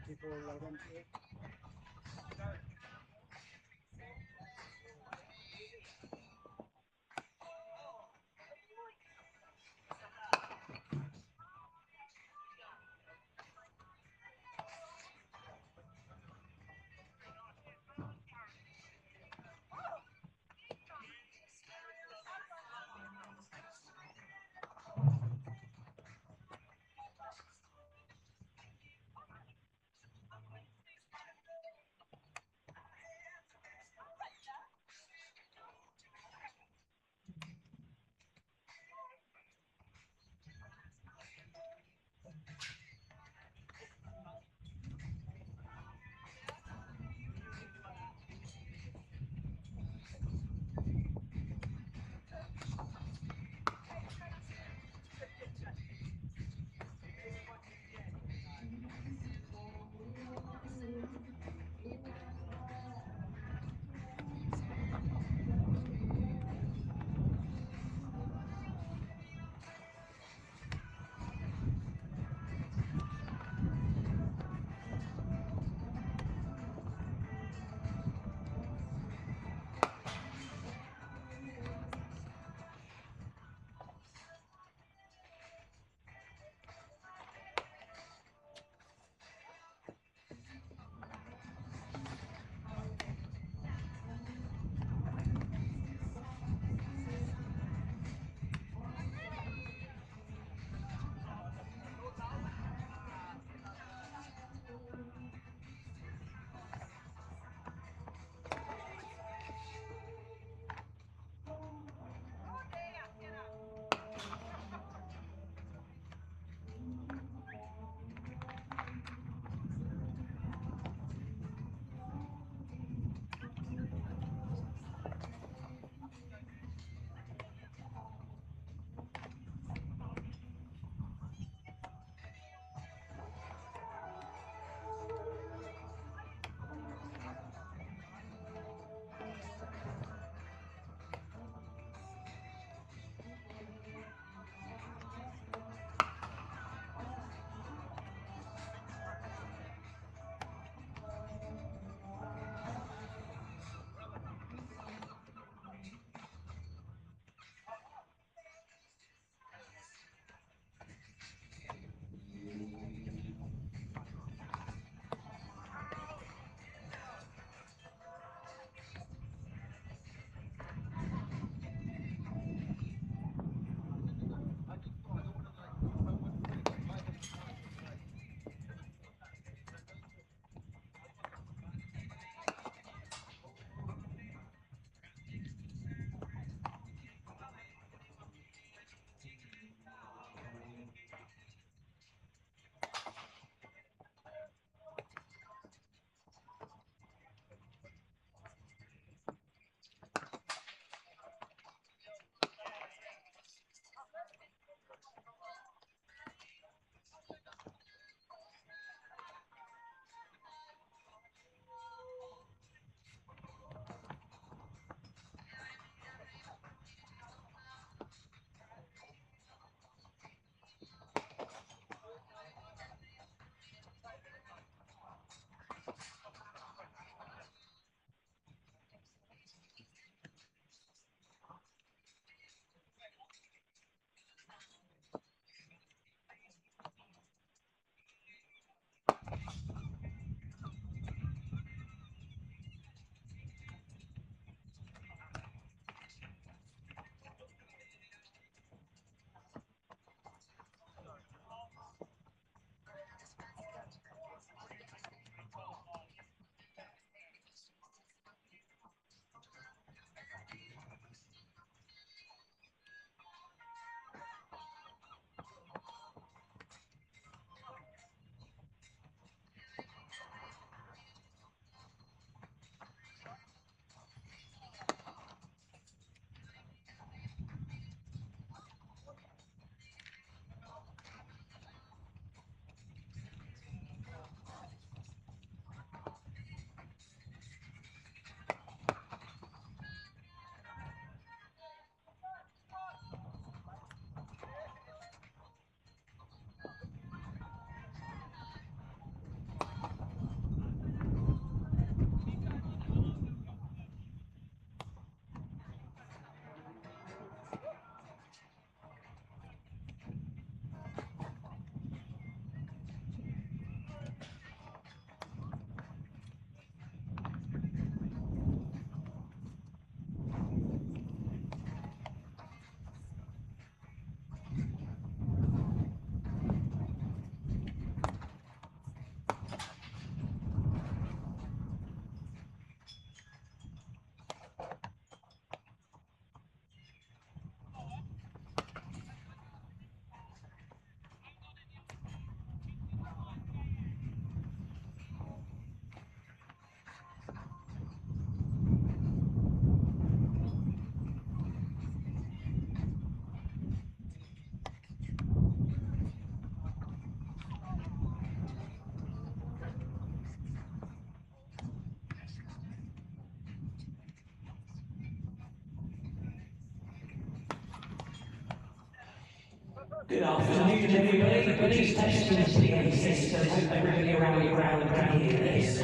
people log on to it. Good afternoon, everybody. Please test your PA systems. Everybody around the ground can hear this.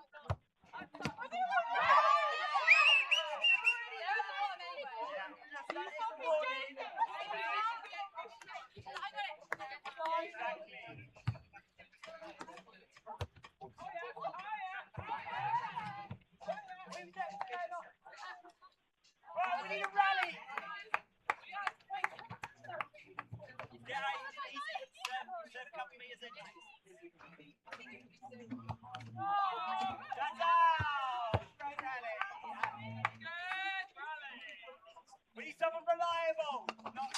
Right, we need a rally. Yeah, he's a couple of meters in. That's out! Great rally. Good rally. We need someone reliable. Not,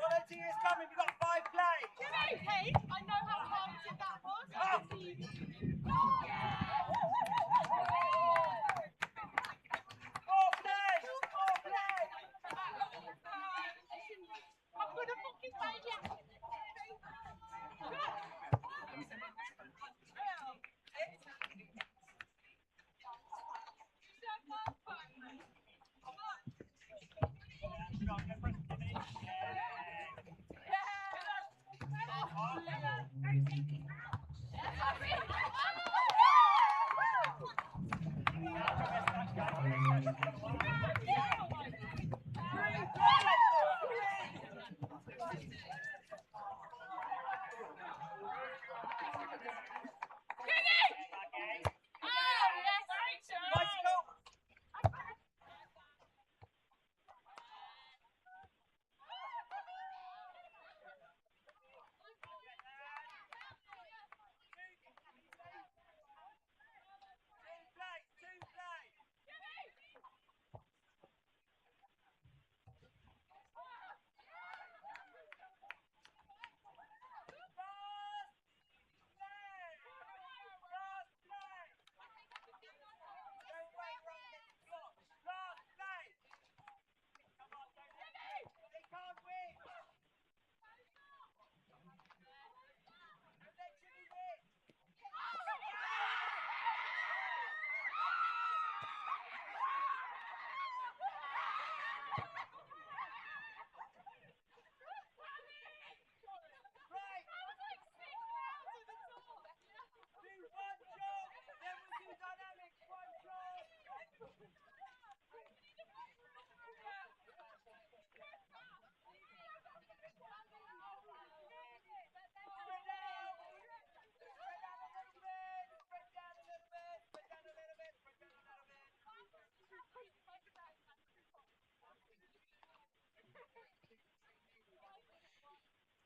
Volunteers coming, we've got 5 plays! Hey, I know how targeted that was. Oh. Four plays! I'm gonna fucking play it.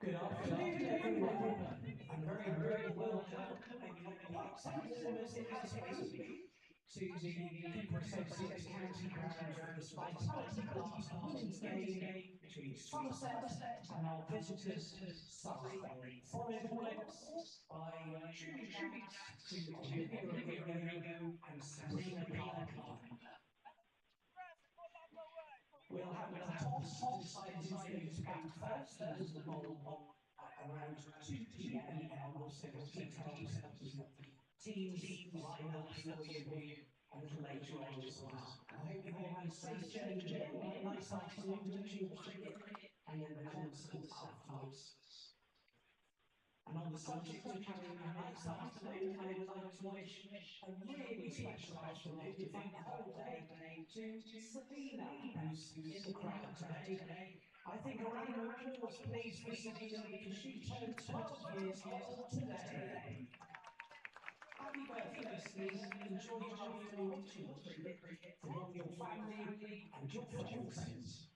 Good afternoon, everyone, and very, very welcome, maybe not quite so warm as it has been, to the People Associates County Ground for the Spice Party last Wednesday between Somerset and our visitors, Surrey. Followed, of course, by tributes to Olivia Rodrigo and SYNERTEC. We'll have a toss to decide who's going to bat first, and this will roll on around 2 p.m. and we'll send the details of the teams lineup for you a little later on as well. I hope you've all had a safe journey in, a nice afternoon watching the cricket and then the concert afterwards. And on the subject of having a nice afternoon, I would like to wish a really special afternoon, in fact, the whole day, to Sabina, who's in the crowd today. I think a round of applause, please, for Sabina, because she turned 12 years old today. Happy birthday, Sabina. Enjoy your afternoon watching the cricket from all your family and your friends.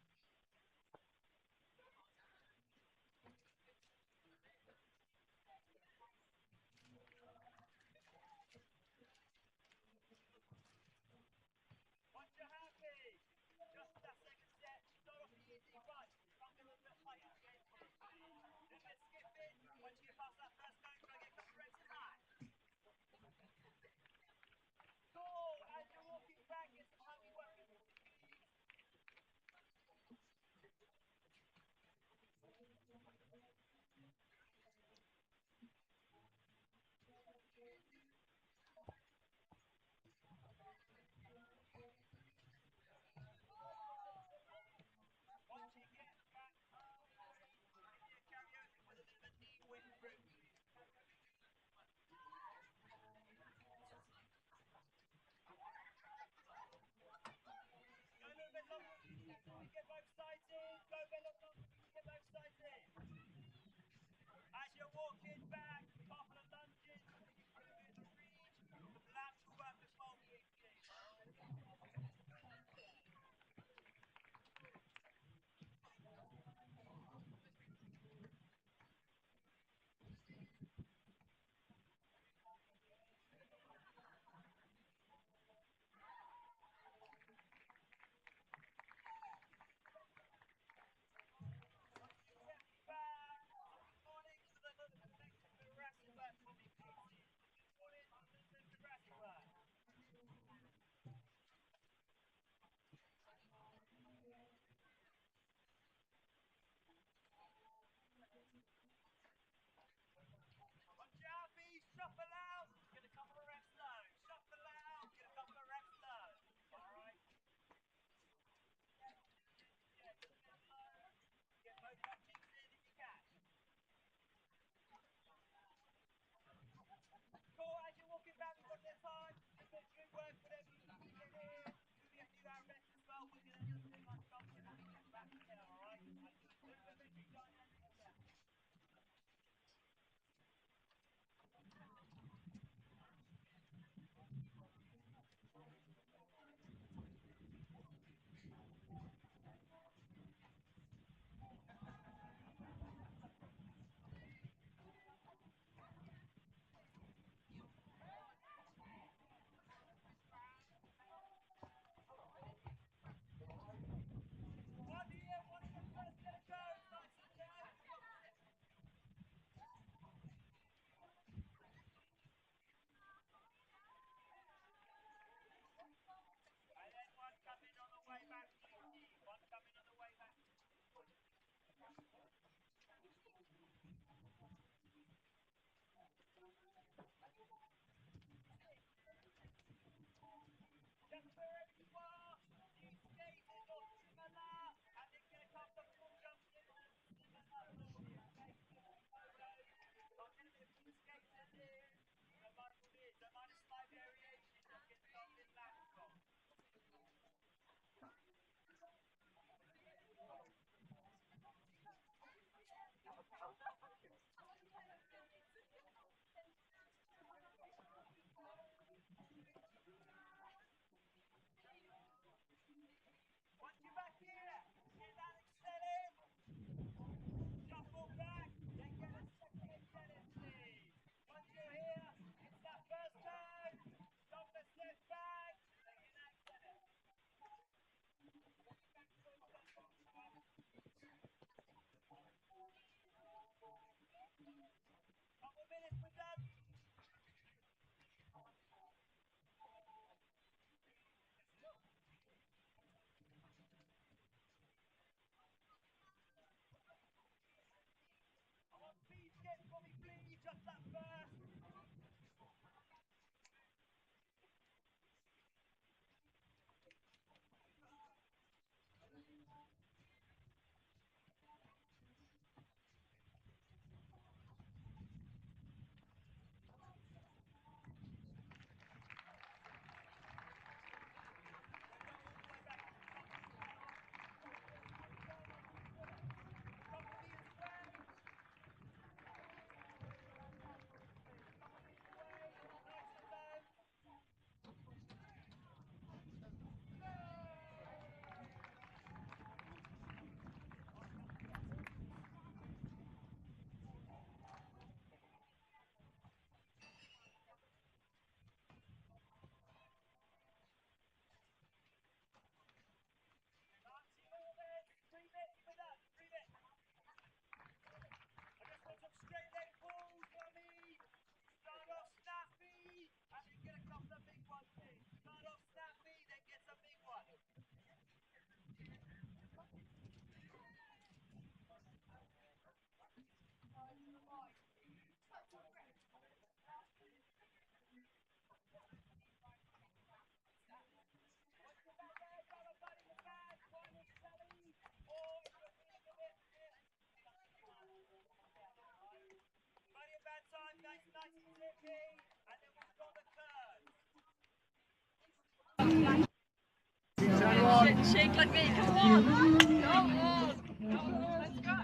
Shit, shake like me, come on! Come on! Come on, let's go!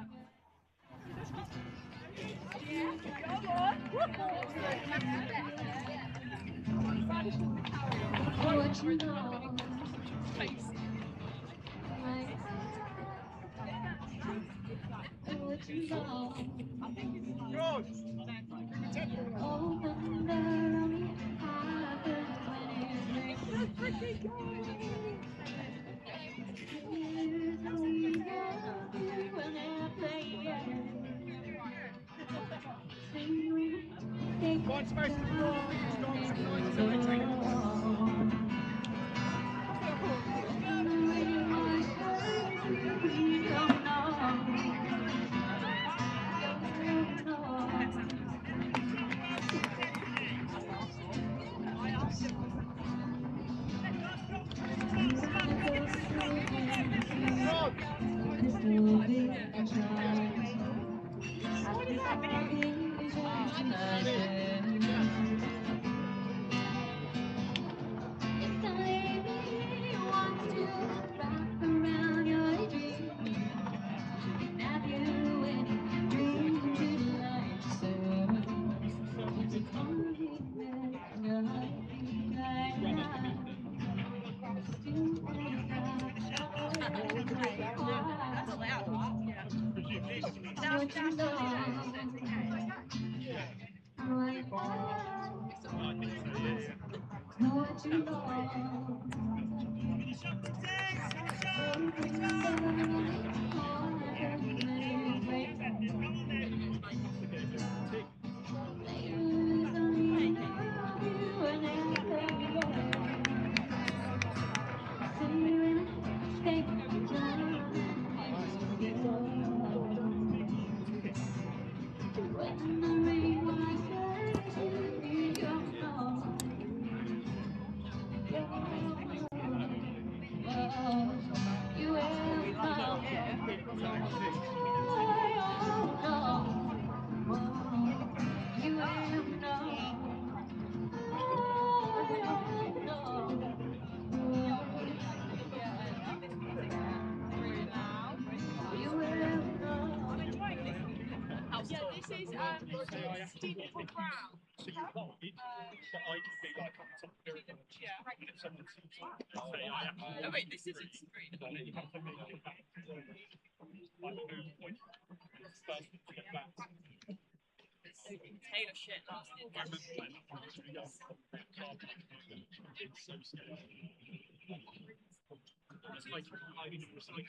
Yeah, come on! One space to the ball, he's gone to 9:17. That's allowed, right? Yeah. Yeah, this is Stephen Brown. So you hold it, but I could be like on top of it. Yeah. If someone sees it, say I have to. Oh wait, this isn't screen. And then you have to make it back. Like move point. First to get back. Taylor shit last year. I remember when I was young, it's so scary. It's like I mean, it was like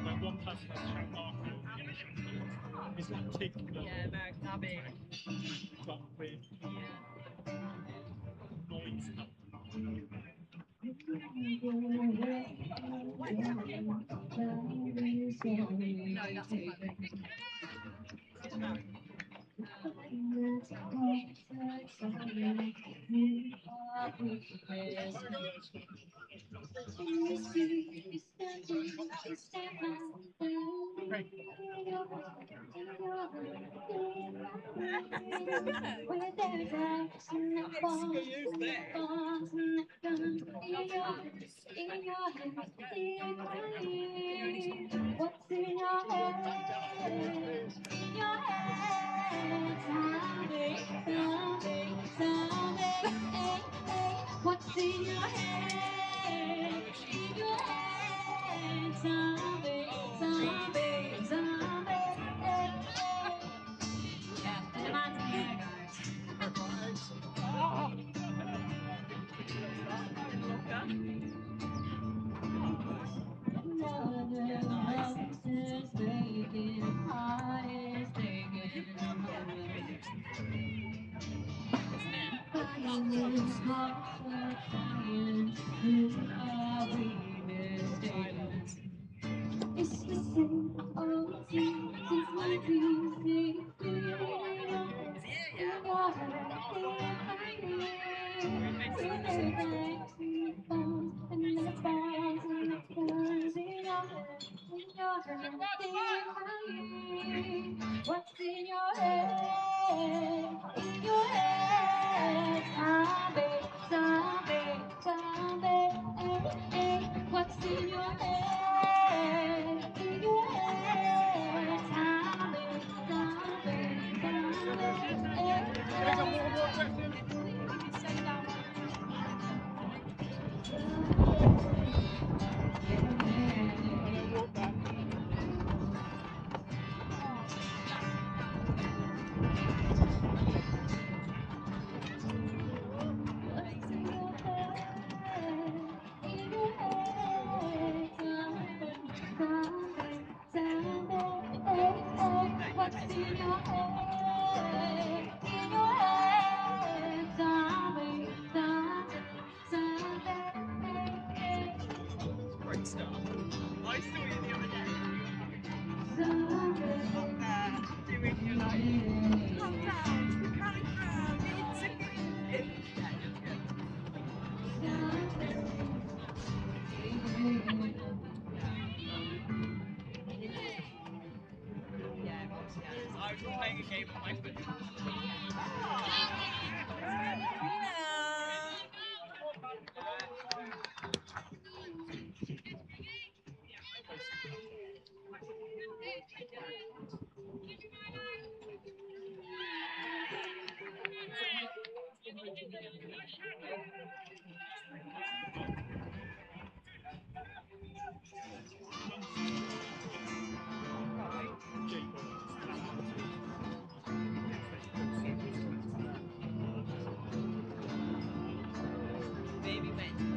when one person has shout after it's like tick. Yeah, American Abbey. But with noise. No, that's perfect. What's in your head? In your head, zombie, zombie, zombie. Yeah, that reminds me, guys. It's the same old thing since 1960. What's in monster. I saw you the other day. Up there, doing your like, calm down, caligraph, it's a good. Yeah, it's good. Yeah, of course, yeah. I was playing a game on my phone. Baby man.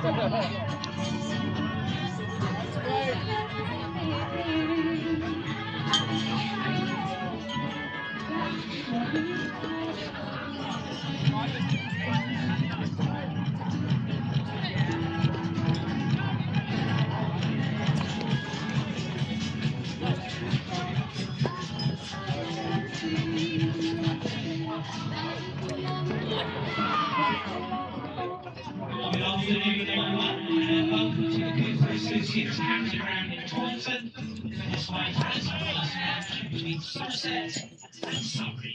Good afternoon, everyone, and welcome to the Cooper Associates County Round in Taunton, for the Spice match between Somerset and Surrey.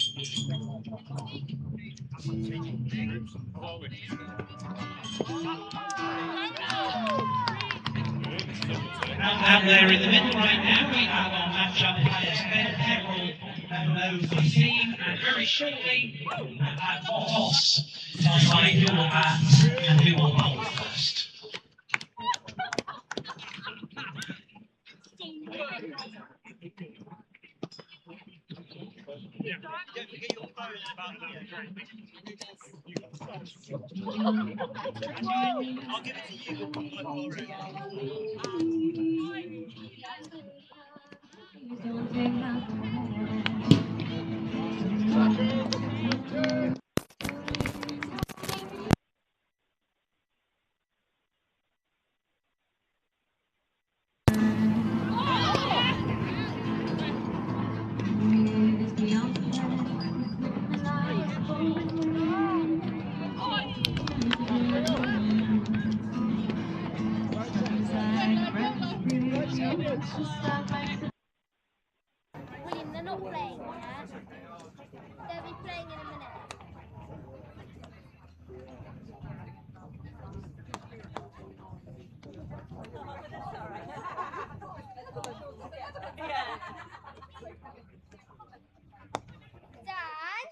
Out there in the middle right now, we have our match-up players Ben Pepperell and Mo 15, and very shortly at toss, decide who will bat and who will bowl first. Don't forget your phone about I'll give it to you. William, they're not playing yet. They'll be playing in a minute. Dad?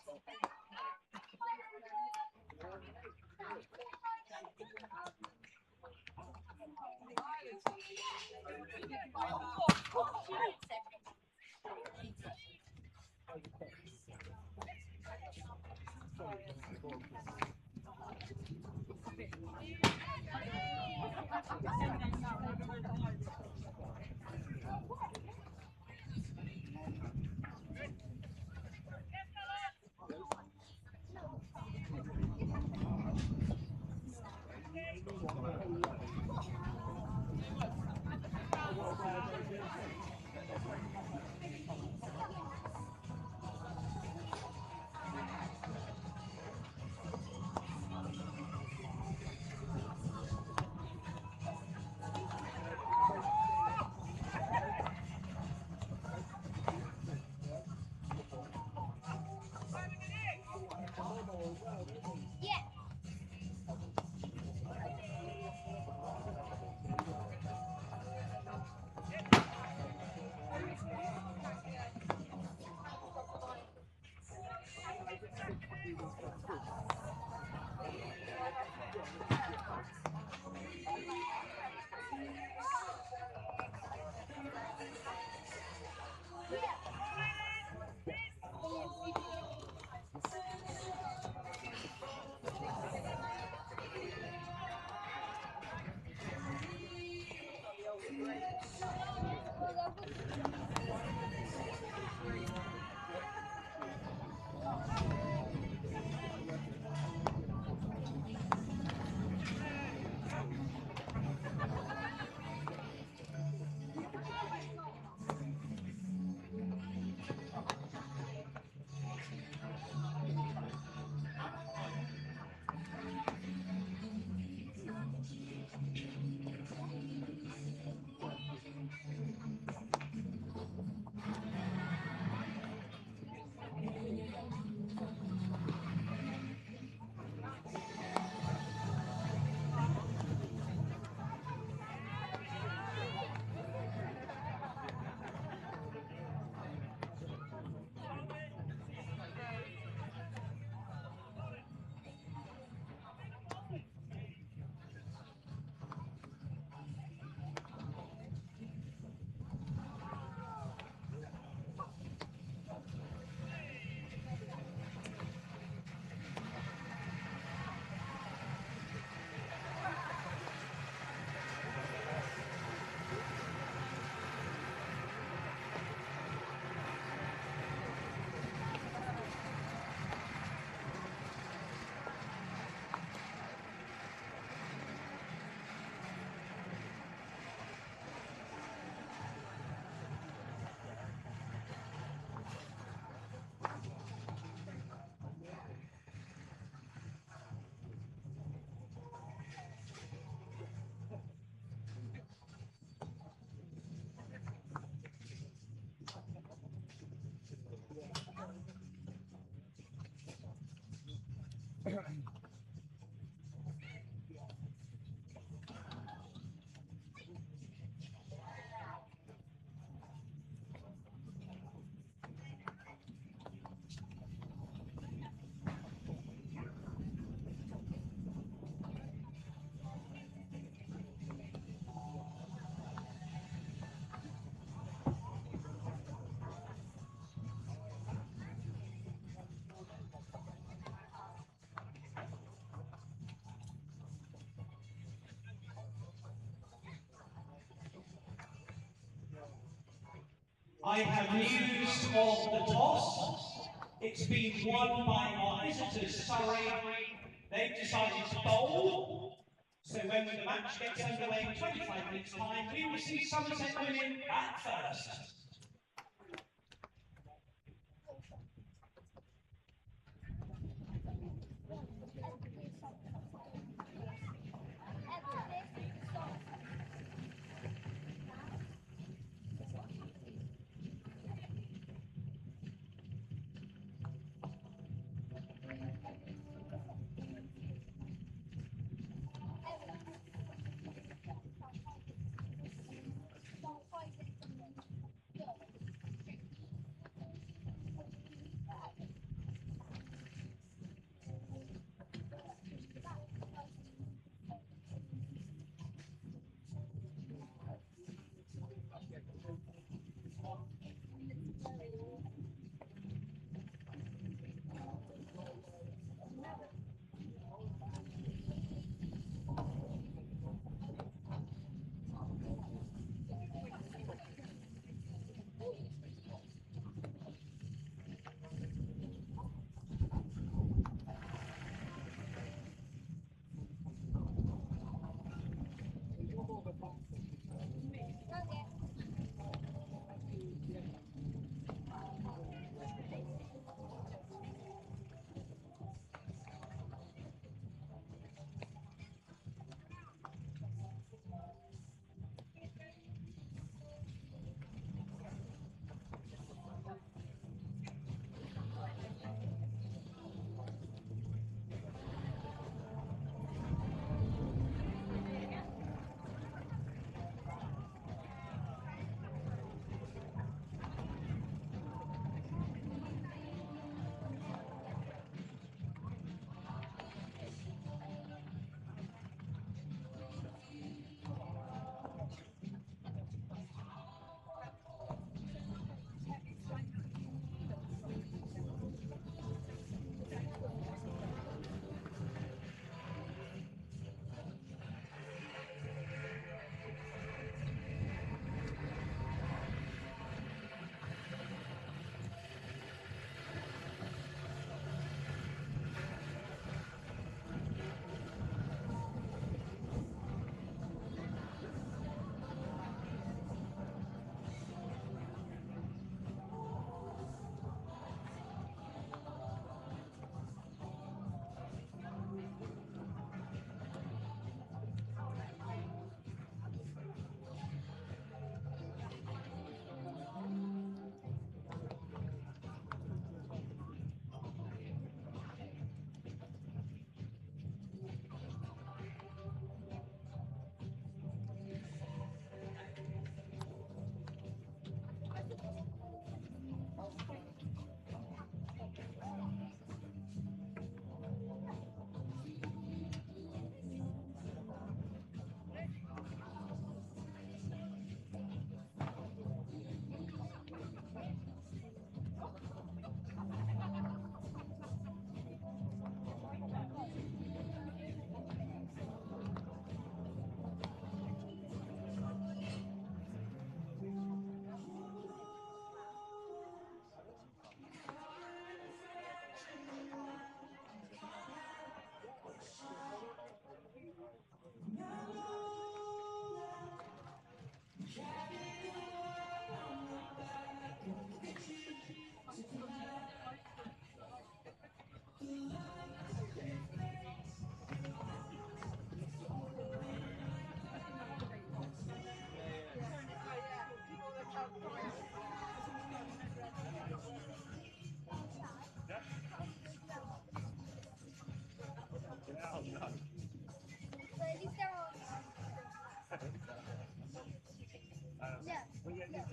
I have news of the toss. It's been won by our visitors, Surrey. They've decided to bowl. So when the match gets underway in 25 minutes' time, we will see Somerset winning at first.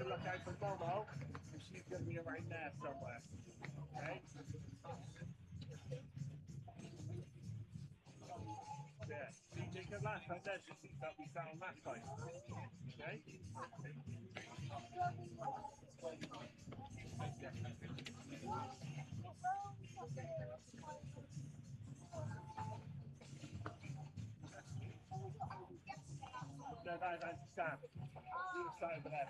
to look out for Momo, and she's going to be around there somewhere. Okay? Yeah. Because last time there's the seat that we found last time. Okay? No, that's Sam. You were sat over there.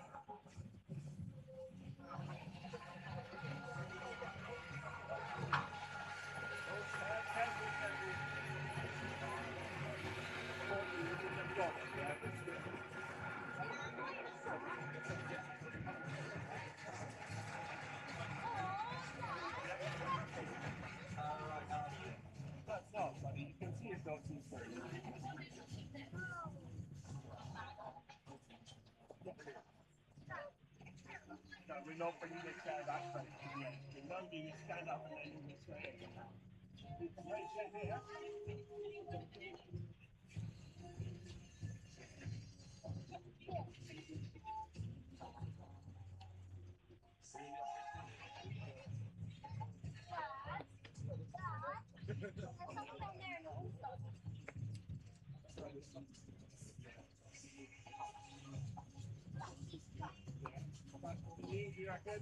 That's not funny. You can see his dog too first. No, we're not bringing this chair back from the end. We're not doing it stand up and then you can sway it. You can raise it here. You reckon?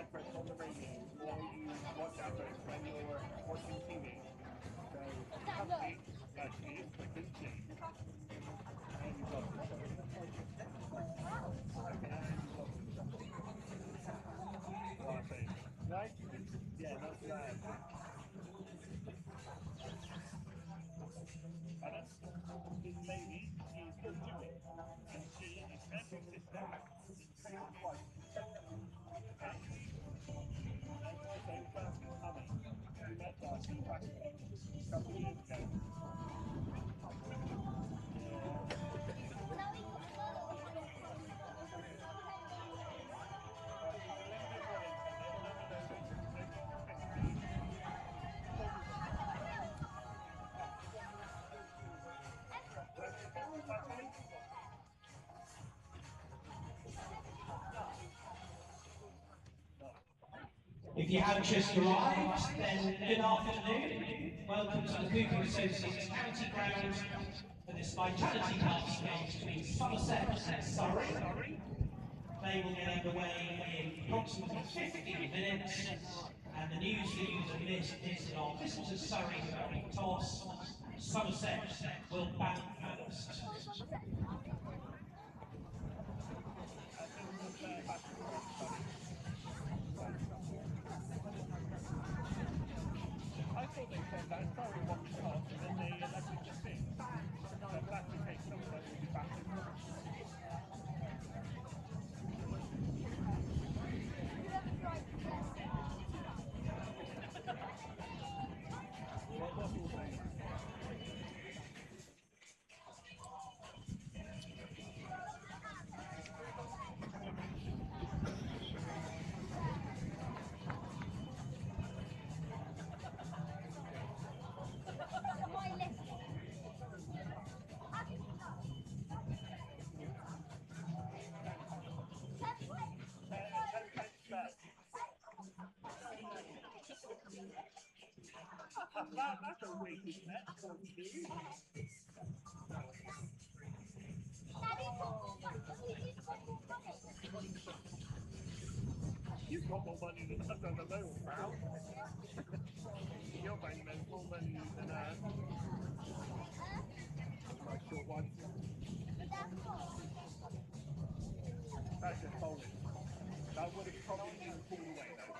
Adverts on the radio, or you watch adverts when you're watching TV. So, company that is the country. And you've got the show. Right? Yeah, that's right. And that's this lady, she's from Surrey. And she is every sister. Twice. Same person coming. We met Darcy back a couple of years ago. If you have just arrived, then good afternoon. Welcome to the Cooper Associates County Ground for this Vitality Cups game between Somerset and Surrey. They will get underway in approximately 15 minutes. And the news that you have missed is that our visitors Surrey will be toss. Somerset will bat first. I thought they said that Surrey won the toss and then they elected to sing. So if that's the case, Somerset will be back in. That's a weighted bet for you. You've got more money than us on the loan, pal. Your bank knows more money than us. My short one. That's just bowling. That would have probably been pulled away though.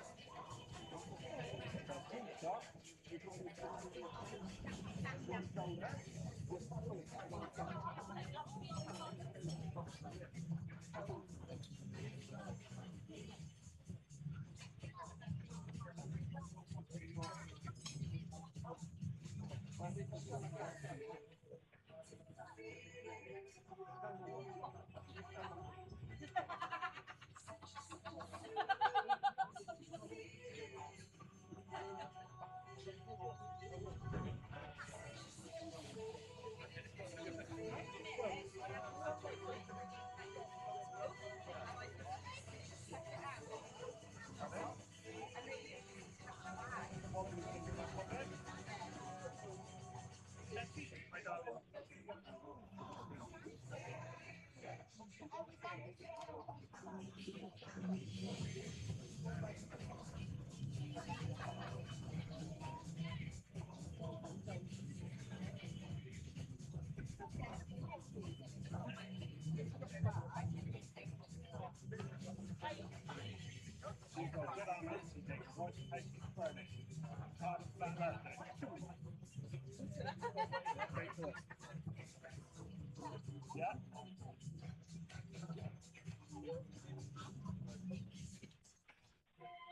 Yeah.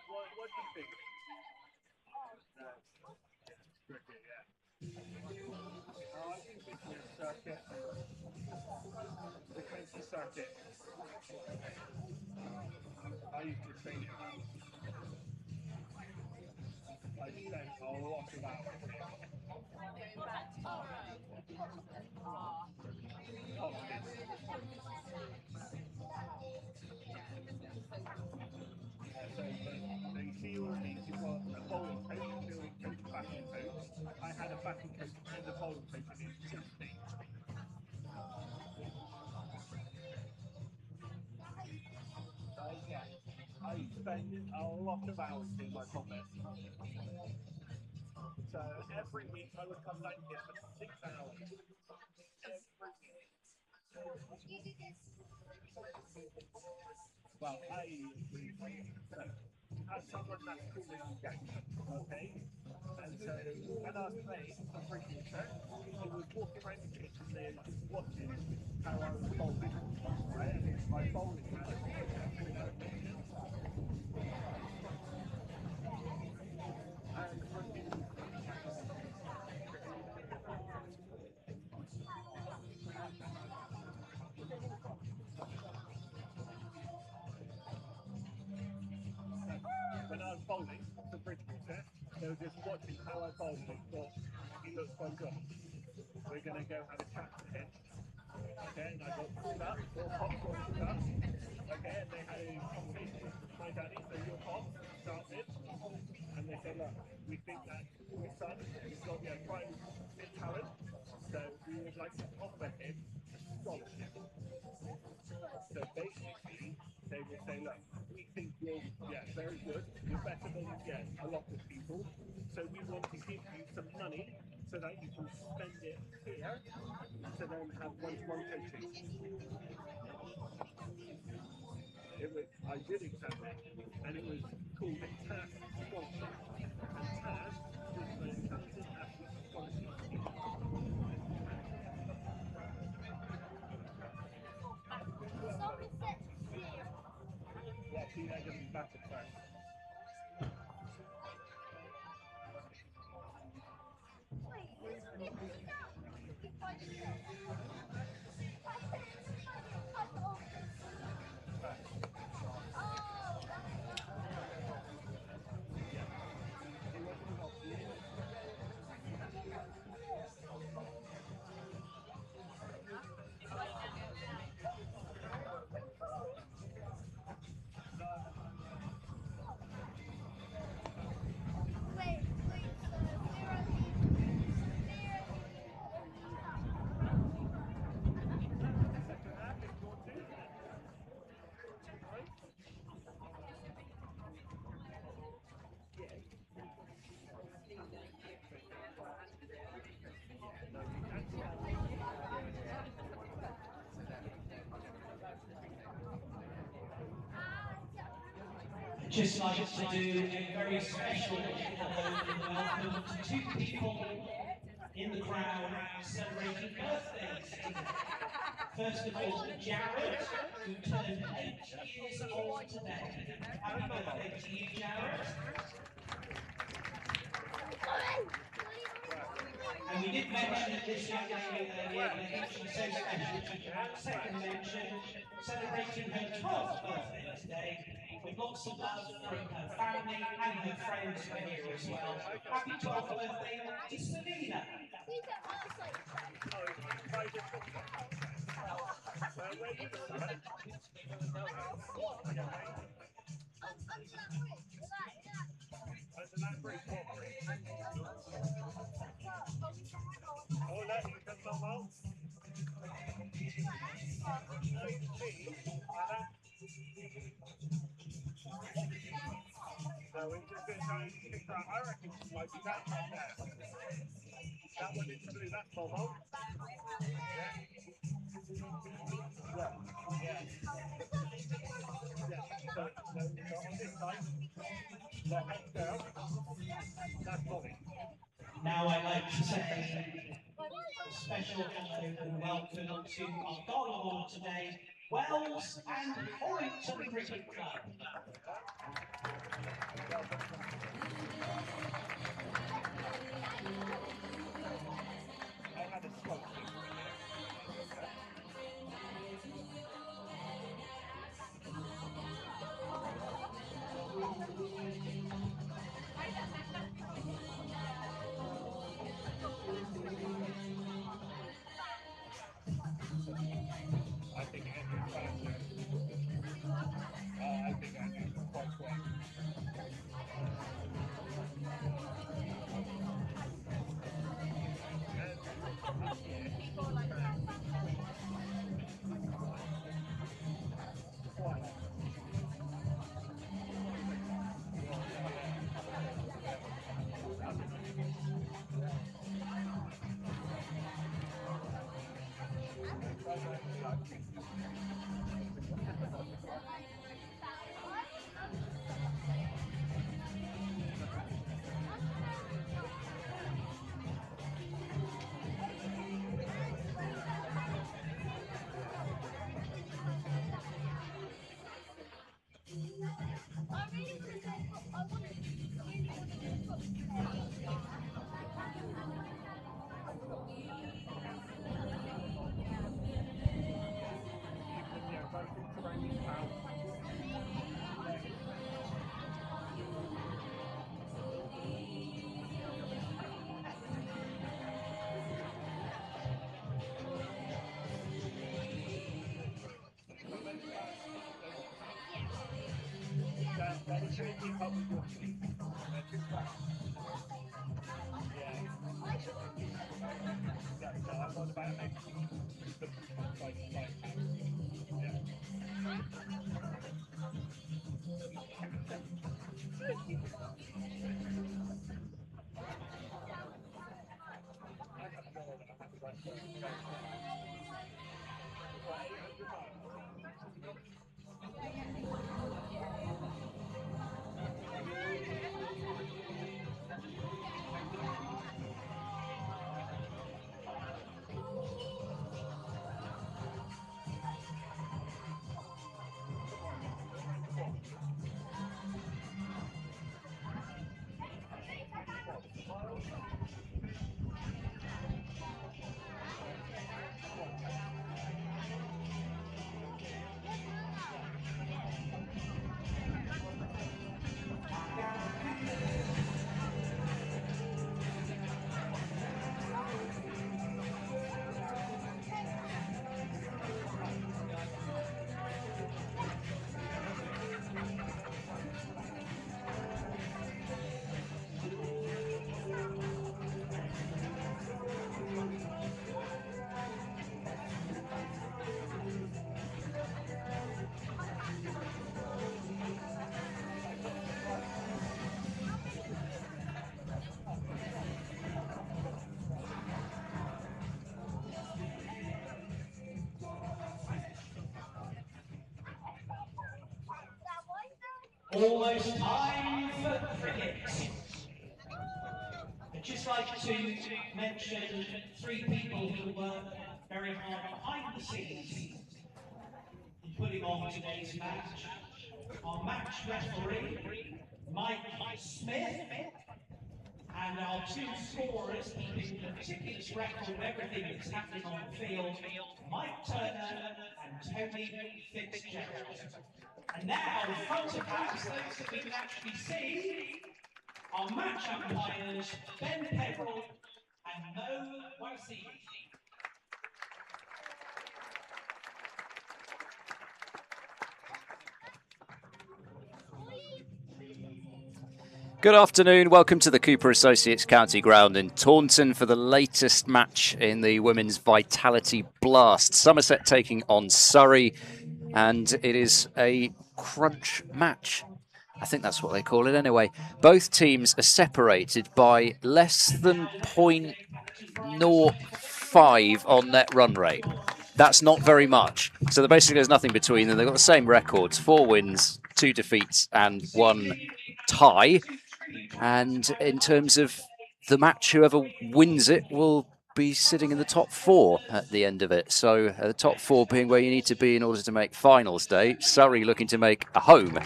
What do you think? Cricket, yeah. I think it's your circuit. The county circuit. I used to train it. I spent a lot of hours here. So you see all of these, you've got a bowling coach, a fielding coach, a batting coach. I had a batting coach and a bowling coach in each team. Yeah, I spend a lot of hours in my comment. So every week I would come down here for 6 hours. Every week. Well, as someone that's cool as you get, okay? And so when I was playing for Bridgewater, he was walking around the pitch and then watching how I was bowling, right? And it's my bowling had when I was bowling for Bridgewater, they were just watching how I bowled and thought, he looks quite good. We're going to go have a chat to him. Okay, and I got pulled up, all pops got pulled up. Okay, and they had a conversation with my daddy, so your pop started. And they said, look, we think that your son has got quite big talent, so we would like to offer him a scholarship. So basically, they will say, look, we think you're very good, you're better than a lot of people, so we want to give you some money so that you can spend it here to then have one-to-one coaching. I did accept it, and it was called a TAS scholarship. And TAS is the Talented Athlete Scholarship Scheme. Somerset 0. Yeah, see, they're going to be back at first. Wait, so we're only Just like to do a very special hello and welcome to two people in the crowd celebrating birthdays today. First of all, Jared, who turned 8 years old today. Happy birthday to you, Jared. And we did mention this young lady earlier, but I think she's so special she can have a second mention, celebrating her 12th birthday today, with lots of love from her family and her friends who are here as well. Happy 12th birthday to Selena. So we're just going to try and pick that. I reckon she might be that one there. That one is blue, that's Momo. Yeah. Yeah. So on this side, let head down. That's Molly. Now I'd like to say a special hello and welcome to our Garland today, Wells and Horrington Cricket Club. I had a smoke. I think Andrew's faster. I think Andrew's quite quick. That is going to keep up with your feet. Yeah. Yeah, so I'm on about making the like yeah. Almost time for cricket. I'd just like to mention 3 people who work very hard behind the scenes in putting on today's match. Our match referee, Mike Smith, and our 2 scorers keeping a meticulous record of everything that's happening on the field, Mike Turner and Tony Fitzgerald. And now, in front of us, those that we can actually see, our match umpires, Ben Pepperell and Mo Waisey. Good afternoon, welcome to the Cooper Associates County Ground in Taunton for the latest match in the Women's Vitality Blast. Somerset taking on Surrey, and it is a crunch match. I think that's what they call it anyway. Both teams are separated by less than 0.05 on net run rate. That's not very much. So basically there's nothing between them. They've got the same records, 4 wins, 2 defeats and 1 tie. And in terms of the match, whoever wins it will be sitting in the top 4 at the end of it. So the top 4 being where you need to be in order to make finals day. Surrey looking to make a home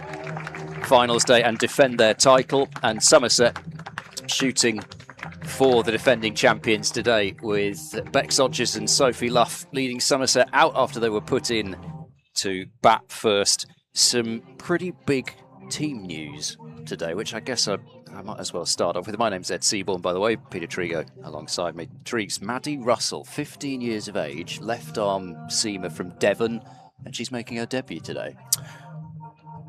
finals day and defend their title, and Somerset shooting for the defending champions today, with Bex Odgers and Sophie Luff leading Somerset out after they were put in to bat first. Some pretty big team news today, which I guess I might as well start off with. My name's Ed Seaborn, by the way. Peter Trigo alongside me. Trees, Maddie Russell, 15 years of age, left arm seamer from Devon, and she's making her debut today.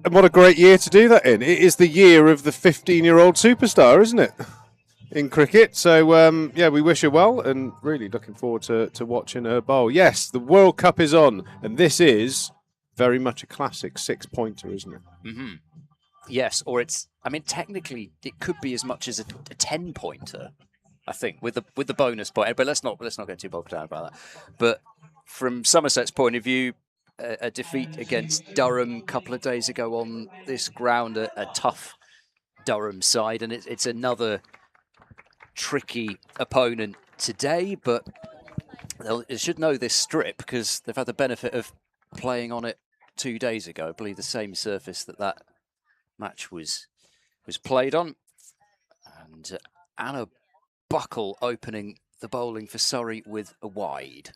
And what a great year to do that in. It is the year of the 15-year-old superstar, isn't it, in cricket? So, yeah, we wish her well and really looking forward to watching her bowl. Yes, the World Cup is on, and this is very much a classic 6-pointer, isn't it? Mm-hmm. Yes, or it's, I mean, technically it could be as much as a 10-pointer, I think, with the bonus point. But let's not get too bogged down about that. But from Somerset's point of view, a defeat against Durham a couple of days ago on this ground, a tough Durham side, and it's another tricky opponent today. But they should know this strip because they've had the benefit of playing on it 2 days ago. I believe the same surface that match was played on, and Anna Buckle opening the bowling for Surrey with a wide.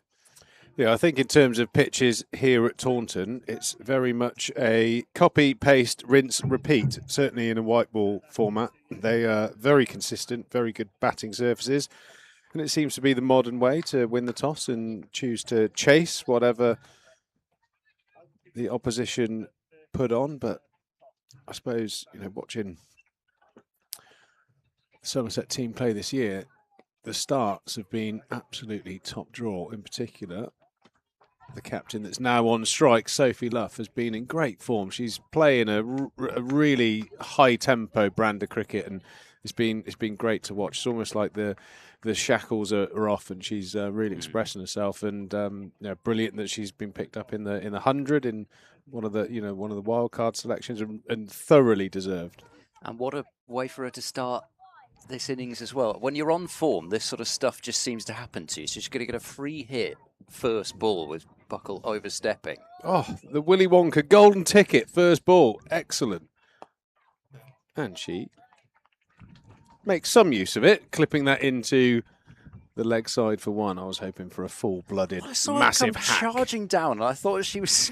Yeah, I think in terms of pitches here at Taunton, it's very much a copy, paste, rinse, repeat, certainly in a white ball format. They are very consistent, very good batting surfaces, and it seems to be the modern way to win the toss and choose to chase whatever the opposition put on. But I suppose, you know, watching the Somerset team play this year, the starts have been absolutely top draw. In particular, the captain that's now on strike, Sophie Luff, has been in great form. She's playing a really high-tempo brand of cricket, and it's been great to watch. It's almost like the shackles are off, and she's really expressing herself. And you know, brilliant that she's been picked up in the 100 in one of the wild card selections, and thoroughly deserved. And what a way for her to start this innings as well. When you're on form, this sort of stuff just seems to happen to you. So she's going to get a free hit first ball with Buckle overstepping. Oh, the Willy Wonka golden ticket first ball. Excellent. And she makes some use of it, clipping that into the leg side for 1. I was hoping for a full-blooded, massive hack. Charging down, and I thought she was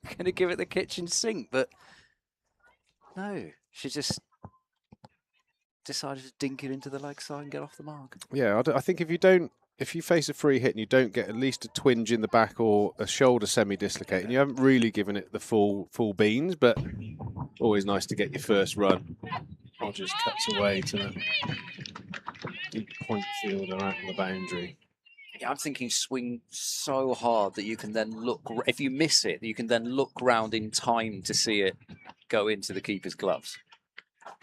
going to give it the kitchen sink, but no, she just decided to dink it into the leg side and get off the mark. Yeah, I think if you face a free hit and you don't get at least a twinge in the back or a shoulder semi-dislocating, you haven't really given it the full beans, but always nice to get your first run. Rogers cuts away to the deep point fielder out on the boundary. Yeah, I'm thinking swing so hard that you can then look, if you miss it, you can then look round in time to see it go into the keeper's gloves.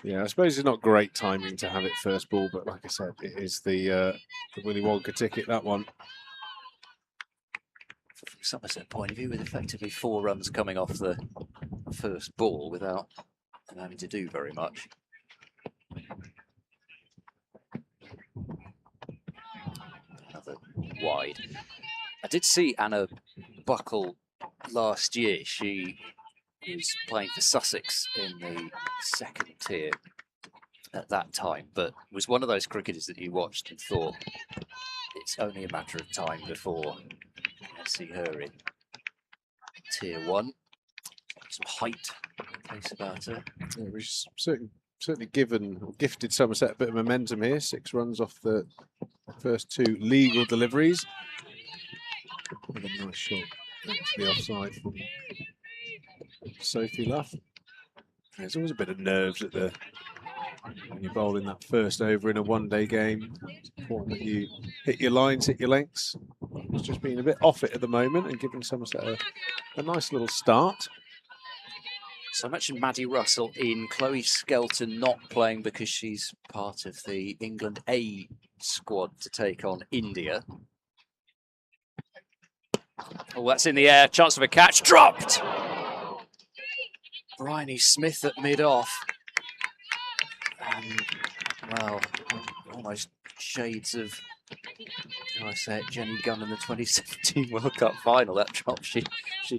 Yeah, I suppose it's not great timing to have it first ball, but like I said, it is the Willy Wonka ticket, that one. From Somerset point of view, with effectively 4 runs coming off the first ball without and having to do very much. Another wide. I did see Anna buckle last year. She was playing for Sussex in the second tier at that time, but was one of those cricketers that you watched and thought it's only a matter of time before I see her in tier 1. Some height, pace about her. Yeah, we've certainly gifted Somerset a bit of momentum here. 6 runs off the first 2 legal deliveries. With a nice shot into the offside from Sophie Luff. There's always a bit of nerves when you're bowling that first over in a one-day game. It's important that you hit your lines, hit your lengths. It's just been a bit off it at the moment and giving Somerset a nice little start. So I mentioned Maddie Russell in. Chloe Skelton not playing because she's part of the England A squad to take on India. Oh, that's in the air. Chance of a catch. Dropped! Bryony Smith at mid-off. And, well, almost shades of, how I say it, Jenny Gunn in the 2017 World Cup final. That drop, she'd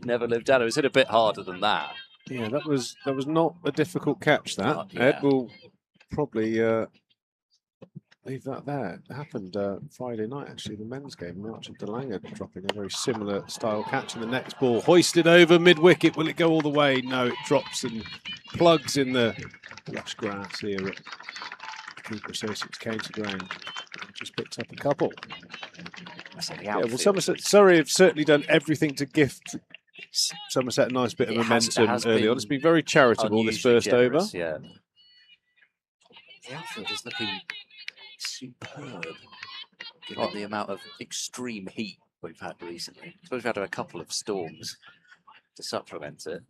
never lived down. It was hit a bit harder than that. Yeah, that was not a difficult catch, that. Yeah. Ed will probably leave that there. It happened Friday night, actually, the men's game. Archer DeLange dropping a very similar style catch, and the next ball hoisted over mid-wicket. Will it go all the way? No, it drops and plugs in the lush grass here at Keeper Associates County Ground. Just picked up a couple. Yeah, well, Surrey have certainly done everything to gift Somerset a nice bit of momentum early on. It's been very charitable, this first over. Yeah. The outfield is looking superb, given the amount of extreme heat we've had recently. I suppose we've had a couple of storms to supplement it.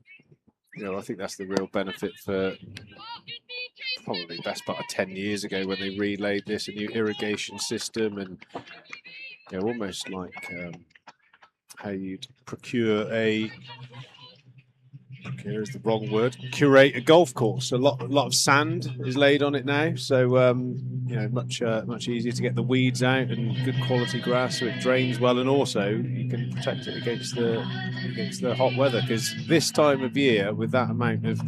You know, I think that's the real benefit for probably best part of 10 years ago when they relayed this, a new irrigation system, and you know, almost like how you'd procure is the wrong word, curate a golf course. A lot of sand is laid on it now, so you know, much easier to get the weeds out and good quality grass so it drains well, and also you can protect it against the hot weather, because this time of year with that amount of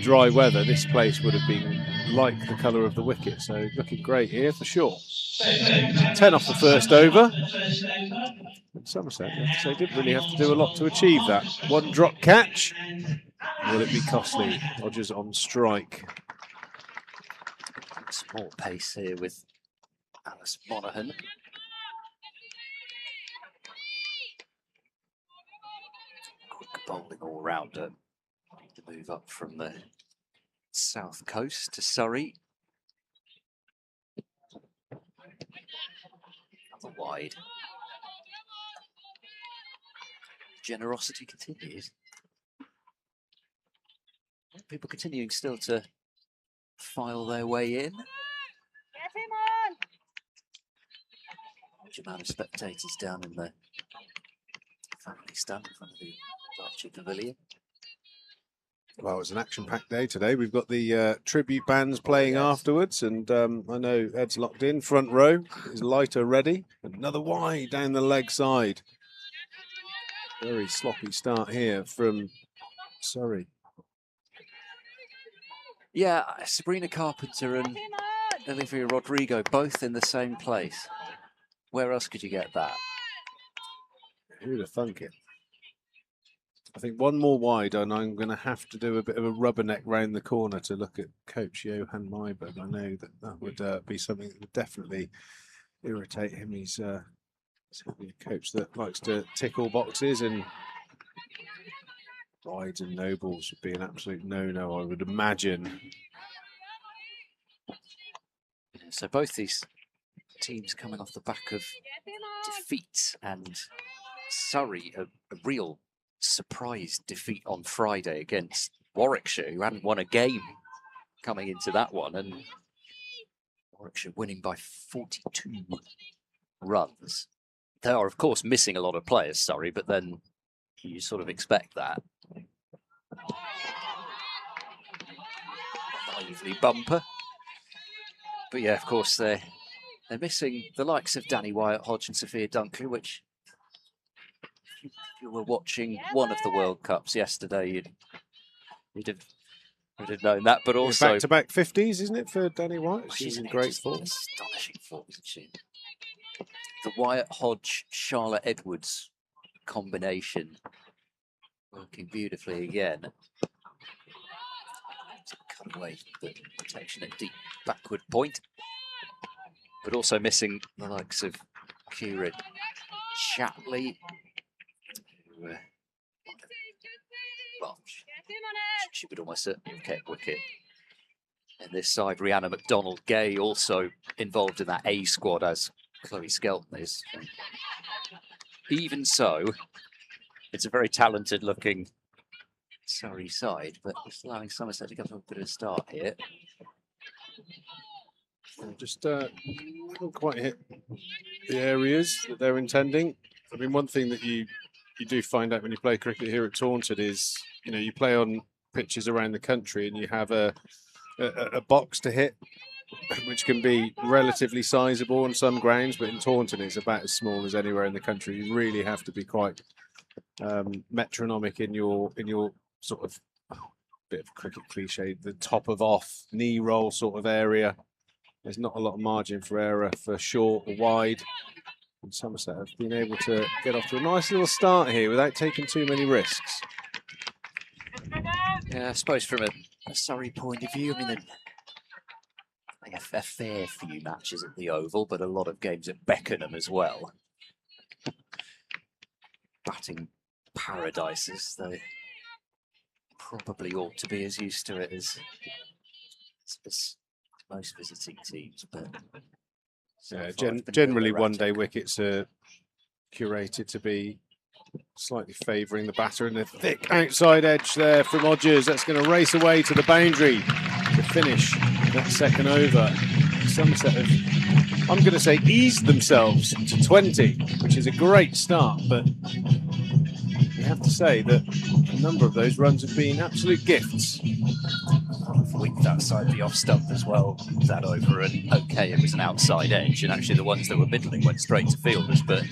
dry weather, this place would have been like the colour of the wicket. So looking great here for sure. 10 off the first over. Somerset, they didn't really have to do a lot to achieve that. One drop catch. Will it be costly? Rogers on strike. Small pace here with Alice Monaghan. Quick bowling all-rounder. To move up from the south coast to Surrey. Another wide. Generosity continues. People continuing still to file their way in. Get him on! Large amount of spectators down in the family stand in front of the Archer Pavilion. Well, it's an action-packed day today. We've got the tribute bands playing afterwards, and I know Ed's locked in. Front row is lighter ready. Another wide down the leg side. Very sloppy start here from Surrey. Yeah, Sabrina Carpenter and Olivia Rodrigo both in the same place. Where else could you get that? Who'd have thunk it? I think one more wide, and I'm going to have to do a bit of a rubberneck round the corner to look at Coach Johan Myberg. I know that would be something that would definitely irritate him. He's certainly a coach that likes to tick all boxes, and wides and nobles would be an absolute no-no, I would imagine. So both these teams coming off the back of defeats, and Surrey a real surprise defeat on Friday against Warwickshire, who hadn't won a game coming into that one, and Warwickshire winning by 42 runs. They are, of course, missing a lot of players, Surrey, but then you sort of expect that. relatively bumper. But yeah, of course, they're missing the likes of Danny Wyatt Hodge and Sophia Dunkley, which if you were watching one of the World Cups yesterday, you'd have known that. But also back-to-back 50s, isn't it, for Danny White? She's isn't in it great just form. astonishing form, isn't she? The Wyatt Hodge Charlotte Edwards combination working beautifully again. Cut away the protection at deep backward point, but also missing the likes of Kieran Shatley. Well, she would almost certainly have kept wicket. And this side, Rhiannon McDonald-Gay also involved in that A squad as Chloe Skelton is. Even so, it's a very talented looking Surrey side, but just allowing Somerset to get a bit of a start here. Just not quite hit the areas that they're intending. I mean, one thing that you do find out when you play cricket here at Taunton is, you know, you play on pitches around the country and you have a box to hit, which can be relatively sizable on some grounds, but in Taunton it's about as small as anywhere in the country. You really have to be quite metronomic in your sort of bit of cricket cliche, the top of off knee roll sort of area. There's not a lot of margin for error for short or wide. And Somerset have been able to get off to a nice little start here without taking too many risks. Yeah, I suppose from a Surrey point of view, I mean, a fair few matches at the Oval, but a lot of games at Beckenham as well. Batting paradises, they probably ought to be as used to it as most visiting teams, but yeah, generally one-day wickets are curated to be slightly favouring the batter, and a thick outside edge there from Hodges. That's going to race away to the boundary to finish that second over. Somerset have, I'm going to say, eased themselves to 20, which is a great start, but you have to say that a number of those runs have been absolute gifts. Width outside the off stump as well, that over, and okay, it was an outside edge, and actually the ones that were middling went straight to fielders, but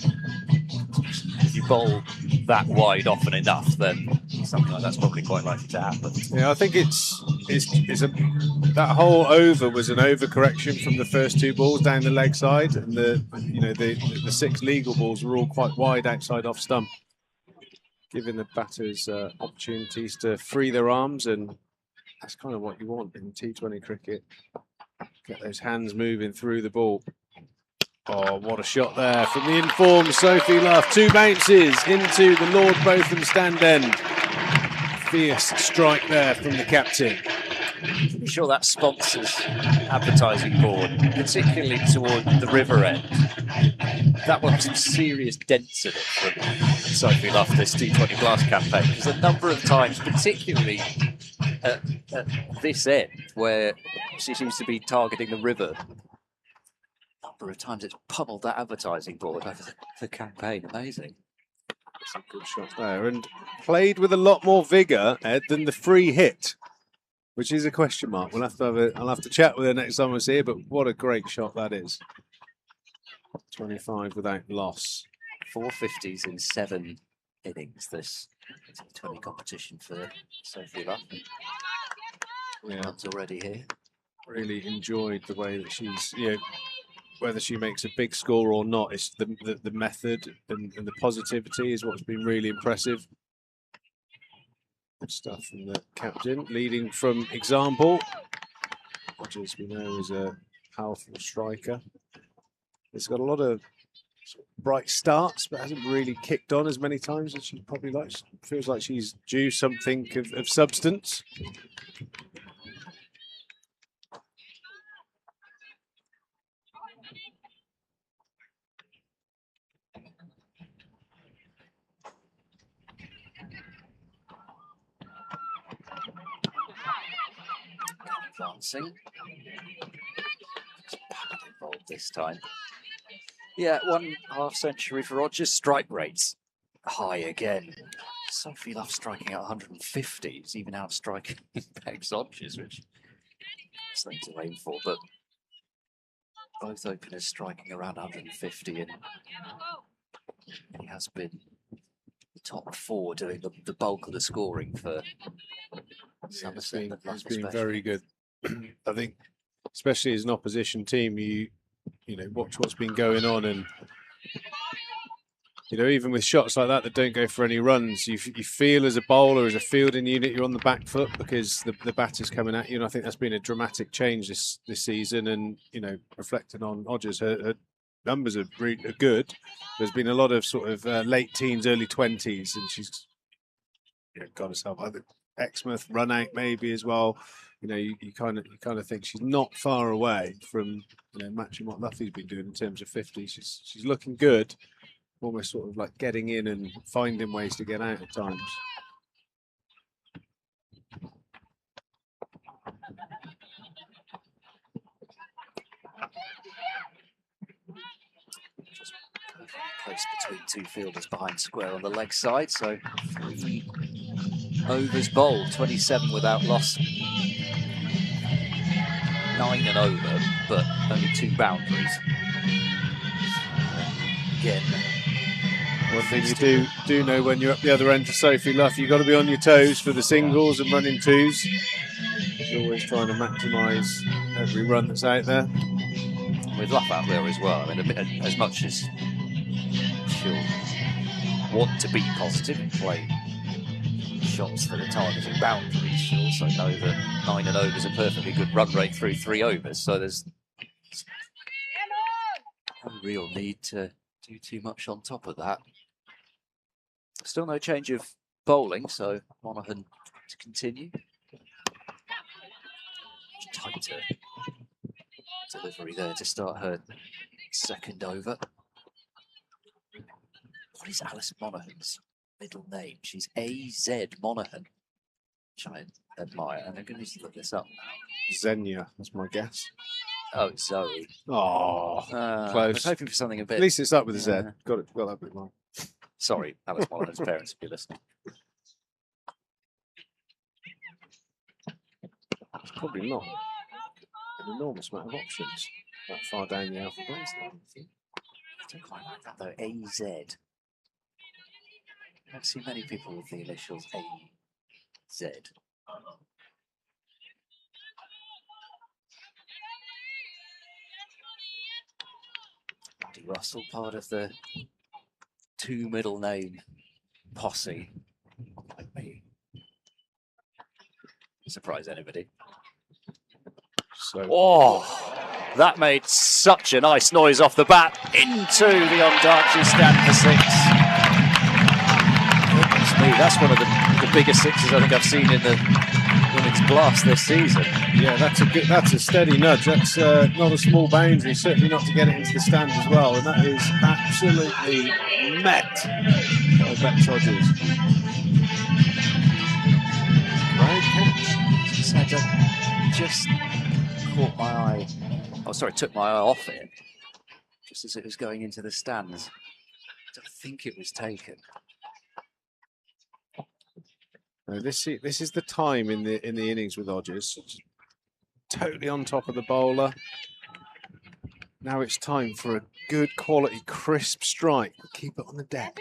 if you bowl that wide often enough, then something like that's probably quite likely to happen. Yeah, I think that whole over was an overcorrection from the first two balls down the leg side, and the 6 legal balls were all quite wide outside off stump, giving the batters opportunities to free their arms, and that's kind of what you want in T20 cricket. Get those hands moving through the ball. Oh, what a shot there from the informed Sophie Luff. 2 bounces into the Lord Botham stand end. Fierce strike there from the captain. I'm sure that sponsors advertising board, particularly toward the river end. That will have some serious dents in it from Sophie Luff, this T20 Blast campaign, because a number of times, particularly at this end, where she seems to be targeting the river, a number of times it's pummeled that advertising board over the campaign. Amazing. It's a good shot there, and played with a lot more vigour, Ed, than the free hit, which is a question mark. I'll have to chat with her next time I see her, but what a great shot that is. 25 without loss. 450s in 7 innings, this T20 competition for Sophie Luff. Yeah, Runs already here. Really enjoyed the way that she's, whether she makes a big score or not, it's the method and the positivity is what's been really impressive. Good stuff from the captain, leading from example. Hodges, we know, is a powerful striker. He's got a lot of bright starts, but hasn't really kicked on as many times as she probably likes. Feels like she's due something of substance. Advancing. Involved this time. Yeah, 1/2 century for Rodgers. Strike rates high again. Sophie Luff striking out 150s, even out striking Bex Hodges, which something to aim for, but both openers striking around 150, and he has been the top 4 doing the bulk of the scoring for Somerset. It's been very good. I think, especially as an opposition team, you know, watch what's been going on, and you know, even with shots like that don't go for any runs, you feel as a bowler, as a fielding unit, you're on the back foot because the batter's coming at you. And I think that's been a dramatic change this season. And you know, reflecting on Odgers, her numbers are good. There's been a lot of sort of late teens, early 20s, and she's got herself. I think Exmouth run out maybe as well. You know, you kind of think she's not far away from matching what Luffy's been doing in terms of 50. She's looking good. Almost sort of like getting in and finding ways to get out at times. Just close between 2 fielders behind square on the leg side, so 3 overs bowled, 27 without loss. 9 and over, but only 2 boundaries. Again, one thing you do know when you're up the other end to Sophie Luff, you've got to be on your toes for the singles and running 2s. She's always trying to maximise every run that's out there. With Luff out there as well, I mean, as much as she'll want to be positive and play shots that are targeting boundaries, she'll also know that 9 and over is a perfectly good run rate through 3 overs, so there's no real need to do too much on top of that. Still no change of bowling, so Monaghan to continue. Tighter delivery there to start her second over. What is Alice Monaghan's middle name? She's A.Z. Monaghan, which I admire, and I'm going to look this up now. Xenia, that's my guess. Oh, it's Zoe. Oh, close. I was hoping for something a bit... At least it's up with a Z. Got that bit wrong. Sorry, Alice Monaghan's parents will be listening. It's probably not an enormous amount of options that far down the alphabet. I don't quite like that though, A-Z. I don't see many people with the initials A-Z. Andy Russell, part of the 2 middle name posse. Like me. Surprise anybody. So, oh, that made such a nice noise off the bat into the Ondarchi stand for 6. Goodness me, that's one of the biggest 6s I think I've seen in the women's blast this season. Yeah, that's a steady nudge. That's not a small boundary, certainly not to get it into the stand as well. And that is absolutely met by Bex Hodges. Right catch. Just caught my eye. Oh, sorry, took my eye off it just as it was going into the stands. I don't think it was taken. No, this is the time in the innings with Hodges. Totally on top of the bowler. Now it's time for a good quality, crisp strike. Keep it on the deck.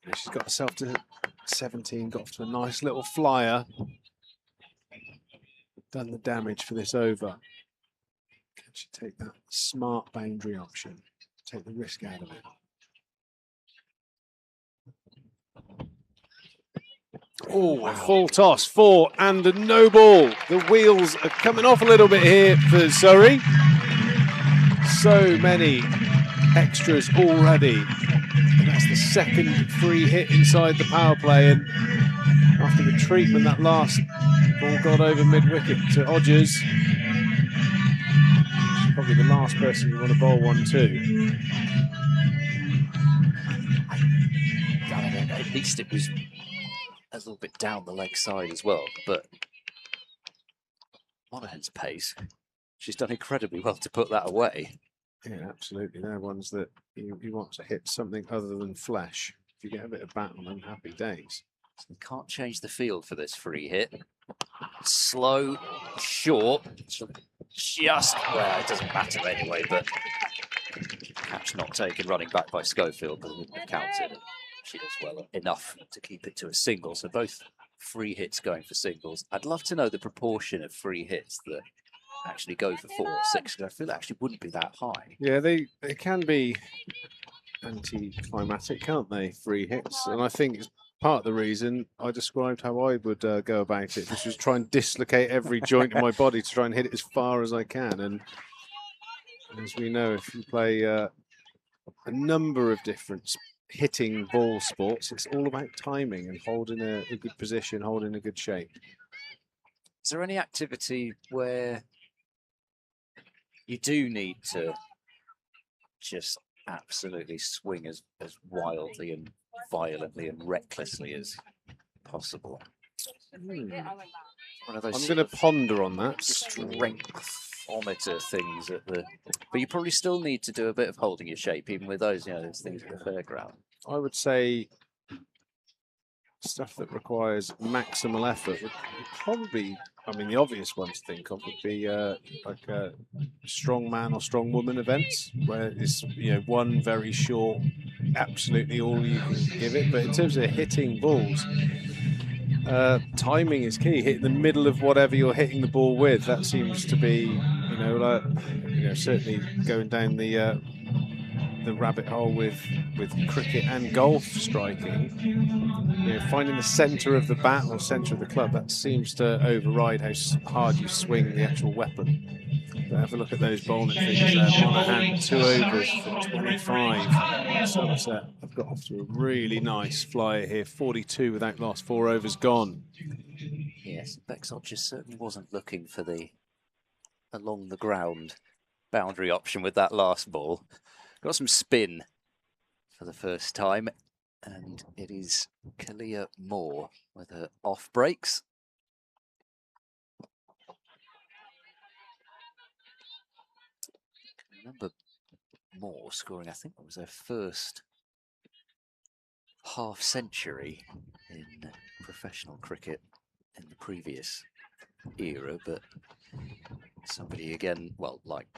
And she's got herself to 17, got off to a nice little flyer. Done the damage for this over. Can she take that smart boundary option? Take the risk out of it. Oh, wow. Full toss, 4 and a no ball. The wheels are coming off a little bit here for Surrey. So many extras already. And that's the second free hit inside the power play. And after the treatment, that last ball got over mid-wicket to Hodges. Probably the last person you want to bowl one to. At least it was a little bit down the leg side as well, but Monaghan's pace, she's done incredibly well to put that away. Yeah, absolutely. They're ones that you want to hit something other than flesh. If you get a bit of bat on them, happy days. So you can't change the field for this free hit. slow, short, just, well, it doesn't matter anyway, but catch not taken, running back by Schofield, but it wouldn't have counted. She does well enough to keep it to a single, so both free hits going for singles. I'd love to know the proportion of free hits that actually go for 4 or 6, because I feel it actually wouldn't be that high. Yeah, they can be anti-climatic, can't they, free hits? And I think it's part of the reason I described how I would go about it, which was try and dislocate every joint in my body to try and hit it as far as I can. And as we know, if you play a number of different hitting ball sports, it's all about timing and holding a good position, holding a good shape. Is there any activity where you do need to just absolutely swing as wildly and violently and recklessly as possible? One of those I'm going to ponder on that. Strengthometer things at the, but you probably still need to do a bit of holding your shape, even with those, those things at the fairground. I would say stuff that requires maximal effort would probably, I mean, the obvious one to think of would be like strong man or strong woman events, where it's one very short, absolutely all you can give it. But in terms of hitting balls, timing is key. Hit in the middle of whatever you're hitting the ball with. That seems to be, certainly going down the rabbit hole with cricket and golf striking. Finding the centre of the bat or centre of the club, that seems to override how hard you swing the actual weapon. But have a look at those bowling figures there. Monaghan, 2 overs for 25. Somerset have got off to a really nice flyer here. 42 without loss, 4 overs gone. Yes, Bexodge certainly wasn't looking for the along the ground boundary option with that last ball. Got some spin for the first time, and it is Kalia Moore with her off breaks. I remember Moore scoring, I think it was her first half century in professional cricket in the previous era, but somebody again, well, like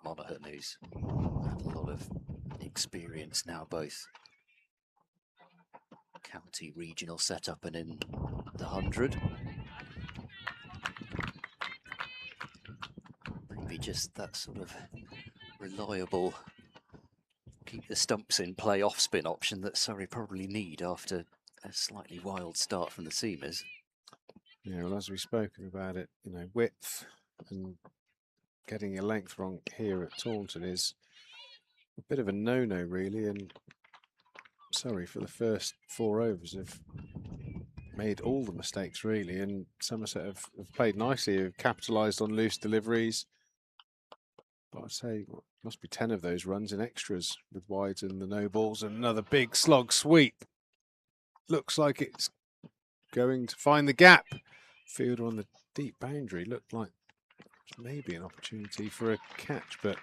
Monaghan, who's had a lot of experience now, both county, regional setup and in the 100. Maybe just that sort of reliable, keep the stumps in play off spin option that Surrey probably need after a slightly wild start from the seamers. Yeah, well, as we've spoken about it, width and getting your length wrong here at Taunton is a bit of a no-no, really. And Surrey, for the first 4 overs, have made all the mistakes, really. And Somerset have played nicely, have capitalised on loose deliveries. But I'd say must be 10 of those runs in extras with wides and the no balls, and another big slog sweep. Looks like it's going to find the gap. Fielder on the deep boundary looked like maybe an opportunity for a catch, but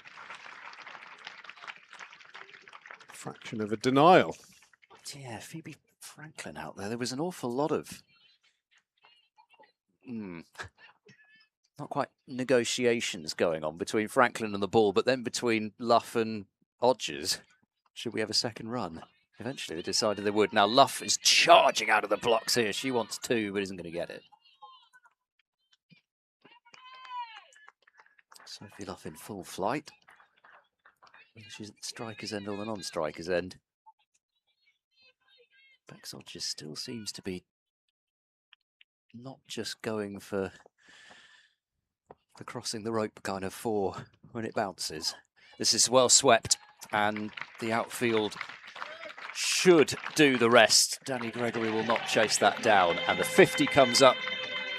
a fraction of a denial. Yeah, Phoebe Franklin out there. There was an awful lot of not quite negotiations going on between Franklin and the ball, but then between Luff and Odgers. Should we have a second run? Eventually they decided they would. Now Luff is charging out of the blocks here. She wants 2, but isn't going to get it. Sophie Luff in full flight. She's at the striker's end or the non-striker's end. Bexodge still seems to be not just going for the crossing the rope kind of 4 when it bounces. This is well swept, and the outfield should do the rest. Danny Gregory will not chase that down, and the 50 comes up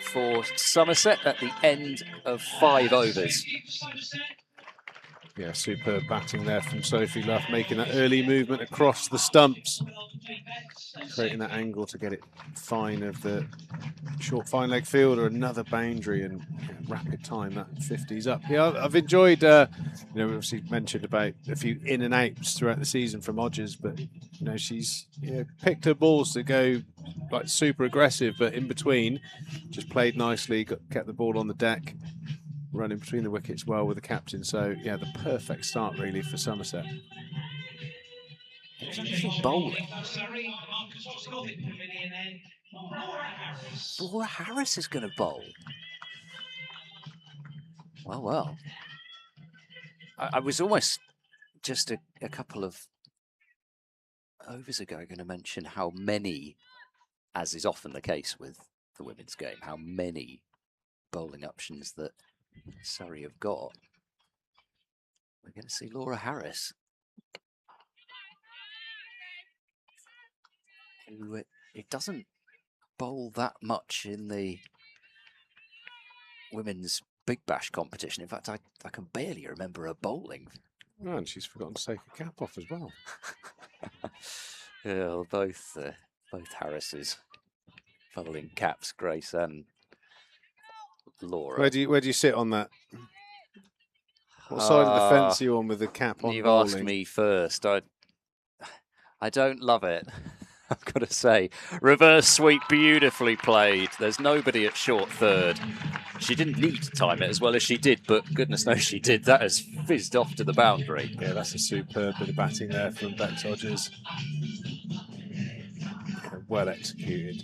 for Somerset at the end of 5 overs. Yeah, superb batting there from Sophie Luff, making that early movement across the stumps, creating that angle to get it fine of the short fine leg fielder. Another boundary and rapid time. That 50's up. Yeah, I've enjoyed. We obviously mentioned about a few in and outs throughout the season from Odgers, but she's picked her balls to go like super aggressive, but in between, just played nicely, kept the ball on the deck, running between the wickets well with the captain. So yeah, the perfect start really for Somerset. Bowling. Laura Harris is going to bowl. Well. I was almost just a couple of overs ago going to mention how many, as is often the case with the women's game, how many bowling options that Surrey have got. We're going to see Laura Harris, who it doesn't bowl that much in the women's Big Bash competition. In fact, I can barely remember her bowling. Oh, and she's forgotten to take a cap off as well. Yeah, well, both Harrises bowling caps, Grace and Laura. Where do you sit on that? What side of the fence are you on with the cap on? You've bowling? asked me first. I don't love it. I've got to say, reverse sweep beautifully played. There's nobody at short third. She didn't need to time it as well as she did, but goodness knows she did. That has fizzed off to the boundary. Yeah, that's a superb bit of batting there from Bex Odgers. Well executed,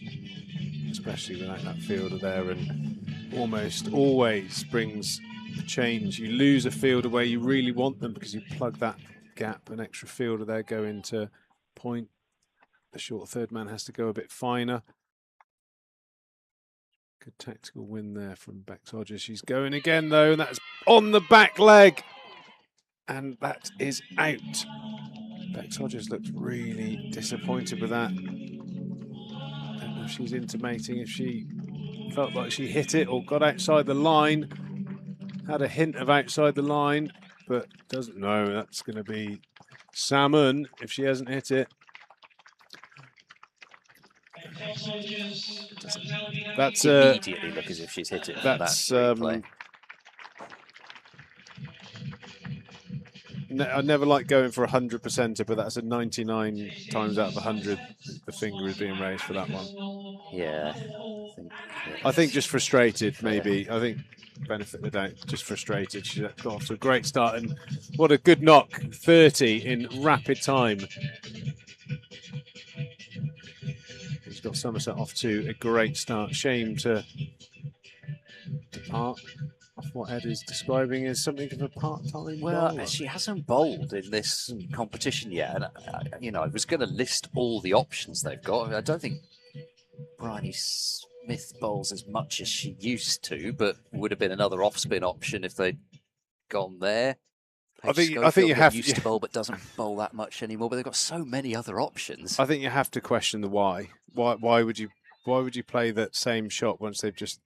especially without that fielder there, and almost always brings a change. You lose a fielder where you really want them because you plug that gap. An extra fielder there going to point. The short third man has to go a bit finer. Good tactical win there from Bex Odgers. She's going again though, and that's on the back leg. And that is out. Bex Odgers looked really disappointed with that. I don't know if she's intimating if she felt like she hit it or got outside the line. Had a hint of outside the line, but doesn't know. That's going to be salmon if she hasn't hit it. That's immediately look as if she's hit it. That's I never like going for 100%, but that's a 99 times out of 100. The finger is being raised for that one. Yeah, I think just frustrated, maybe. I think benefit of the doubt, just frustrated. She got off to a great start, and what a good knock! 30 in rapid time. He's got Somerset off to a great start. Shame to depart off what Ed is describing as something of a part-time bowler. She hasn't bowled in this competition yet. And, I was going to list all the options they've got. I don't think Bryony Smith bowls as much as she used to, but would have been another off-spin option if they'd gone there. I think you have used to bowl, but doesn't bowl that much anymore. But they've got so many other options. I think you have to question the why. Why would you play that same shot once they've just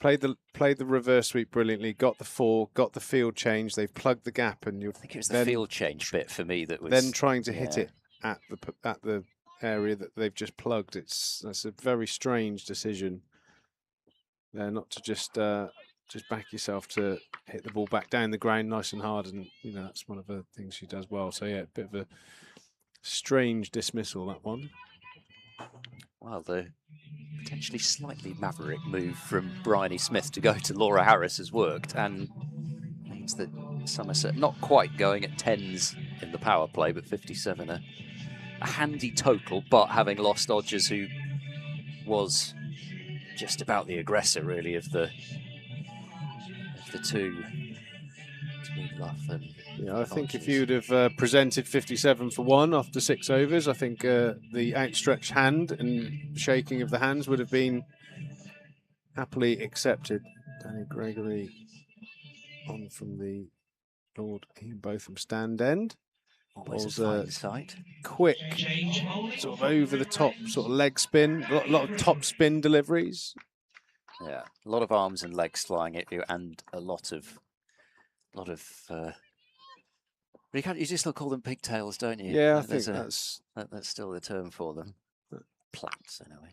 played the reverse sweep brilliantly, got the four, got the field change. They've plugged the gap, and I think it was the field change bit for me that was then trying to hit it at the area that they've just plugged. That's a very strange decision. There, not to just back yourself to hit the ball back down the ground nice and hard, and that's one of the things she does well. So yeah, a bit of a strange dismissal, that one. Well, the potentially slightly maverick move from Bryony Smith to go to Laura Harris has worked, and means that Somerset not quite going at 10s in the power play, but 57 a handy total, but having lost Odgers, who was just about the aggressor really of the two. Yeah, I think if you'd have presented 57 for 1 after 6 overs, I think the outstretched hand and shaking of the hands would have been happily accepted. Danny Gregory on from the Lord Ian Botham stand end. Always a fine sight. Quick, sort of over the top, sort of leg spin, a lot of top spin deliveries. Yeah, a lot of arms and legs flying at you, and a lot of A lot of... you just still call them pigtails, don't you? Yeah, I think that's still the term for them. Plants, anyway.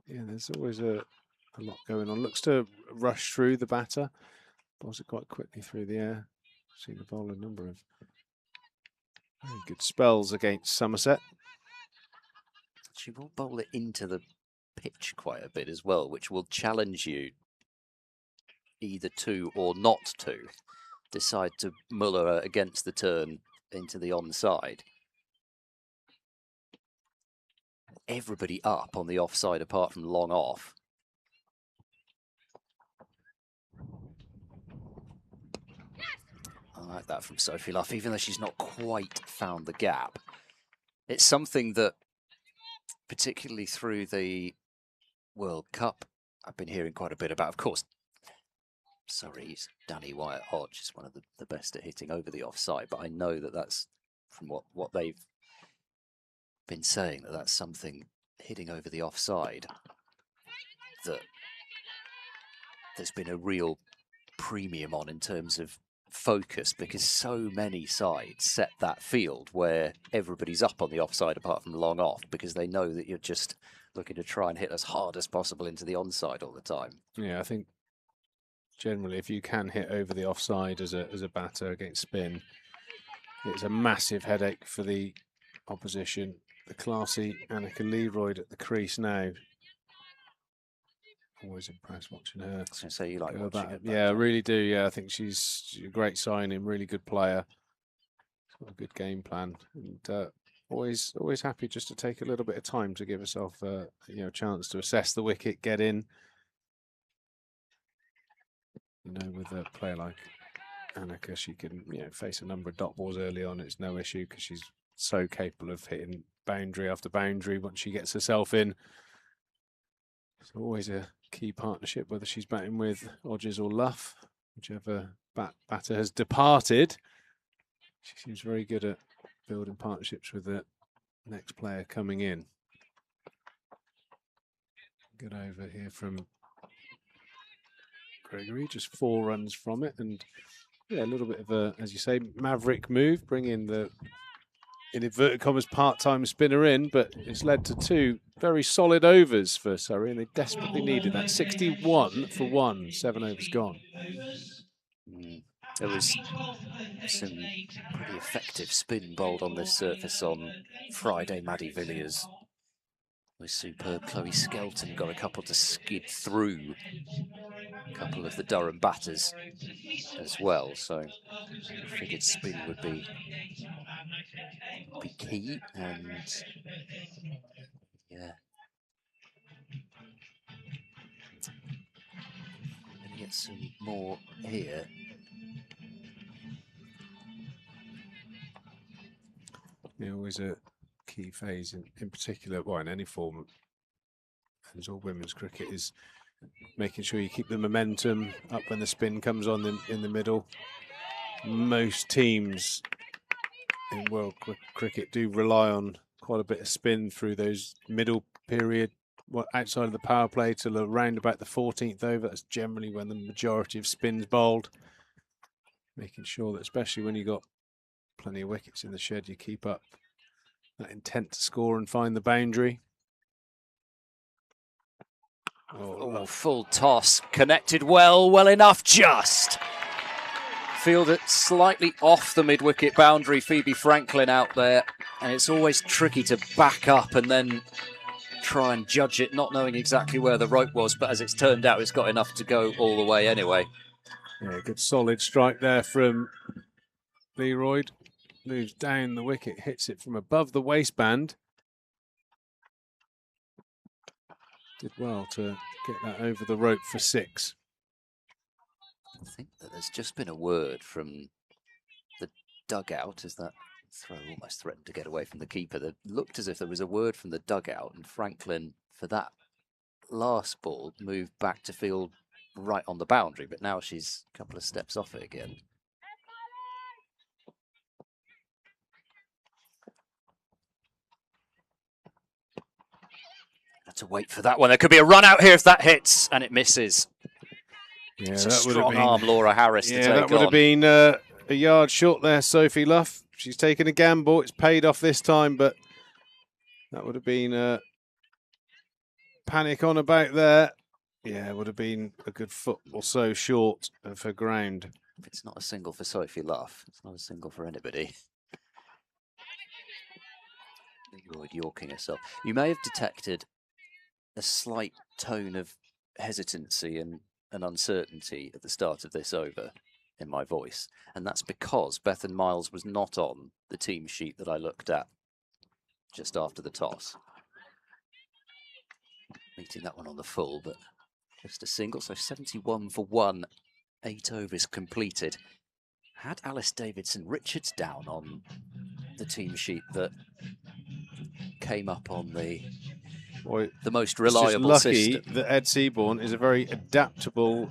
Yeah, there's always a lot going on. Looks to rush through the batter. Bowls it quite quickly through the air. Seen the bowl a number of very good spells against Somerset. She will bowl it into the pitch quite a bit as well, which will challenge you either to or not to decide to muller her against the turn into the onside. Everybody up on the offside apart from long off. I like that from Sophie Luff, even though she's not quite found the gap. It's something that, particularly through the World Cup, I've been hearing quite a bit about. Of course, Surrey's Danny Wyatt-Hodge is one of the best at hitting over the offside, but I know that that's from what they've been saying, that's something hitting over the offside that there's been a real premium on in terms of focus, because so many sides set that field where everybody's up on the offside apart from long off, because they know that you're just looking to try and hit as hard as possible into the onside all the time. Yeah, I think generally if you can hit over the offside as a batter against spin, it's a massive headache for the opposition. The classy Annika Leroyd at the crease now. Always impressed watching her. I was going to say, you like watching it. Yeah, I really do. Yeah, I think she's a great signing, really good player. She's got a good game plan, and always happy just to take a little bit of time to give herself a chance to assess the wicket, get in. With a player like Annika, she can face a number of dot balls early on. It's no issue because she's so capable of hitting boundary after boundary once she gets herself in. It's always a key partnership, whether she's batting with Hodges or Luff, whichever batter has departed. She seems very good at building partnerships with the next player coming in. Good over here from Gregory, just 4 runs from it, and a little bit of a, as you say, maverick move, bring in the, in inverted commas, part-time spinner in, but it's led to 2 very solid overs for Surrey, and they desperately needed that. 61 for 1, 7 overs gone. There was some pretty effective spin bowled on this surface on Friday. Maddie Villiers was superb. Chloe Skelton got a couple to skid through a couple of the Durham batters as well, so I figured spin would be key, and yeah, we're going to get some more here. Yeah, always a key phase in particular, well, in any form, as all women's cricket, is making sure you keep the momentum up when the spin comes on in the middle. Most teams in world cricket do rely on quite a bit of spin through those middle period, outside of the power play, till around about the 14th over. That's generally when the majority of spin's bowled. Making sure that, especially when you've got plenty of wickets in the shed, you keep up that intent to score and find the boundary. Oh, full toss, connected well enough, just. Fielded slightly off the mid-wicket boundary, Phoebe Franklin out there, and it's always tricky to back up and then try and judge it, not knowing exactly where the rope was, but as it's turned out, it's got enough to go all the way anyway. Yeah, good solid strike there from Leroyd. Moves down the wicket, hits it from above the waistband. Did well to get that over the rope for 6. I think that there's just been a word from the dugout as that throw almost threatened to get away from the keeper. That looked as if there was a word from the dugout, and Franklin, for that last ball, moved back to field right on the boundary, but now she's a couple of steps off it again. To wait for that one. There could be a run out here if that hits, and it misses. Yeah, It's a that would have strong been arm, Laura Harris, to Yeah, take that would have on. been a yard short there, Sophie Luff. She's taken a gamble. It's paid off this time, but that would have been panic on about there. Yeah, it would have been a good foot or so short of her ground. If it's not a single for Sophie Luff, it's not a single for anybody. Lloyd Yorking herself. You may have detected a slight tone of hesitancy and uncertainty at the start of this over in my voice, and that's because Bethan Miles was not on the team sheet that I looked at just after the toss. Meeting that one on the full, but just a single, so 71 for 1, 8 overs completed. Had Alice Davidson-Richards down on the team sheet that came up on the most reliable it's just lucky system. that Ed Seaborn is a very adaptable,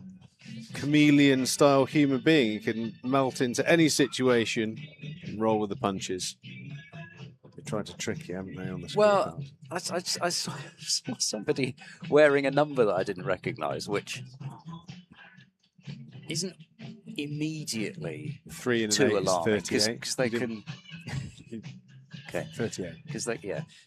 chameleon-style human being. He can melt into any situation and roll with the punches. They tried to trick you, haven't they, on the scorecard? Well, I saw somebody wearing a number that I didn't recognise, which isn't immediately 3 and an too 8 is alarming 38. because they can. Okay, 38.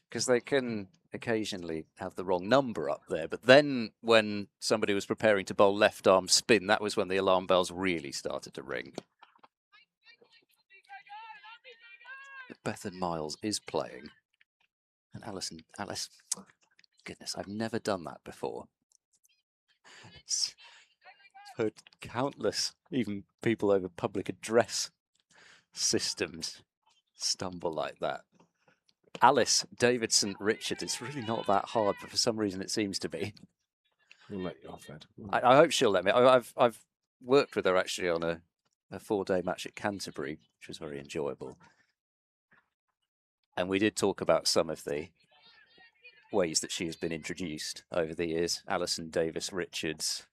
Because they can occasionally have the wrong number up there. But then when somebody was preparing to bowl left arm spin, that was when the alarm bells really started to ring. Bethan Miles is playing, and Alice, goodness, I've never done that before. I've heard countless, even people over public address systems, stumble like that. Alice Davidson-Richards, it's really not that hard, but for some reason it seems to be. We'll let you off, Ed. I hope she'll let me. I've worked with her actually on a 4-day match at Canterbury, which was very enjoyable. And we did talk about some of the ways that she has been introduced over the years. Alison Davis-Richards,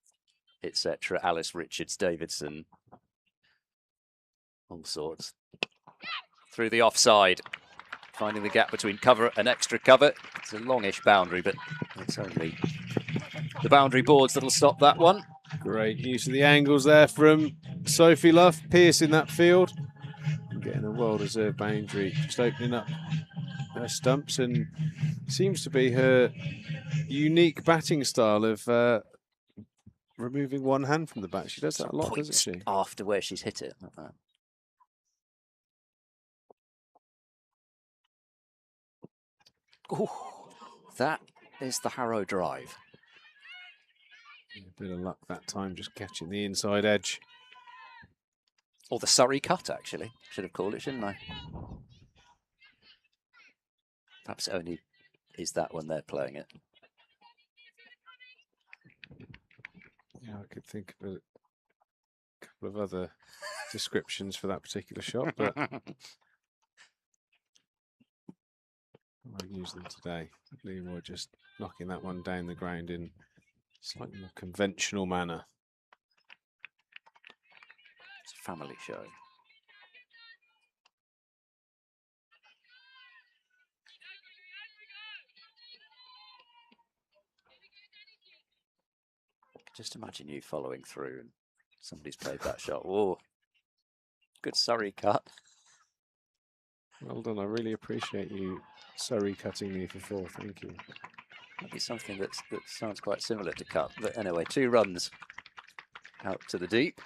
etc. Alice Richards-Davidson. All sorts. Through the offside. Finding the gap between cover and extra cover. It's a longish boundary, but it's only the boundary boards that'll stop that one. Great use of the angles there from Sophie Luff, piercing that field. And getting a well-deserved boundary, just opening up her stumps, and seems to be her unique batting style of removing one hand from the bat. She does that a lot, doesn't she? After where she's hit it. Like that. Ooh, that is the Harrow drive. A bit of luck that time, just catching the inside edge. Or the Surrey cut, actually. Should have called it, shouldn't I? Perhaps it only is that when they're playing it. Yeah, I could think of a couple of other descriptions for that particular shot, but I'll use them today. Leroy just knocking that one down the ground in slightly more conventional manner. It's a family show. Just imagine you following through and somebody's played that shot. Oh, good Surrey cut. Well done. I really appreciate you Surrey cutting me for 4. Thank you. Might be something that sounds quite similar to cut. But anyway, 2 runs out to the deep.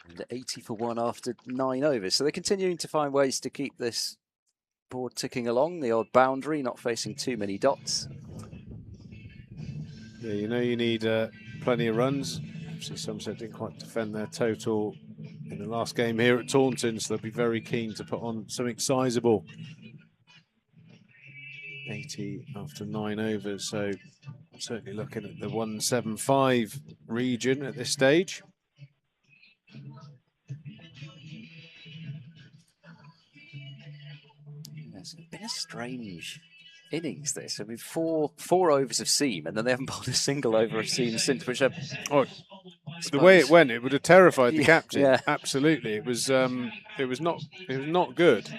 And 80 for 1 after 9 overs. So they're continuing to find ways to keep this board ticking along. The odd boundary, not facing too many dots. Yeah, you know you need plenty of runs. Obviously, Somerset didn't quite defend their total in the last game here at Taunton, so they'll be very keen to put on something sizable. 80 after 9 overs, so certainly looking at the 175 region at this stage. It's been a strange innings, this. I mean, four overs of seam, and then they haven't bowled a single over of seam since, which the way it went, it would have terrified the captain. Yeah. Absolutely, it was not good.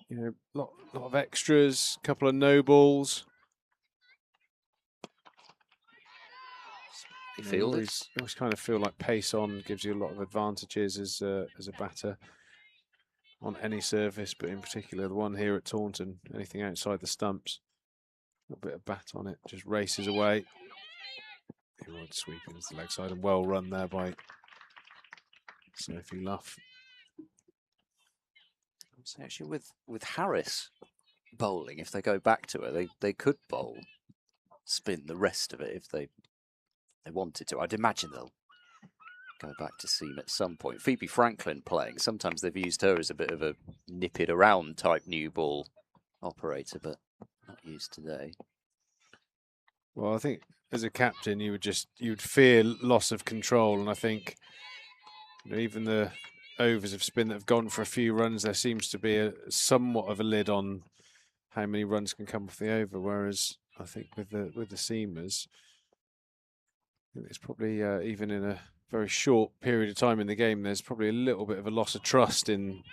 You know, lot of extras, couple of no balls. he You fielded. always kind of feel like pace on gives you a lot of advantages as a batter on any surface, but in particular the one here at Taunton, anything outside the stumps, a bit of bat on it, just races away. Leroyd sweeping into the leg side, and well run there by Sophie Luff. So actually, with Harris bowling, if they go back to her, they could bowl spin the rest of it if they wanted to. I'd imagine they'll go back to seam at some point. Phoebe Franklin playing. Sometimes they've used her as a bit of a nip it around type new ball operator, but not used today. Well, I think as a captain, you'd fear loss of control, and I think even the overs of spin that have gone for a few runs, there seems to be somewhat of a lid on how many runs can come off the over. Whereas I think with the seamers, it's probably even in a very short period of time in the game, there's probably a little bit of a loss of trust in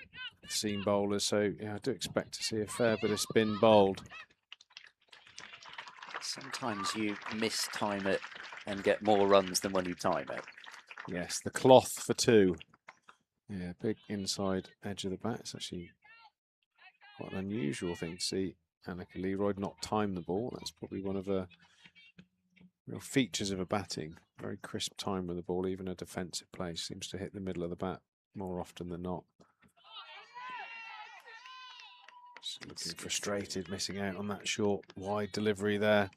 seam bowlers. So yeah, I do expect to see a fair bit of spin bowled. Sometimes you mistime it and get more runs than when you time it. Yes, the cloth for two. Yeah, big inside edge of the bat. It's actually quite an unusual thing to see Annika Leroyd not time the ball. That's probably one of the real features of her batting. Very crisp time with the ball, even a defensive play seems to hit the middle of the bat more often than not. Just looking frustrated, missing out on that short, wide delivery there.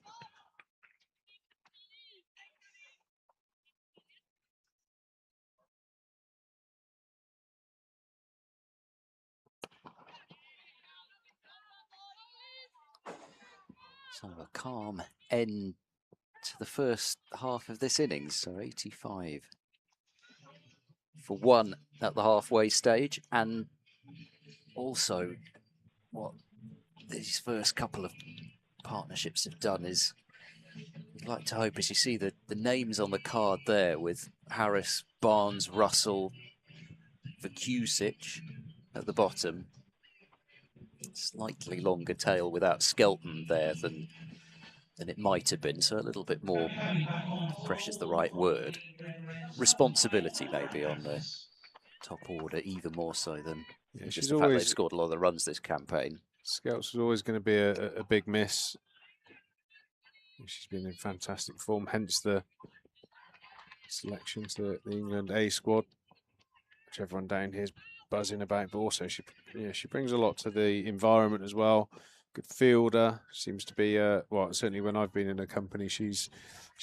Sort of a calm end to the first half of this innings. So 85 for one at the halfway stage. And also what these first couple of partnerships have done is, you'd like to hope, as you see the names on the card there with Harris, Barnes, Russell, Vukusic at the bottom. Slightly longer tail without Skelton there than it might have been, so a little bit more, pressure's the right word, responsibility maybe on the top order, even more so than just the fact they've scored a lot of the runs this campaign. Skelton was always going to be a big miss. She's been in fantastic form, hence the selection to the England A squad, which everyone down here is buzzing about. But also, she brings a lot to the environment as well. Good fielder, seems to be well, certainly when I've been in her company, she's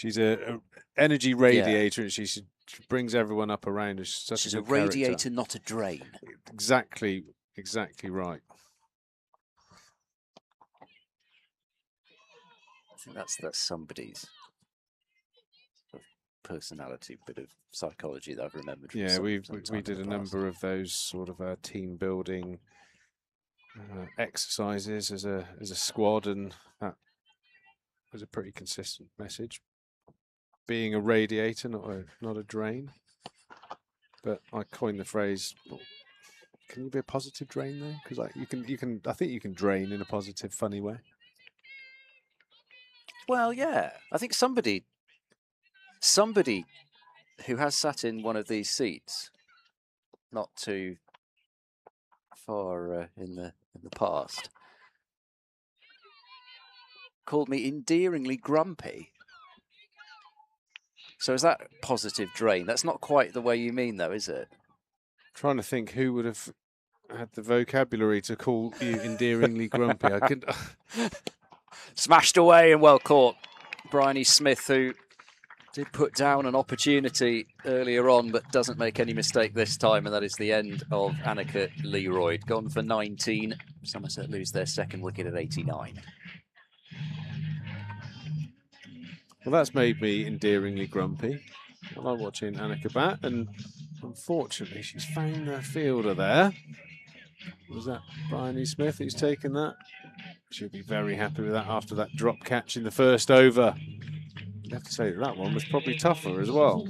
a energy radiator, and she brings everyone up around her. She's a radiator, not a drain. Exactly right. I think that's somebody's sort of personality, bit of psychology that I've remembered. From we did a number of those sort of team building exercises as a squad, and that was a pretty consistent message. Being a radiator, not a drain. But I coined the phrase, can you be a positive drain though? Because like I think you can drain in a positive, funny way. Well, yeah. I think somebody who has sat in one of these seats not too far in the past called me endearingly grumpy. So is that positive drain? That's not quite the way you mean, though, is it? Trying to think who would have had the vocabulary to call you endearingly grumpy. I could. Smashed away and well caught. Bryony Smith, who did put down an opportunity earlier on, but doesn't make any mistake this time, and that is the end of Annika Leroyd. Gone for 19. Somerset lose their second wicket at 89. Well, that's made me endearingly grumpy. I like watching Annika bat, and unfortunately, she's found the fielder there. Was that Bryony Smith who's taken that? She'll be very happy with that after that drop catch in the first over. You'd have to say that one was probably tougher as well.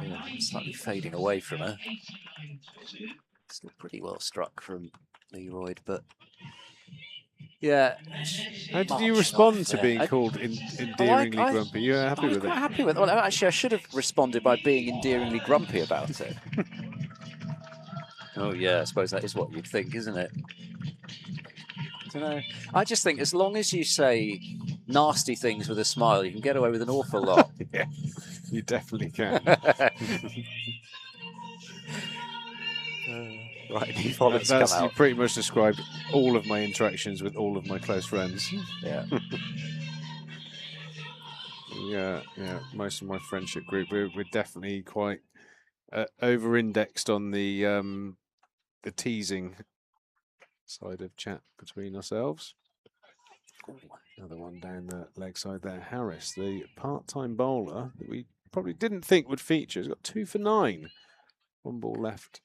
Yeah, slightly fading away from her. Still pretty well struck from Leroyd, but Yeah. How did you March respond off to there. being called endearingly I- grumpy? You happy I was with quite it? happy with it. Well, actually, I should have responded by being endearingly grumpy about it. Oh, yeah, I suppose that is what you'd think, isn't it? I don't know. I just think as long as you say nasty things with a smile, you can get away with an awful lot. Yeah, you definitely can. Right, Neve Holland's come That's you out. pretty much described all of my interactions with all of my close friends. Yeah. Yeah, most of my friendship group, we're definitely quite over-indexed on the teasing side of chat between ourselves. Another one down the leg side there. Harris, the part-time bowler that we probably didn't think would feature, has got 2 for 9. 1 ball left.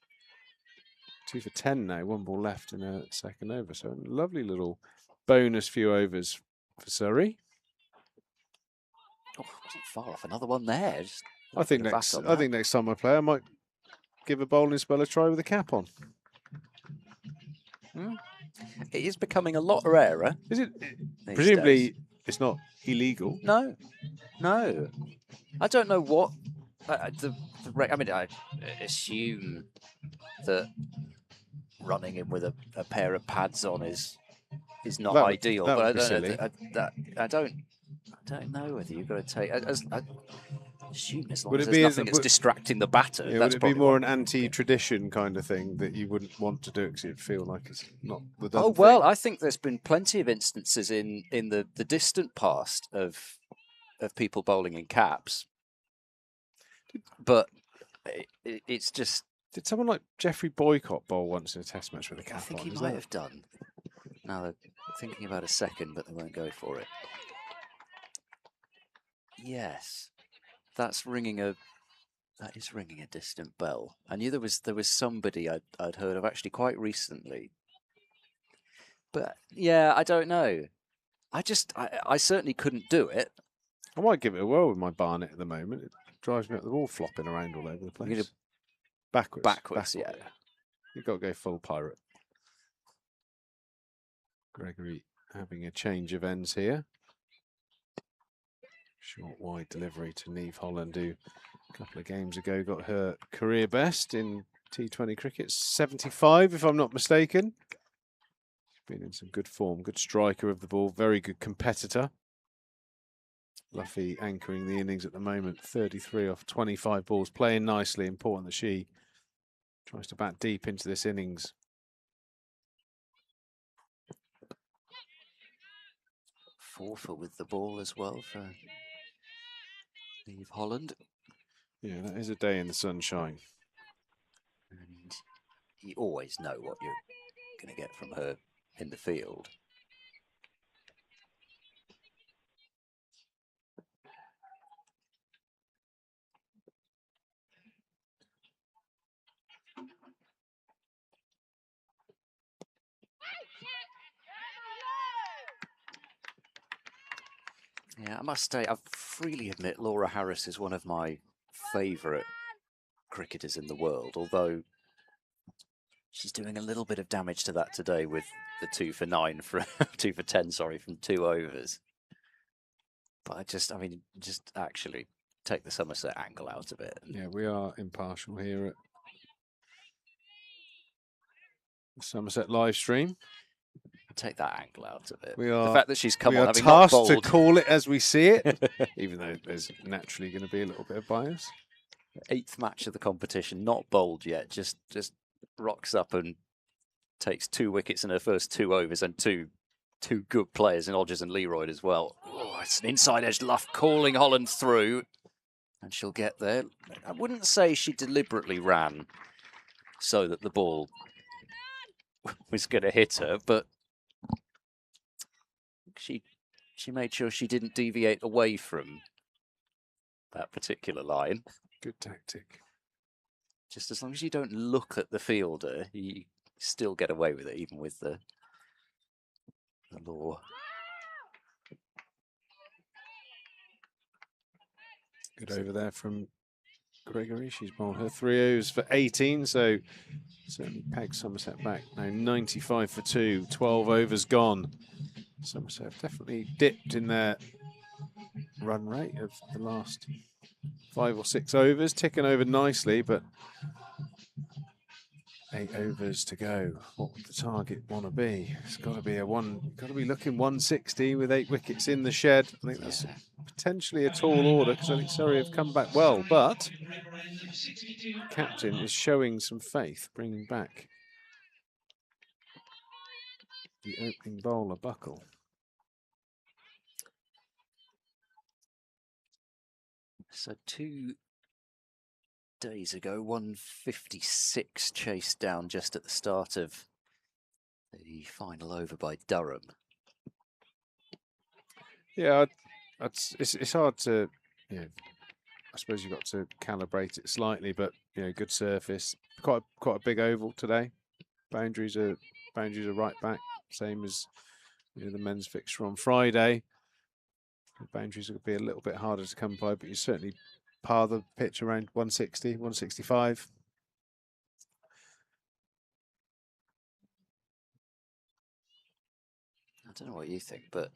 2 for 10 now. 1 ball left in a second over. So a lovely little bonus few overs for Surrey. Oh, wasn't far off. Another one there. Just I think next time I play, I might give a bowling spell a try with a cap on. It is becoming a lot rarer. Is it? These Presumably, days. it's not illegal. No. I don't know what. I mean, I assume that running in with a pair of pads on is not ideal. That But would be silly. I don't know whether you've got to take. I assume as long Would as it there's be nothing that's distracting the batter. Yeah, that's would it be probably more what- an anti-tradition kind of thing that you wouldn't want to do because you'd feel like it's not the done Oh well, thing? I think there's been plenty of instances in the distant past of people bowling in caps, but it's just. Did someone like Jeffrey Boycott bowl once in a test match with a cap I think on? he Is might that- have done. Now they're thinking about a second, but they won't go for it. Yes, that is ringing a distant bell. I knew there was somebody I'd heard of actually quite recently. But yeah, I don't know. I certainly couldn't do it. I might give it a whirl with my Barnet at the moment. It drives me up the wall, flopping around all over the place. You're gonna- Backwards, yeah. You've got to go full pirate. Gregory having a change of ends here. Short wide delivery to Neve Holland, who a couple of games ago got her career best in T20 cricket, 75 if I'm not mistaken. She's been in some good form, good striker of the ball, very good competitor. Luffy anchoring the innings at the moment, 33 off 25 balls, playing nicely. Important that she tries to bat deep into this innings. Fourfer with the ball as well for Neve Holland. Yeah, that is a day in the sunshine. And you always know what you're going to get from her in the field. Yeah, I must say, I freely admit Laura Harris is one of my favourite cricketers in the world, although she's doing a little bit of damage to that today with the 2 for 9 for 2 for 10, sorry, from 2 overs. But just actually take the Somerset angle out of it. Yeah, we are impartial here at the Somerset live stream. Take that angle out of it. We are, the fact that she's come we on are having not tasked to bowled. call it as we see it, even though there's naturally going to be a little bit of bias. 8th match of the competition, not bowled yet, just rocks up and takes 2 wickets in her first 2 overs and two good players in Odgers and Leroyd as well. Oh, it's an inside edge luff calling Holland through, and she'll get there. I wouldn't say she deliberately ran so that the ball was going to hit her, but she made sure she didn't deviate away from that particular line. Good tactic. Just as long as you don't look at the fielder, you still get away with it, even with the law. Good over there from Gregory. She's bowled her 3 overs for 18, so certainly pegs Somerset back. Now 95 for 2, 12 overs gone. Somerset have definitely dipped in their run rate of the last 5 or 6 overs, ticking over nicely, but 8 overs to go. What would the target want to be? It's got to be got to be looking 160 with 8 wickets in the shed. I think that's potentially a tall order because I think Surrey have come back well, but the captain is showing some faith, bringing back the opening bowler, Buckle. So 2 days ago, 156 chased down just at the start of the final over by Durham. Yeah, it's hard to, I suppose you've got to calibrate it slightly, but good surface. Quite a big oval today. Boundaries are right back, same as the men's fixture on Friday. The boundaries will be a little bit harder to come by, but you certainly par the pitch around 160, 165. I don't know what you think, but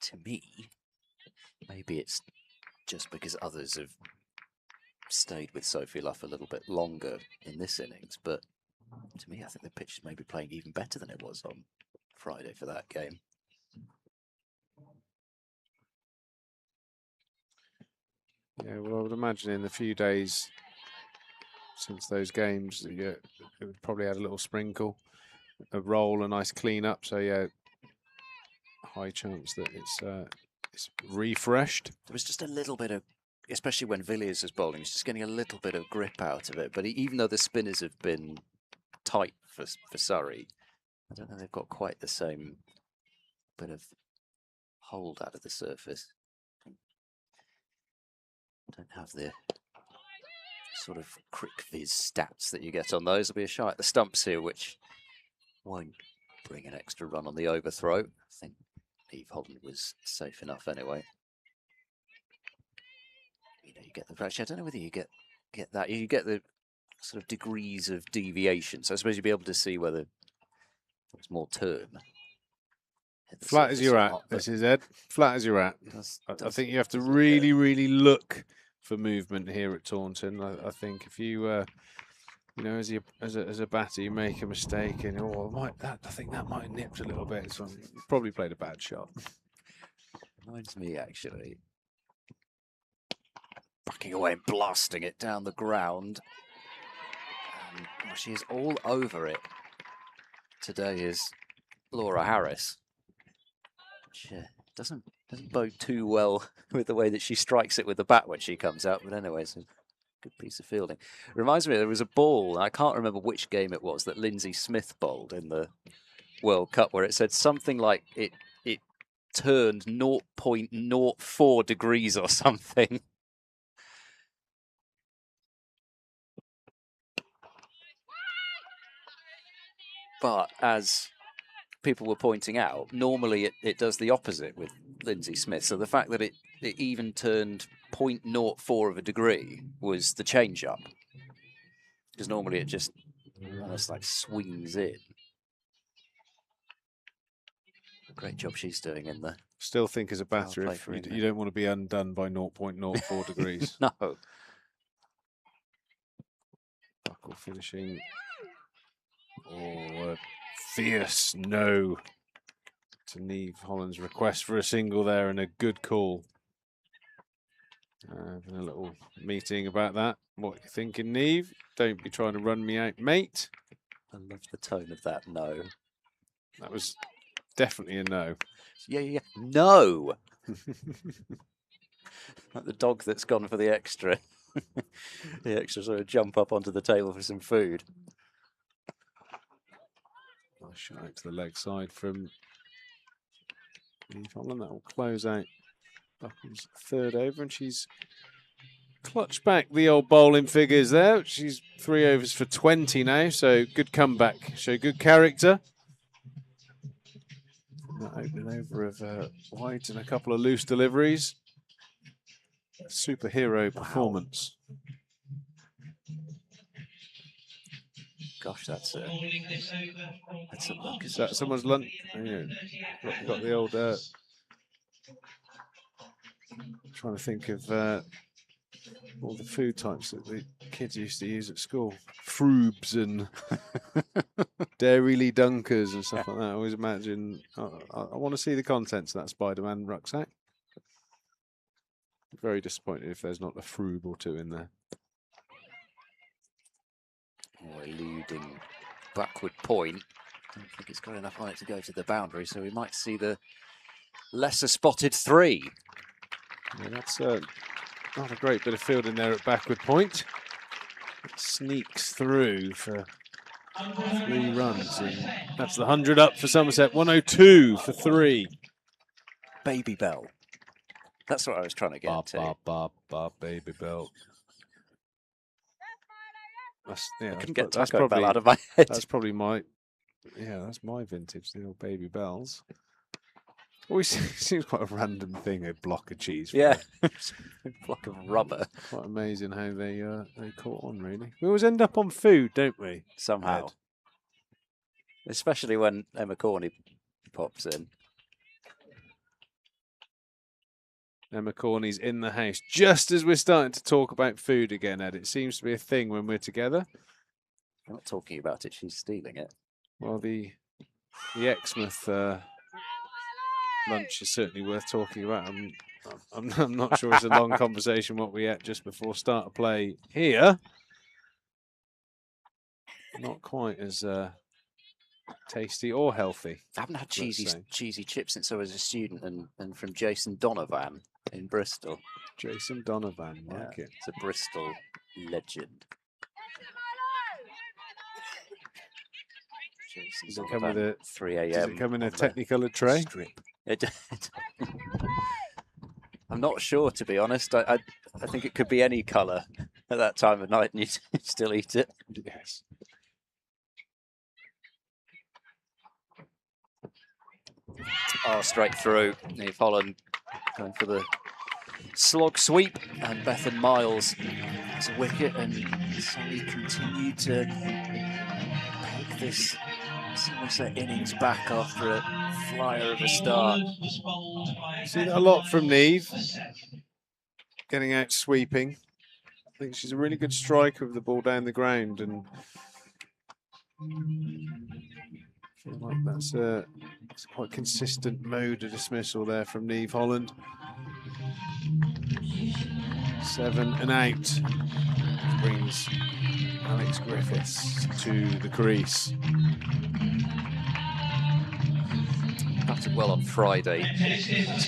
to me, maybe it's just because others have stayed with Sophie Luff a little bit longer in this innings, but to me, I think the pitch is maybe playing even better than it was on Friday for that game. Yeah, well, I would imagine in the few days since those games, it would probably add a little sprinkle, a roll, a nice clean up. So yeah, high chance that it's refreshed. There was just a little bit of, especially when Villiers was bowling, he's just getting a little bit of grip out of it. But even though the spinners have been tight for Surrey, I don't know they've got quite the same bit of hold out of the surface. Don't have the sort of crick fizz stats that you get on those. There'll be a shot at the stumps here, which won't bring an extra run on the overthrow. I think Eve Holland was safe enough anyway. You get the actually, I don't know whether you get that. You get the sort of degrees of deviation. So I suppose you'll be able to see whether there's more turn. Flat as you're at, this is Ed. Flat as you're at. I think you have to really, really look for movement here at Taunton. I think if you, as a batter, you make a mistake and I think that might have nipped a little bit. So probably played a bad shot. Reminds me actually, bucking away and blasting it down the ground. And she is all over it. Today is Laura Harris. Which doesn't bode too well with the way that she strikes it with the bat when she comes out. But anyway, it's a good piece of fielding. It reminds me, there was a ball, I can't remember which game it was, that Lindsay Smith bowled in the World Cup, where it said something like it turned 0.04 degrees or something. But as people were pointing out, normally it does the opposite with Lindsay Smith. So the fact that it even turned 0.04 of a degree was the change-up. Because normally it just almost like swings in. Great job she's doing in the... Still think as a batter, if you don't want to be undone by 0.04 degrees. No. Buckle finishing. Oh, a fierce no to Niamh Holland's request for a single there, and a good call. Having a little meeting about that. What you thinking, Niamh? Don't be trying to run me out, mate. I love the tone of that no. That was definitely a no. Yeah. No! Like the dog that's gone for the extra. The extra sort of jump up onto the table for some food. Nice shot out to the leg side from Niamh Holland. That will close out Buckle's third over, and she's clutched back the old bowling figures there. She's 3 overs for 20 now, so good comeback. Show good character. That opening over of wides and a couple of loose deliveries. superhero performance. Gosh, that's a look. Is that someone's lunch? Yeah. Got the old. Trying to think of all the food types that the kids used to use at school. Froobs and Dairy Dunkers and stuff like that. I always imagine. I want to see the contents of that Spider-Man rucksack. Very disappointed if there's not a Froob or two in there. Eluding backward point. I don't think it's got enough on it to go to the boundary, so we might see the lesser spotted 3. Yeah, that's not a great bit of fielding there at backward point. It sneaks through for 3 runs, and that's the 100 up for Somerset. 102 for 3. Baby Bell. That's what I was trying to get to. Baby Bell. That's, yeah, I couldn't get that's Taco probably, Bell out of my head. That's probably my, that's my vintage, the old Baby Bells. Always seems quite a random thing, a block of cheese. Yeah, a block of rubber. Quite amazing how they caught on, really. We always end up on food, don't we? Somehow. Ed? Especially when Emma Corney pops in. Emma Corney's in the house just as we're starting to talk about food again, Ed. It seems to be a thing when we're together. I'm not talking about it, she's stealing it. Well, the Exmouth lunch is certainly worth talking about. I'm not sure it's a long conversation what we ate just before start of play here. Not quite as tasty or healthy. I haven't had cheesy chips since I was a student and from Jason Donovan in Bristol. Jason Donovan, like it. It's a Bristol legend. Does it come with a 3 a.m. Does it come in a Technicolor tray? Strip. I'm not sure, to be honest. I think it could be any colour at that time of night and you still eat it. Yes. Oh, straight through. Neve Holland going for the slog sweep, and Bethan Miles has a wicket, and Surrey continue to take this Somerset innings back after a flyer of a start. Seen a lot from Neve, getting out sweeping. I think she's a really good striker with the ball down the ground, and I feel like that's a quite consistent mode of dismissal there from Neve Holland. 7 and out brings Alex Griffiths to the crease. Batted well on Friday.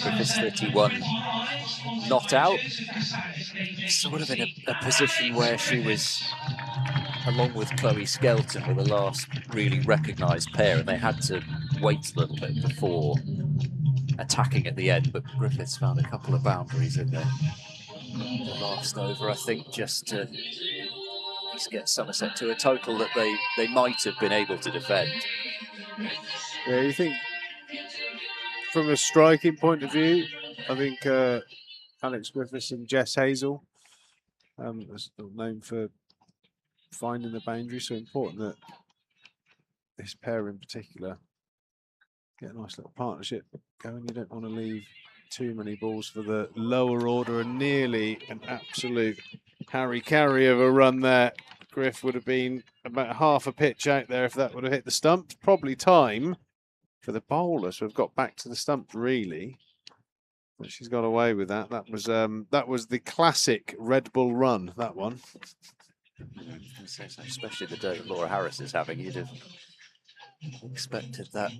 Griffiths 31 not out. Sort of in a position where she was, along with Chloe Skelton, were the last really recognised pair, and they had to wait a little bit before attacking at the end, but Griffiths found a couple of boundaries in the last over, I think, just to get Somerset to a total that they might have been able to defend. Yeah, you think from a striking point of view, I think Alex Griffiths and Jess Hazel are known for finding the boundary, so important that this pair in particular get a nice little partnership going. You don't want to leave too many balls for the lower order, and nearly an absolute carry of a run there. Griff would have been about half a pitch out there if that would have hit the stumps. Probably time for the bowlers who have got back to the stumps, really. But she's got away with that. That was the classic Red Bull run, that one. Especially the day that Laura Harris is having, you'd have expected that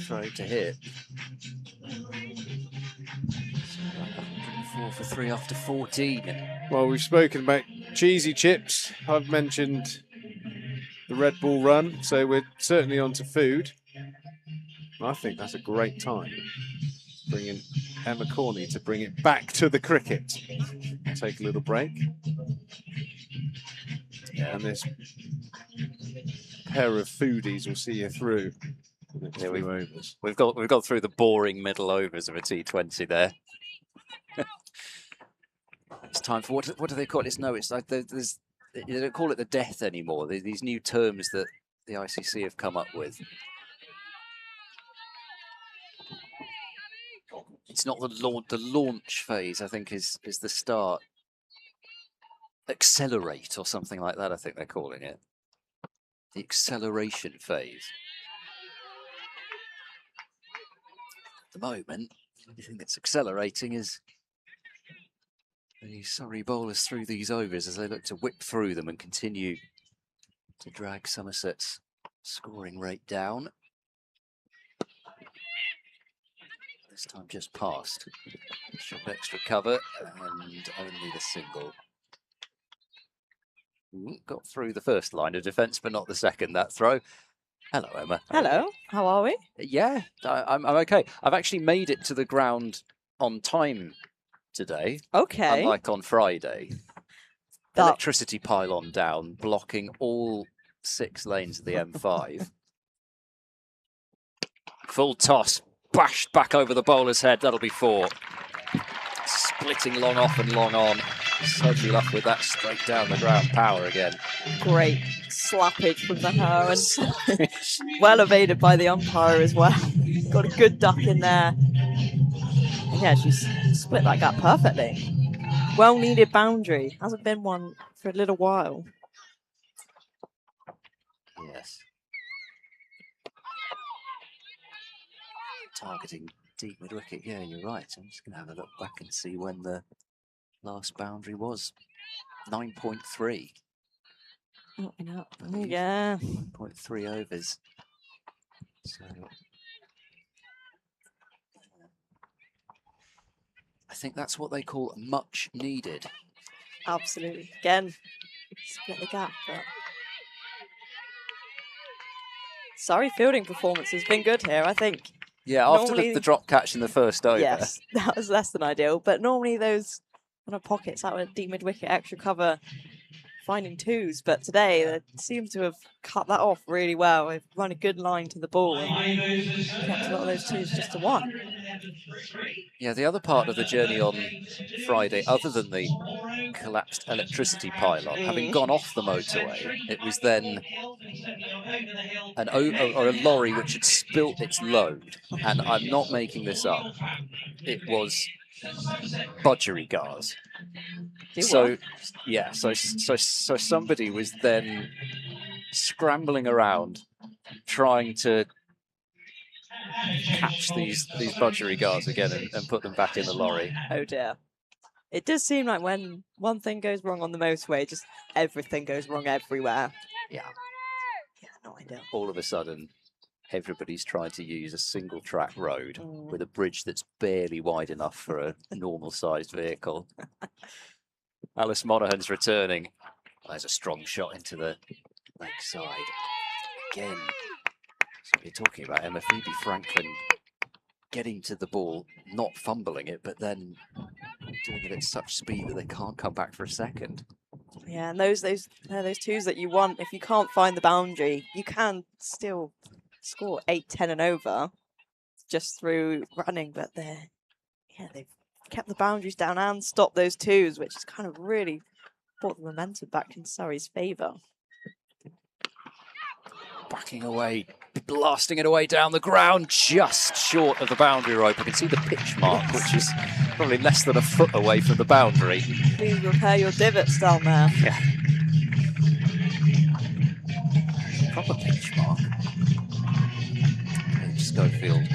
throw to hit. 104 for 3 after 14. Well, we've spoken about cheesy chips. I've mentioned the Red Bull run, so we're certainly on to food. I think that's a great time, bringing Emma Corney to bring it back to the cricket. Take a little break. Yeah, and this pair of foodies will see you through. Yeah, we've got through the boring middle overs of a T20 there. time for what do they call it? It's no, it's like they don't call it the death anymore. These new terms that the ICC have come up with. It's not the launch phase, I think, is the start. Accelerate or something like that, I think they're calling it. The acceleration phase. At the moment, the thing that's accelerating is the Surrey bowlers through these overs as they look to whip through them and continue to drag Somerset's scoring rate down. This time just past. Short extra cover and only the single. Got through the first line of defence, but not the second, that throw. Hello, Emma. Hello, how are we? Yeah, I'm okay. I've actually made it to the ground on time today. Okay. Unlike on Friday. Electricity pylon down, blocking all 6 lanes of the M5. Full toss, bashed back over the bowler's head. That'll be 4. Splitting long off and long on. Sophie Luff with that straight down the ground power again. Great slappage from the her and well evaded by the umpire as well. Got a good duck in there. And yeah, she's split that gap perfectly. Well needed boundary. Hasn't been one for a little while. Yes. Targeting deep mid wicket. Yeah, you're right. I'm just going to have a look back and see when the last boundary was. 9.3. Oh, yeah. 9.3 overs. So I think that's what they call much needed. Absolutely. Again, split the gap, but sorry, fielding performance has been good here, I think. Yeah, after the drop catch in the first over. Yes, that was less than ideal. But normally those kind of pockets out of deep mid wicket, extra cover, finding 2s. But today they seem to have cut that off really well. They've run a good line to the ball and kept a lot of those 2s just to 1. Yeah, the other part of the journey on Friday, other than the collapsed electricity pylon, having gone off the motorway, it was then a lorry which had spilt its load. And I'm not making this up. It was budgerigars. So, yeah, so somebody was then scrambling around trying to catch these budgerigars again and put them back in the lorry. Oh dear. It does seem like when one thing goes wrong on the motorway, just everything goes wrong everywhere. Yeah. Yeah, no idea. All of a sudden, everybody's trying to use a single track road with a bridge that's barely wide enough for a normal sized vehicle. Alice Monaghan's returning. There's a strong shot into the leg side. Again, that's what you're talking about, Emma. Phoebe Franklin getting to the ball, not fumbling it, but then doing it at such speed that they can't come back for a second. Yeah, and those 2s that you want, if you can't find the boundary, you can still score 8, 10 and over just through running, but they've kept the boundaries down and stopped those 2s, which has kind of really brought the momentum back in Surrey's favour. Backing away, blasting it away down the ground, just short of the boundary rope. I can see the pitch mark, which is probably less than a foot away from the boundary. Please repair your divots down there. Yeah. Proper pitch mark. Schofield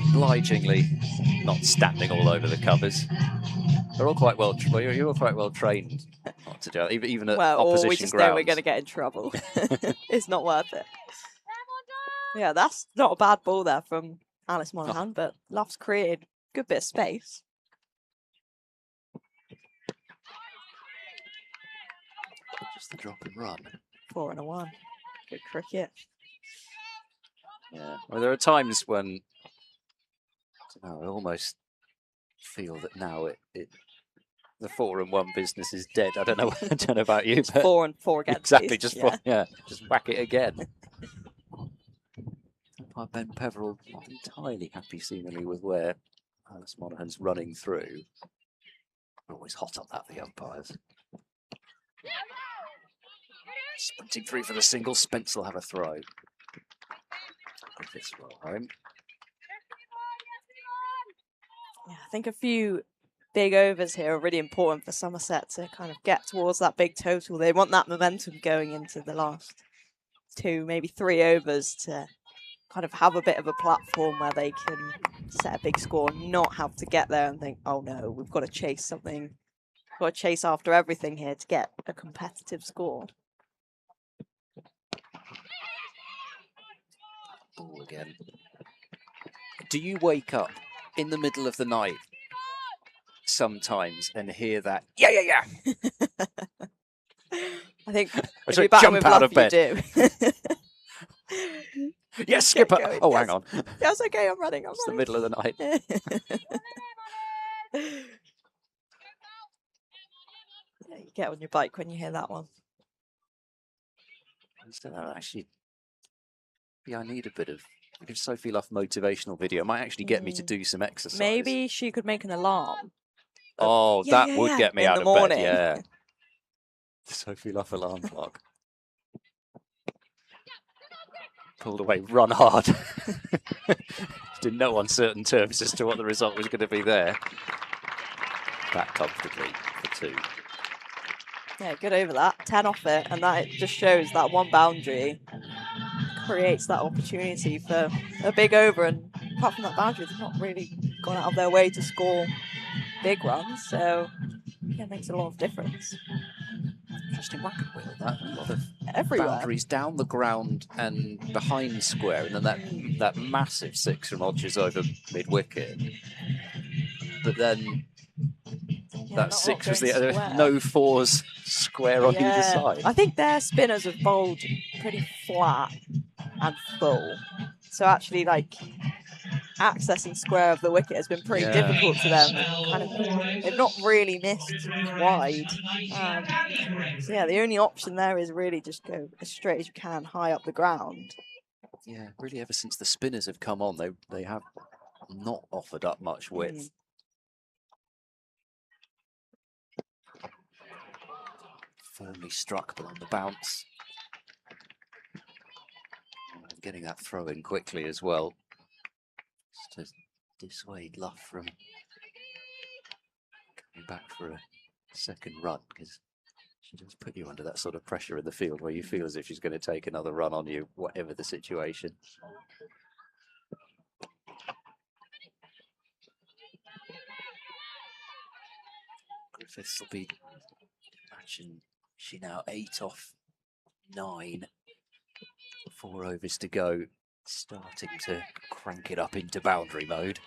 obligingly not standing all over the covers. They're all quite well. You're all quite well trained not to do that, even at opposition or we just grounds. know we're going to get in trouble. It's not worth it. Yeah, that's not a bad ball there from Alice Monaghan, but Luff's created a good bit of space. Just the drop and run. 4 and a 1. Good cricket. Yeah. Well, there are times when I almost feel that now the 4 and 1 business is dead. I don't know. I don't know about you. But 4 and 4 again. Exactly. Just just whack it again. Ben Peverell not entirely happy, seemingly, with where Alice Monaghan's running through. Always hot on that, the umpires. Sprinting through for the single. Spence will have a throw. Griffiths will home. Yeah, I think a few big overs here are really important for Somerset to kind of get towards that big total. They want that momentum going into the last 2, maybe 3 overs to kind of have a bit of a platform where they can set a big score and not have to get there and think, oh no, we've got to chase something. We've got to chase after everything here to get a competitive score. Ball again. Do you wake up in the middle of the night sometimes and hear that, yeah, yeah, yeah? I think So if you're batting jump with out Luff, of bed. you do. Yes, skipper. Going. Oh, Yes. hang on. Yes, okay, I'm running. It's the middle of the night. Yeah, you get on your bike when you hear that one. Actually, yeah, I need a bit of. If Sophie Luff motivational video might actually get me to do some exercise. Maybe she could make an alarm. Oh, Yeah, that would yeah, get me in out the of morning. bed. Yeah. Sophie Luff alarm clock. Pulled away, run hard. Did no uncertain terms as to what the result was going to be there. Back comfortably for 2. Yeah, good over that. 10 off it, and that just shows that one boundary creates that opportunity for a big over. And apart from that boundary, they've not really gone out of their way to score big runs. So yeah, it makes a lot of difference. Interesting whack and wheel. That a lot of Everywhere. boundaries down the ground and behind square, and then that massive 6 from Odgers over mid wicket. But then that 6 was the other, no 4s square on either side. I think their spinners have bowled pretty flat and full. So actually, like, accessing square of the wicket has been pretty difficult to them. They've not really missed wide. So yeah, the only option there is really just go as straight as you can, high up the ground. Yeah, really ever since the spinners have come on, they have not offered up much width. Firmly struck, but on the bounce. And getting that throw in quickly as well. Just to dissuade Luff from coming back for a second run, because she does put you under that sort of pressure in the field where you feel as if she's going to take another run on you, whatever the situation. Griffiths will be, imagine she now 8 off 9, 4 overs to go, starting to crank it up into boundary mode.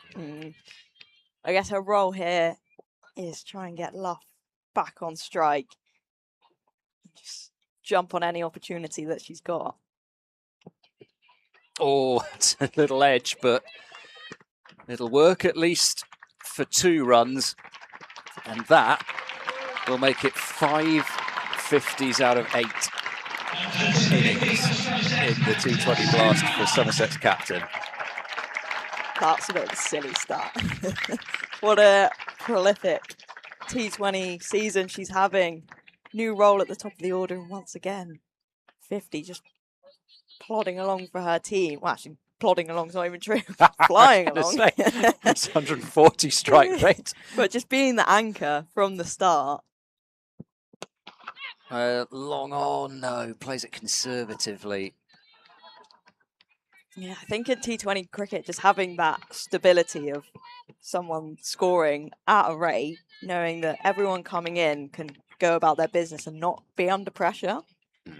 I guess her role here is try and get Luff back on strike. Just jump on any opportunity that she's got. Oh, it's a little edge, but it'll work at least for 2 runs. And that will make it 5 50s out of 8 innings in the T20 blast for Somerset's captain. That's a bit of a silly start. What a prolific T20 season she's having. New role at the top of the order, and once again, 50 just plodding along for her team. Well, actually, plodding along's not even true. Flying along. It's 140 strike rate. But just being the anchor from the start. Long on, no, plays it conservatively. Yeah, I think in T20 cricket, just having that stability of someone scoring at a rate, knowing that everyone coming in can go about their business and not be under pressure.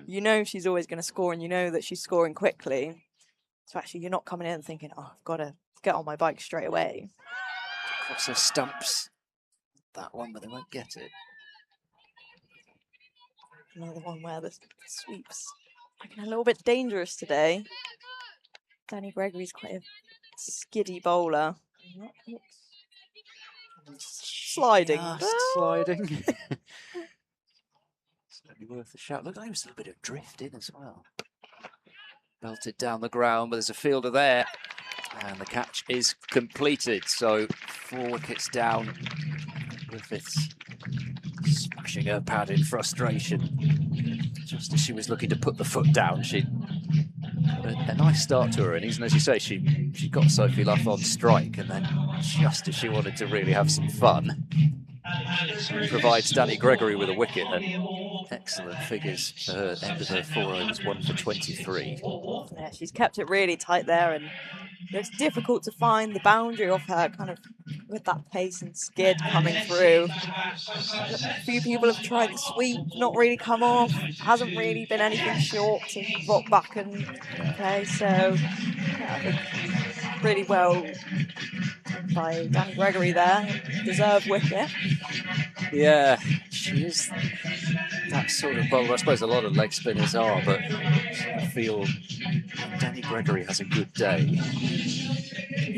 You know she's always going to score, and you know that she's scoring quickly. So actually, you're not coming in thinking, oh, I've got to get on my bike straight away. Across her stumps. That one, but they won't get it. Another one where the sweeps looking a little bit dangerous today. Danny Gregory's quite a skiddy bowler. Sliding. Just sliding. Certainly worth a shout. Look, there was a little bit of drift in as well. Belted down the ground, but there's a fielder there. And the catch is completed. So 4 wickets down. Griffiths Smashing her pad in frustration. Just as she was looking to put the foot down, she got a nice start to her innings. And as you say, she got Sophie Luff on strike. And then just as she wanted to really have some fun, provides Danny Gregory with a wicket. And excellent figures for her. End of her 4 overs, 1 for 23. Yeah, she's kept it really tight there, and it's difficult to find the boundary of her, kind of with that pace and skid coming through. A few people have tried the sweep, not really come off. Hasn't really been anything short to drop back and play. So yeah, I think really well by Danny Gregory there. Deserved wicket. Yeah, she is that sort of bowler. I suppose a lot of leg spinners are, but I feel Danny Gregory has a good day.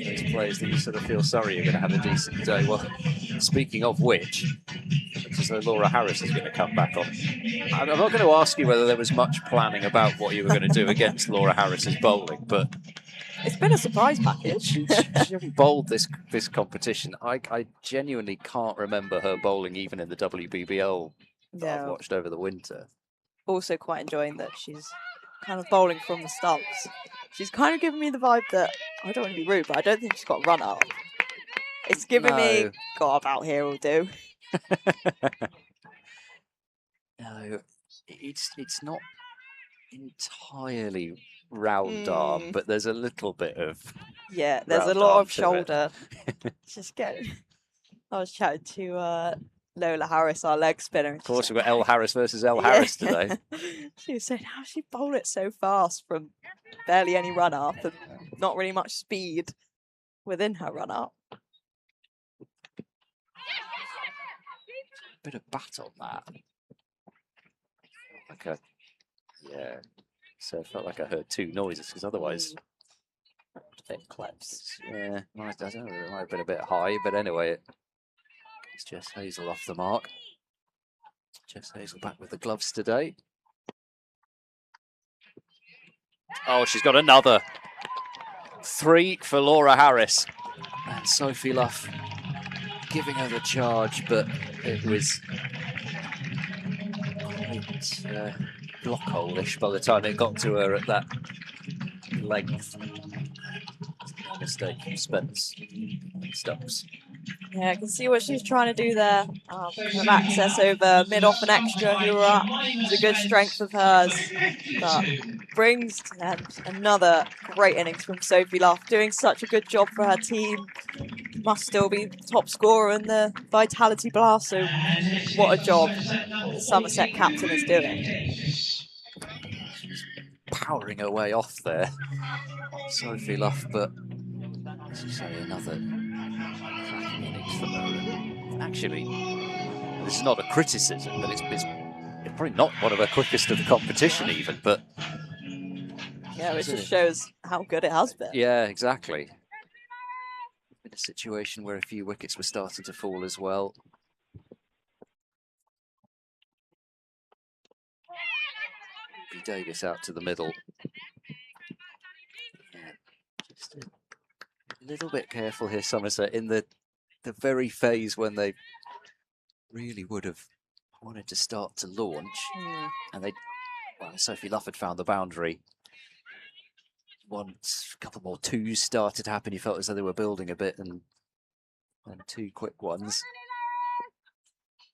Those players that you sort of feel sorry you're going to have a decent day. Well, speaking of which, it looks as though Laura Harris is going to come back on. I'm not going to ask you whether there was much planning about what you were going to do against Laura Harris's bowling, but it's been a surprise package. she hasn't bowled this competition. I genuinely can't remember her bowling even in the WBBL that I've watched over the winter. Also quite enjoying that she's kind of bowling from the stumps. She's kind of giving me the vibe that, I don't want to be rude, but I don't think she's got a run up. It's giving me, got about here will do. No, it's not entirely round arm, but there's a little bit of there's a lot of shoulder. Just getting. I was chatting to Lola Harris, our leg spinner. Of course, we've got L Harris versus L Harris today. She was saying how she bowled it so fast from barely any run up and not really much speed within her run up. Bit of bat on that. Okay. Yeah. So I felt like I heard two noises because otherwise, it claps. Yeah, I don't know. It might have been a bit high, but anyway, it's Jess Hazel off the mark. Jess Hazel back with the gloves today. Oh, she's got another 3 for Laura Harris, and Sophie Luff giving her the charge, but it was quite block hole-ish by the time it got to her at that length. No mistake from Spence Stubbs. Yeah, I can see what she's trying to do there. Kind of access over mid-off and extra who are up. It's a good strength of hers. But brings to them another great innings from Sophie Luff, doing such a good job for her team. Must still be top scorer in the Vitality Blast, so what a job the Somerset captain is doing. She's powering her way off there, Sophie Luff, but as you say, another cracking innings from her. Actually, this is not a criticism, but it's probably not one of her quickest of the competition even, but yeah, it just shows how good it has been. Yeah, exactly. In a situation where a few wickets were starting to fall as well. B. Davis out to the middle. Yeah, just a little bit careful here, Somerset, in the very phase when they really would have wanted to start to launch. And Sophie Luff had found the boundary. Once a couple more twos started to happen, you felt as though they were building a bit, and 2 quick ones.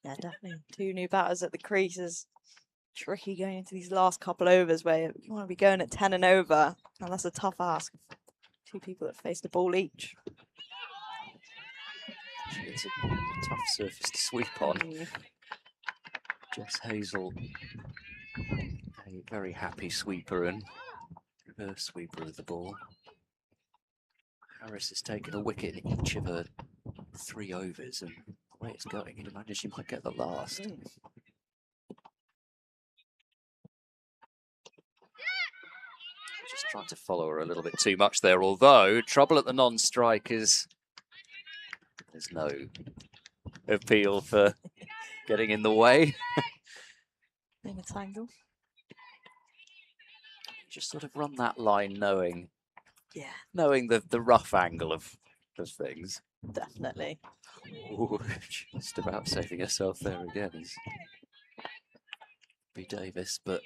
Yeah, definitely. 2 new batters at the crease is tricky going into these last couple overs where you want to be going at 10 and over, and that's a tough ask. 2 people that face the ball each. It's a tough surface to sweep on. Jess Hazel, a very happy sweeper and reverse sweeper of the ball. Harris has taken a wicket in each of her 3 overs, and the way it's going, you'd imagine she might get the last. Just trying to follow her a little bit too much there, although trouble at the non-strikers. There's no appeal for getting in the way. In a tangle. Just sort of run that line knowing Yeah. Knowing the rough angle of things. Definitely. Ooh, just about saving herself there again is B. Davis, but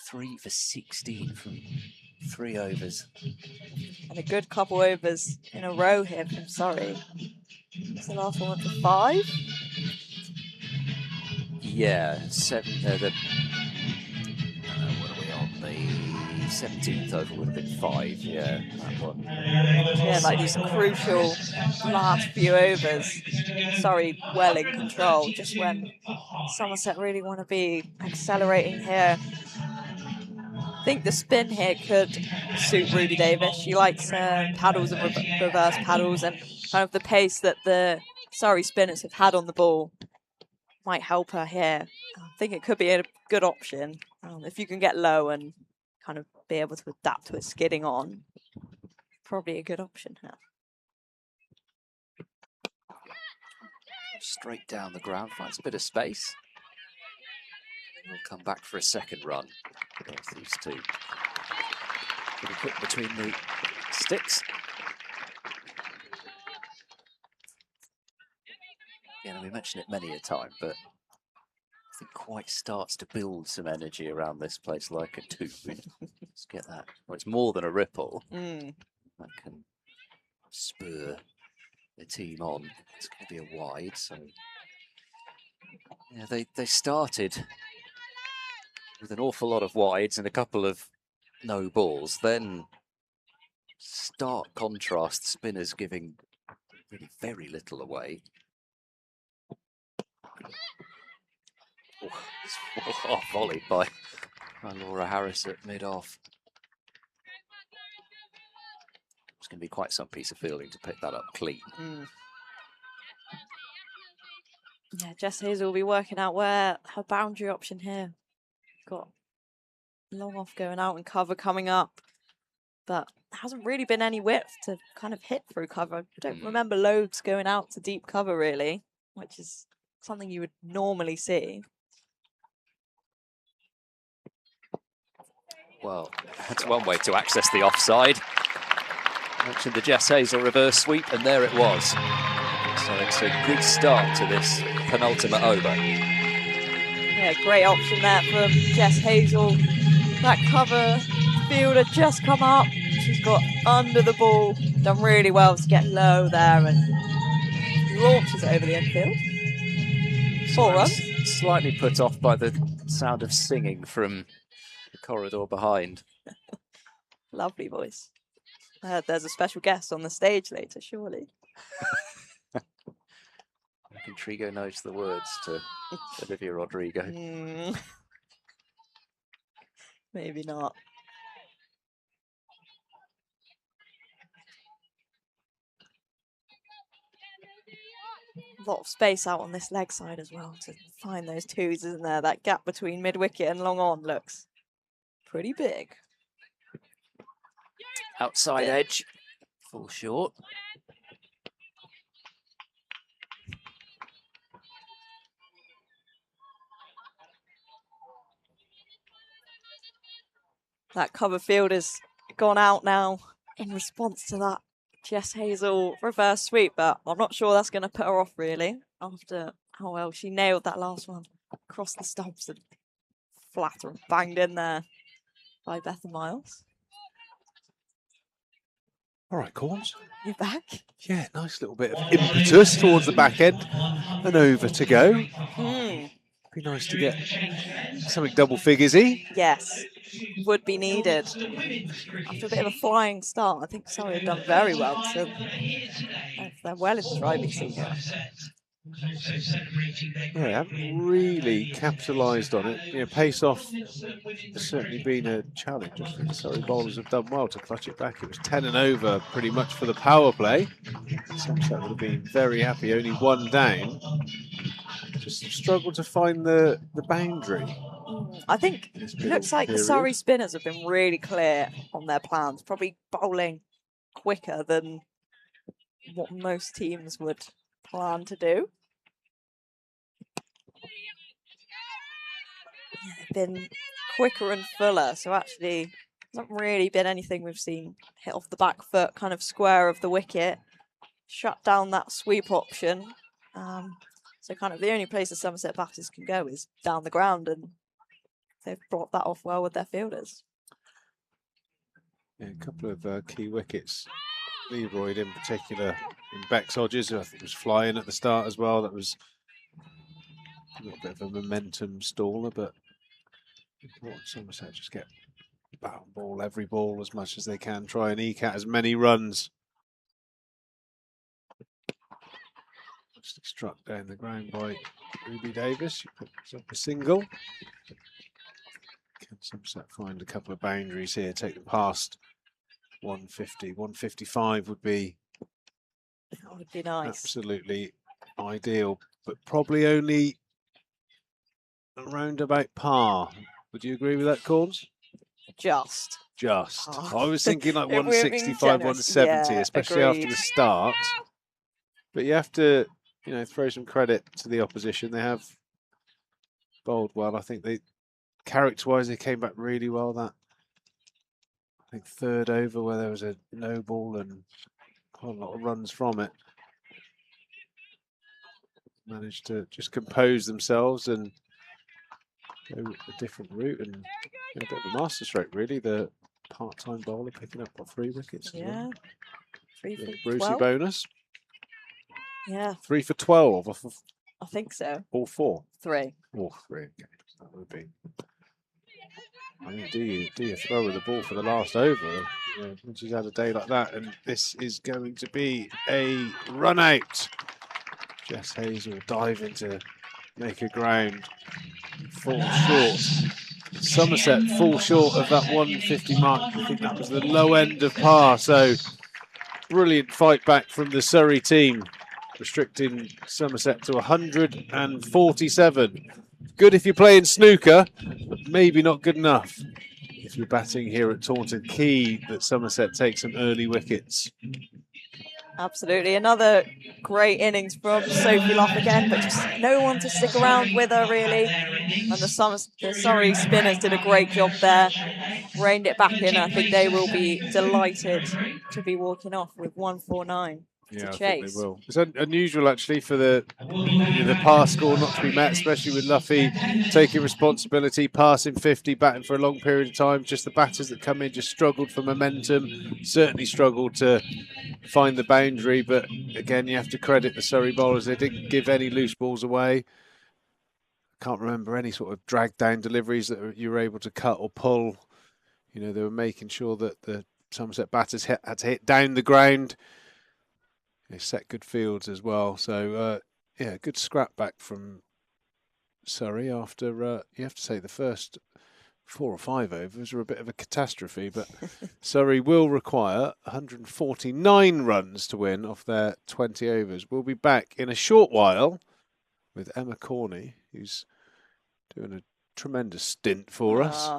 3 for 16 from 3 overs. And a good couple overs in a row here from Surrey. What's the last one for 5? Yeah, 7. What are we on? The 17th over would have been 5. Yeah, that one. Yeah, like these crucial last few overs. Surrey well in control, just when Somerset really want to be accelerating here. I think the spin here could suit Ruby Davis. She likes paddles and reverse paddles, and kind of the pace that the Surrey spinners have had on the ball might help her here. I think it could be a good option if you can get low and kind of be able to adapt to it skidding on. Probably a good option here. Straight down the ground, finds a bit of space. We'll come back for a second run. Both these two. Pretty quick between the sticks. Yeah, we mentioned it many a time, but I think quite starts to build some energy around this place like a tube. Let's get that. Well, it's more than a ripple. That can spur the team on. It's going to be a wide, so yeah, they started with an awful lot of wides and a couple of no balls. Then stark contrast, spinners giving really very little away. Oh, volleyed by Laura Harris at mid-off. It's going to be quite some piece of fielding to pick that up clean. Yeah, Jess Hazel will be working out where her boundary option here. Got long off going out and cover coming up, but hasn't really been any width to kind of hit through cover. I don't remember loads going out to deep cover really, which is something you would normally see. Well, that's one way to access the offside. Mentioned the Jess Hazel reverse sweep, and there it was. So it's a good start to this penultimate over. Yeah, great option there from Jess Hazel. That cover fielder just come up. She's got under the ball, done really well to get low there and launches over the infield. 4 runs. Slightly put off by the sound of singing from the corridor behind. Lovely voice. There's a special guest on the stage later, surely. I think Trigo knows the words to Olivia Rodrigo. Maybe not. A lot of space out on this leg side as well to find those twos, isn't there? That gap between mid-wicket and long on looks pretty big. Outside edge, full short. That cover field has gone out now in response to that Jess Hazel reverse sweep, but I'm not sure that's going to put her off really after how well she nailed that last one across the stumps and flat and banged in there by Betha Miles. All right, Corns. You're back? Yeah, nice little bit of impetus towards the back end. And over to go. Be nice to get something double figures-y. Yes, would be needed. After a bit of a flying start, I think Surrey have done very well to they're well in the driving seat here. Yeah, haven't really capitalised on it. You know, pace off has certainly been a challenge. I think Surrey bowlers have done well to clutch it back. It was 10 and over pretty much for the power play. Somerset would have been very happy, only 1 down. Just struggled to find the boundary. I think it looks like the Surrey spinners have been really clear on their plans, probably bowling quicker than what most teams would plan to do. Yeah, they've been quicker and fuller, so actually hasn't really been anything we've seen hit off the back foot, kind of square of the wicket. shut down that sweep option. So kind of the only place the Somerset batters can go is down the ground, and they've brought that off well with their fielders. Yeah, a couple of key wickets. Leroy in particular, and Bex Hodges, who I think was flying at the start as well. That was a little bit of a momentum staller, but important Somerset just get bat on ball, every ball as much as they can, try and eke out as many runs. Just struck down the ground by Ruby Davis. She picks up a single. Can Somerset find a couple of boundaries here, take them past 150, 155 would be That would be nice. Absolutely ideal, but probably only around about par. Would you agree with that, Corns? Just. Oh. I was thinking like We're being 165, generous. 170, Yeah, especially agreed. after the start. But you have to, throw some credit to the opposition. They have bowled well. I think they, character-wise, they came back really well. That, I think, third over where there was a no ball and quite a lot of runs from it. Managed to just compose themselves and go a different route and a bit of a masterstroke, really. The part-time bowler picking up 3 wickets as well. 3 for Brucey 12. bonus. Yeah, 3 for 12 off of I think so. all 4. 3. All 3. Okay, that would be. I mean, do you throw with the ball for the last over? Once he's had a day like that, and this is going to be a run out. Jess Hayes will dive into make a ground. Fall short. Somerset fall short of that 150 mark. I think that was the low end of par. So brilliant fight back from the Surrey team, restricting Somerset to 147. Good if you're playing snooker, but maybe not good enough if you're batting here at Taunton. Key that Somerset take some early wickets. Absolutely. Another great innings from Sophie Luff again, but just no one to stick around with her, really. And the Surrey spinners did a great job there. Reined it back in. I think they will be delighted to be walking off with 149 to Yeah, I chase. think they will. It's unusual, actually, for the par score not to be met, especially with Luffy taking responsibility, passing 50, batting for a long period of time. Just the batters that come in just struggled for momentum, certainly struggled to find the boundary. But again, you have to credit the Surrey bowlers. They didn't give any loose balls away. Can't remember any sort of drag down deliveries that you were able to cut or pull. They were making sure that the Somerset batters had to hit down the ground. They set good fields as well. So, yeah, good scrap back from Surrey after, you have to say, the first 4 or 5 overs were a bit of a catastrophe. But Surrey will require 149 runs to win off their 20 overs. We'll be back in a short while with Emma Corney, who's doing a tremendous stint for us.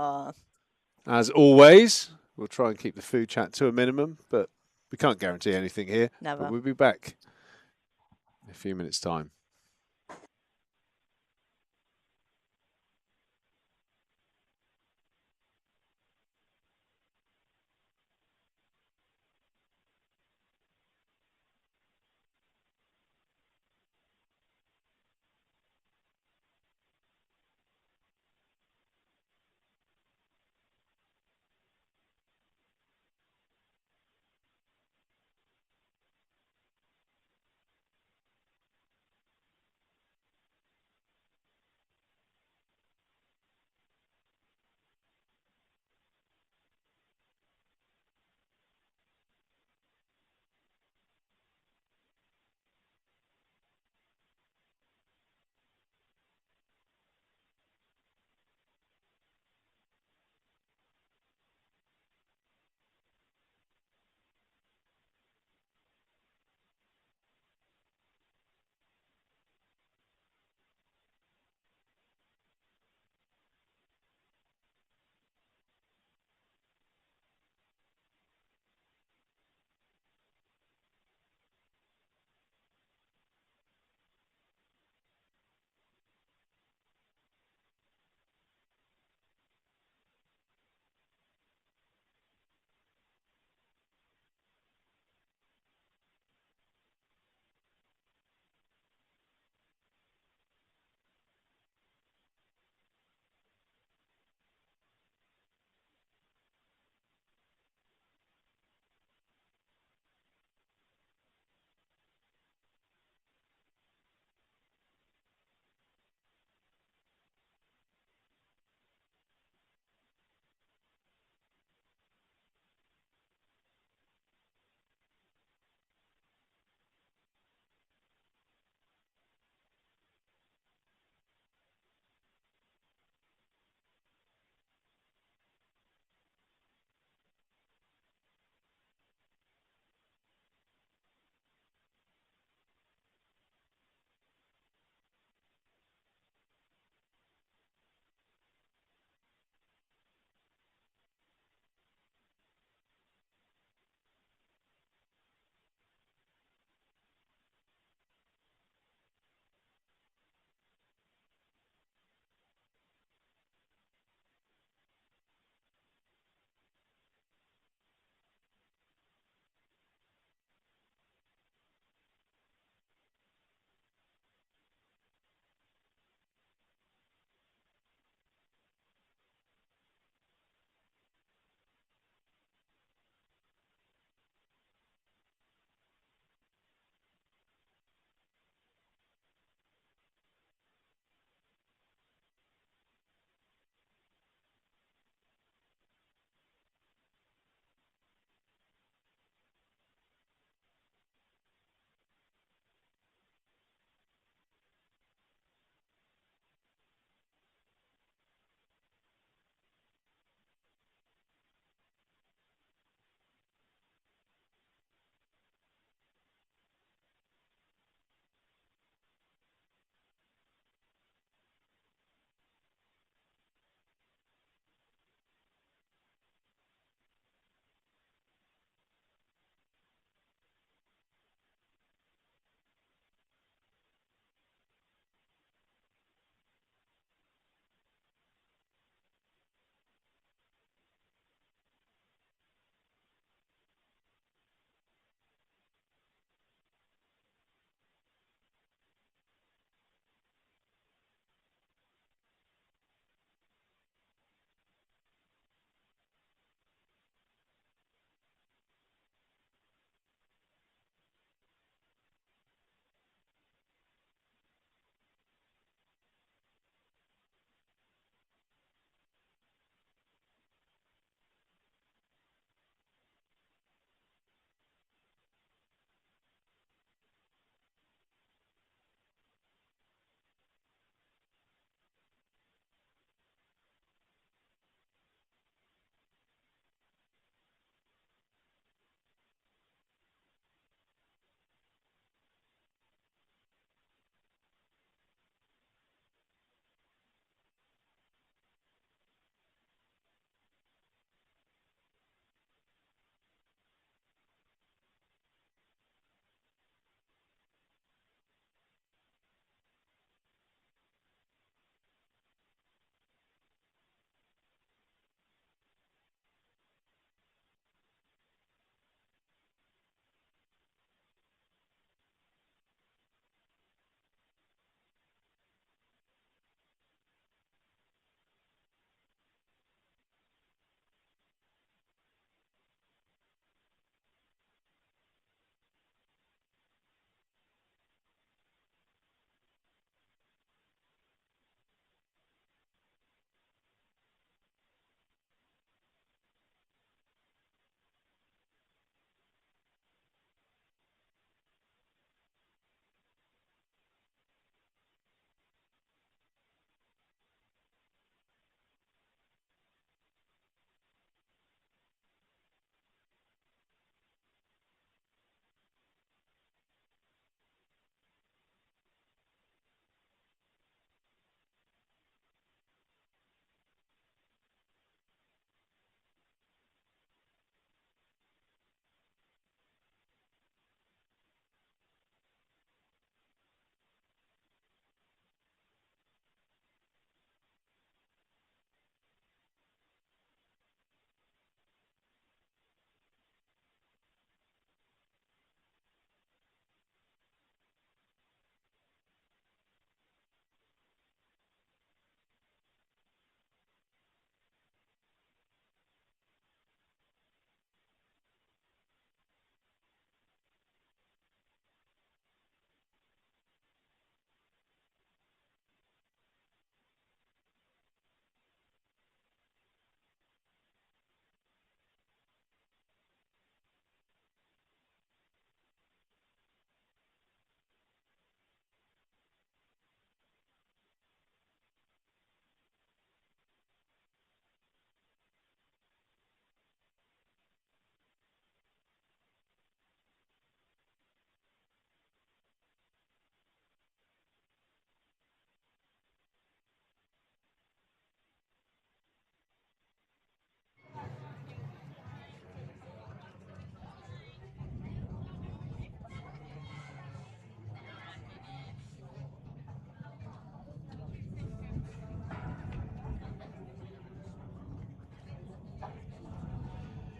As always, we'll try and keep the food chat to a minimum, but we can't guarantee anything here. Never. But we'll be back in a few minutes' time.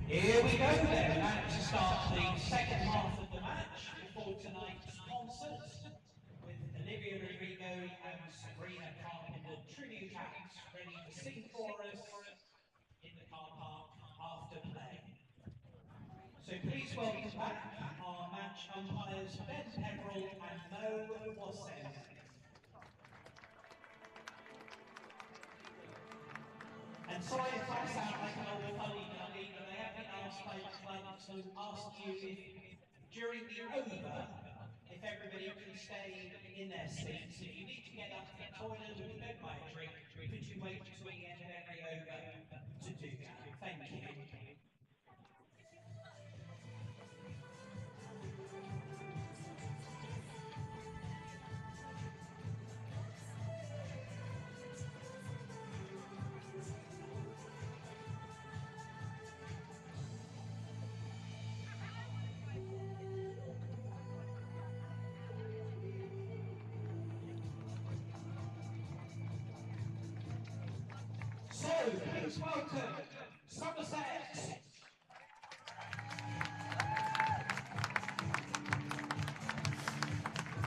Here we go then, about to start the second half of the match before tonight's concert with Olivia Rodrigo and Sabrina Carpenter tribute acts ready to sing for us in the car park after play. So please welcome back our match umpires Ben Pepperell and Mo Wassem. And sorry if I sound like an old fuddy-duddy, but I have been asked by the club to ask you if, during the over, if everybody can stay in their seats. If you need to get up to the toilet or to go buy a drink, could you wait until the end of every over to do that? Thank you. So, please welcome Somerset.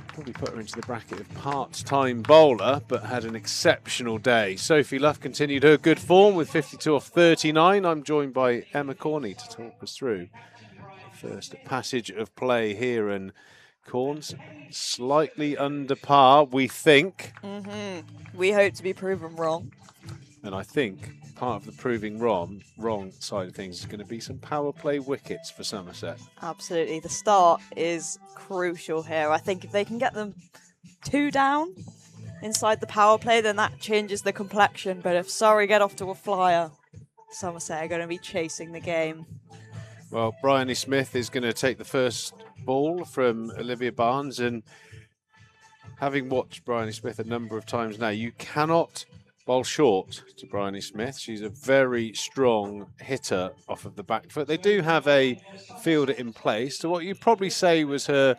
Probably put her into the bracket of part-time bowler, but had an exceptional day. Sophie Luff continued her good form with 52 off 39. I'm joined by Emma Corney to talk us through the first passage of play here, and Corns slightly under par, we think. We hope to be proven wrong. And I think part of the proving wrong side of things is going to be some power play wickets for Somerset. Absolutely. The start is crucial here. I think if they can get them 2 down inside the power play, then that changes the complexion. But if Surrey get off to a flyer, Somerset are going to be chasing the game. Well, Bryony Smith is going to take the first ball from Olivia Barnes, and having watched Bryony Smith a number of times now, you cannot bowl short to Bryony Smith. She's a very strong hitter off of the back foot. They do have a fielder in place to what you'd probably say was her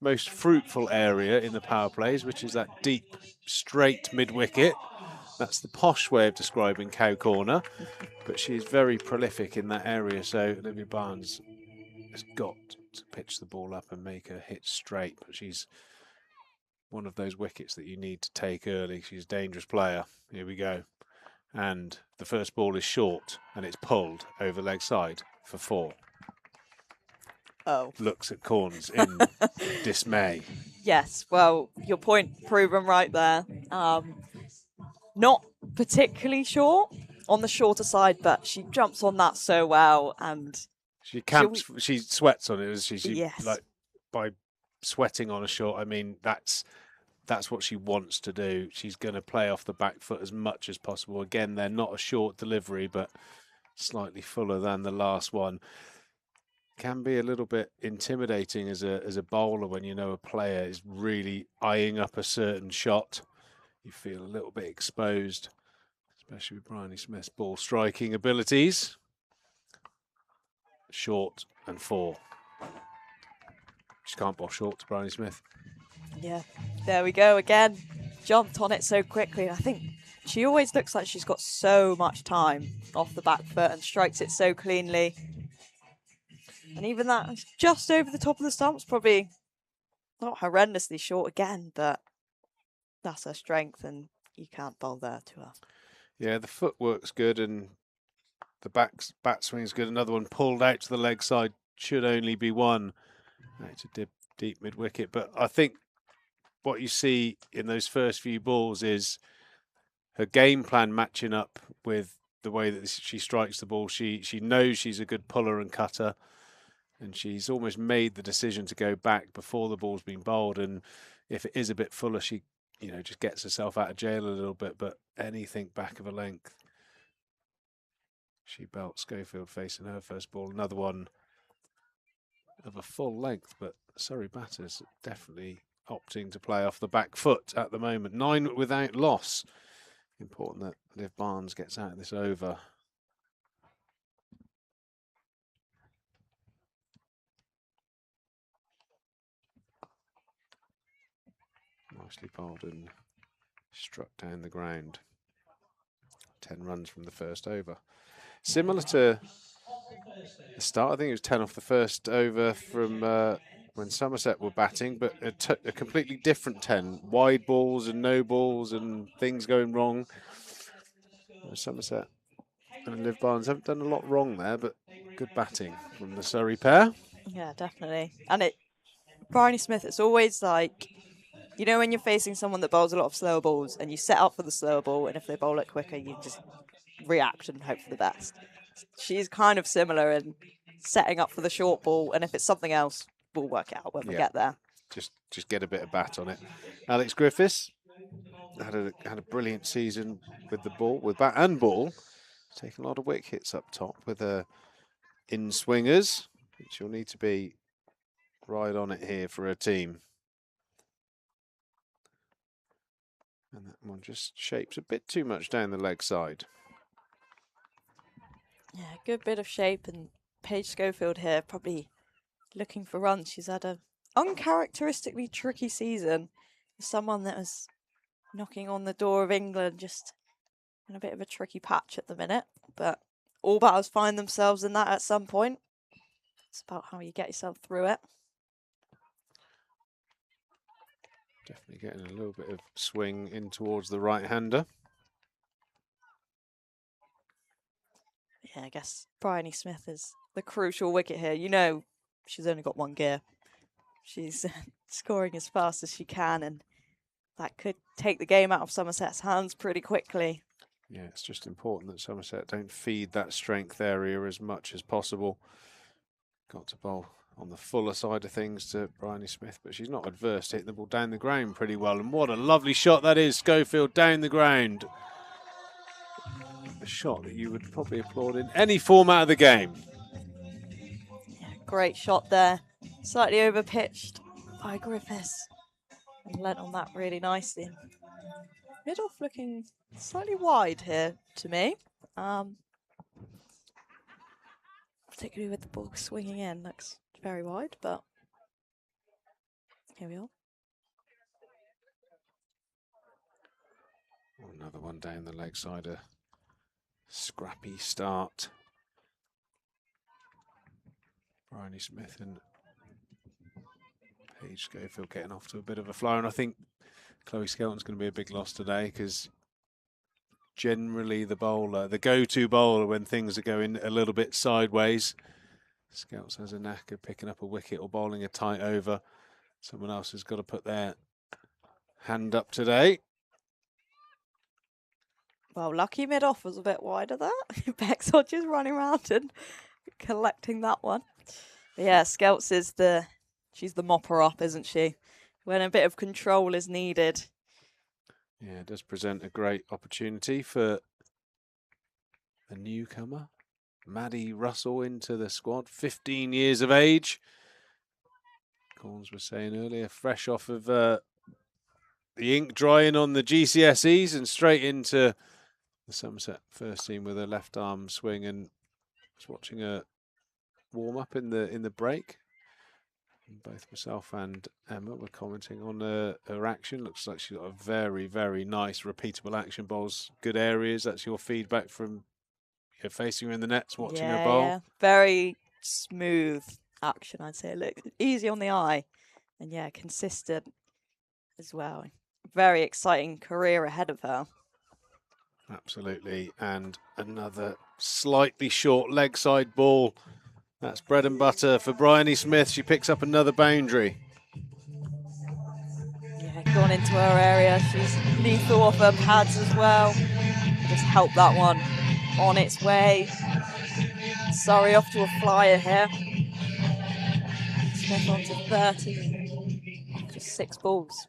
most fruitful area in the power plays, which is that deep, straight mid-wicket. That's the posh way of describing cow corner, but she's very prolific in that area, so Olivia Barnes has got to pitch the ball up and make her hit straight, but she's one of those wickets that you need to take early. She's a dangerous player. Here we go. And the first ball is short, and it's pulled over leg side for 4. Oh. Looks at Corns in dismay. Yes, well, your point proven right there. Not particularly short, on the shorter side, but she jumps on that so well, and she camps. She sweats on it, as she yes. Like by sweating on a short. I mean, that's what she wants to do. She's going to play off the back foot as much as possible. Again, they're not a short delivery, but slightly fuller than the last one. Can be a little bit intimidating as a bowler when you know a player is really eyeing up a certain shot. You feel a little bit exposed, especially with Bryony Smith's ball striking abilities. Short and 4. She can't bowl short to Bryony Smith. Yeah, there we go again. Jumped on it so quickly. I think she always looks like she's got so much time off the back foot and strikes it so cleanly. And even that, just over the top of the stumps, probably not horrendously short again, but that's her strength, and you can't bowl there to her. Yeah, the footwork's good, and the bat swing's good. Another one pulled out to the leg side, should only be 1. It's a deep mid-wicket, but I think what you see in those first few balls is her game plan matching up with the way that she strikes the ball. She knows she's a good puller and cutter, and she's almost made the decision to go back before the ball's been bowled. And if it is a bit fuller, she just gets herself out of jail a little bit. But anything back of a length, she belts Schofield facing her first ball. Another one of a full length, but Surrey batters definitely opting to play off the back foot at the moment. 9 without loss. Important that Liv Barnes gets out of this over. Nicely bowled and struck down the ground. 10 runs from the first over. Similar to the start. I think it was 10 off the first over from when Somerset were batting, but a completely different 10. Wide balls and no balls and things going wrong. Somerset and Liv Barnes haven't done a lot wrong there, but good batting from the Surrey pair. Yeah, definitely. And Bryony Smith, it's always like, you know, when you're facing someone that bowls a lot of slower balls and you set up for the slower ball, and if they bowl it quicker, you just react and hope for the best. She's kind of similar in setting up for the short ball, and if it's something else, we'll work it out when we get there. Just get a bit of bat on it. Alex Griffiths had a brilliant season with the ball, with bat and ball. Taking a lot of wicket hits up top with in swingers, which you'll need to be right on it here for a team. And that one just shapes a bit too much down the leg side. Yeah, good bit of shape, and Paige Schofield here probably looking for runs. She's had a uncharacteristically tricky season. Someone that was knocking on the door of England, just in a bit of a tricky patch at the minute. But all batters find themselves in that at some point. It's about how you get yourself through it. Definitely getting a little bit of swing in towards the right-hander. Yeah, I guess Bryony Smith is the crucial wicket here. You know, she's only got one gear. She's scoring as fast as she can, and that could take the game out of Somerset's hands pretty quickly. Yeah, it's just important that Somerset don't feed that strength area as much as possible. Got to bowl on the fuller side of things to Bryony Smith, but she's not adverse to hitting the ball down the ground pretty well. And what a lovely shot that is, Schofield down the ground. A shot that you would probably applaud in any format of the game. Yeah, great shot there. Slightly over pitched by Griffiths. And lent on that really nicely. Mid-off looking slightly wide here to me. Particularly with the ball swinging in, looks very wide, but here we are. Another one down the leg side, a scrappy start. Bryony Smith and Paige Schofield getting off to a bit of a flow, and I think Chloe Skelton's going to be a big loss today, because generally the bowler, the go-to bowler when things are going a little bit sideways, Skelton has a knack of picking up a wicket or bowling a tight over. Someone else has got to put their hand up today. Well, lucky mid-off was a bit wider there. Bex Hodges running around and collecting that one. But yeah, Skelts is she's the mopper up, isn't she? When a bit of control is needed. Yeah, it does present a great opportunity for a newcomer, Maddie Russell, into the squad, 15 years of age. Corns was saying earlier, fresh off of the ink drying on the GCSEs and straight into the Somerset first team with a left arm swing, and was watching her warm up in the break. And both myself and Emma were commenting on her action. Looks like she's got a very, very nice repeatable action, bowls good areas. That's your feedback from facing her in the nets, watching her bowl. Yeah, very smooth action, I'd say. Look, easy on the eye, and yeah, consistent as well. Very exciting career ahead of her. Absolutely, and another slightly short leg side ball. That's bread and butter for Bryony Smith. She picks up another boundary. Yeah, gone into her area. She's lethal off her pads as well. Just help that one on its way. Surrey off to a flyer here. Smith on to 30. Just 6 balls.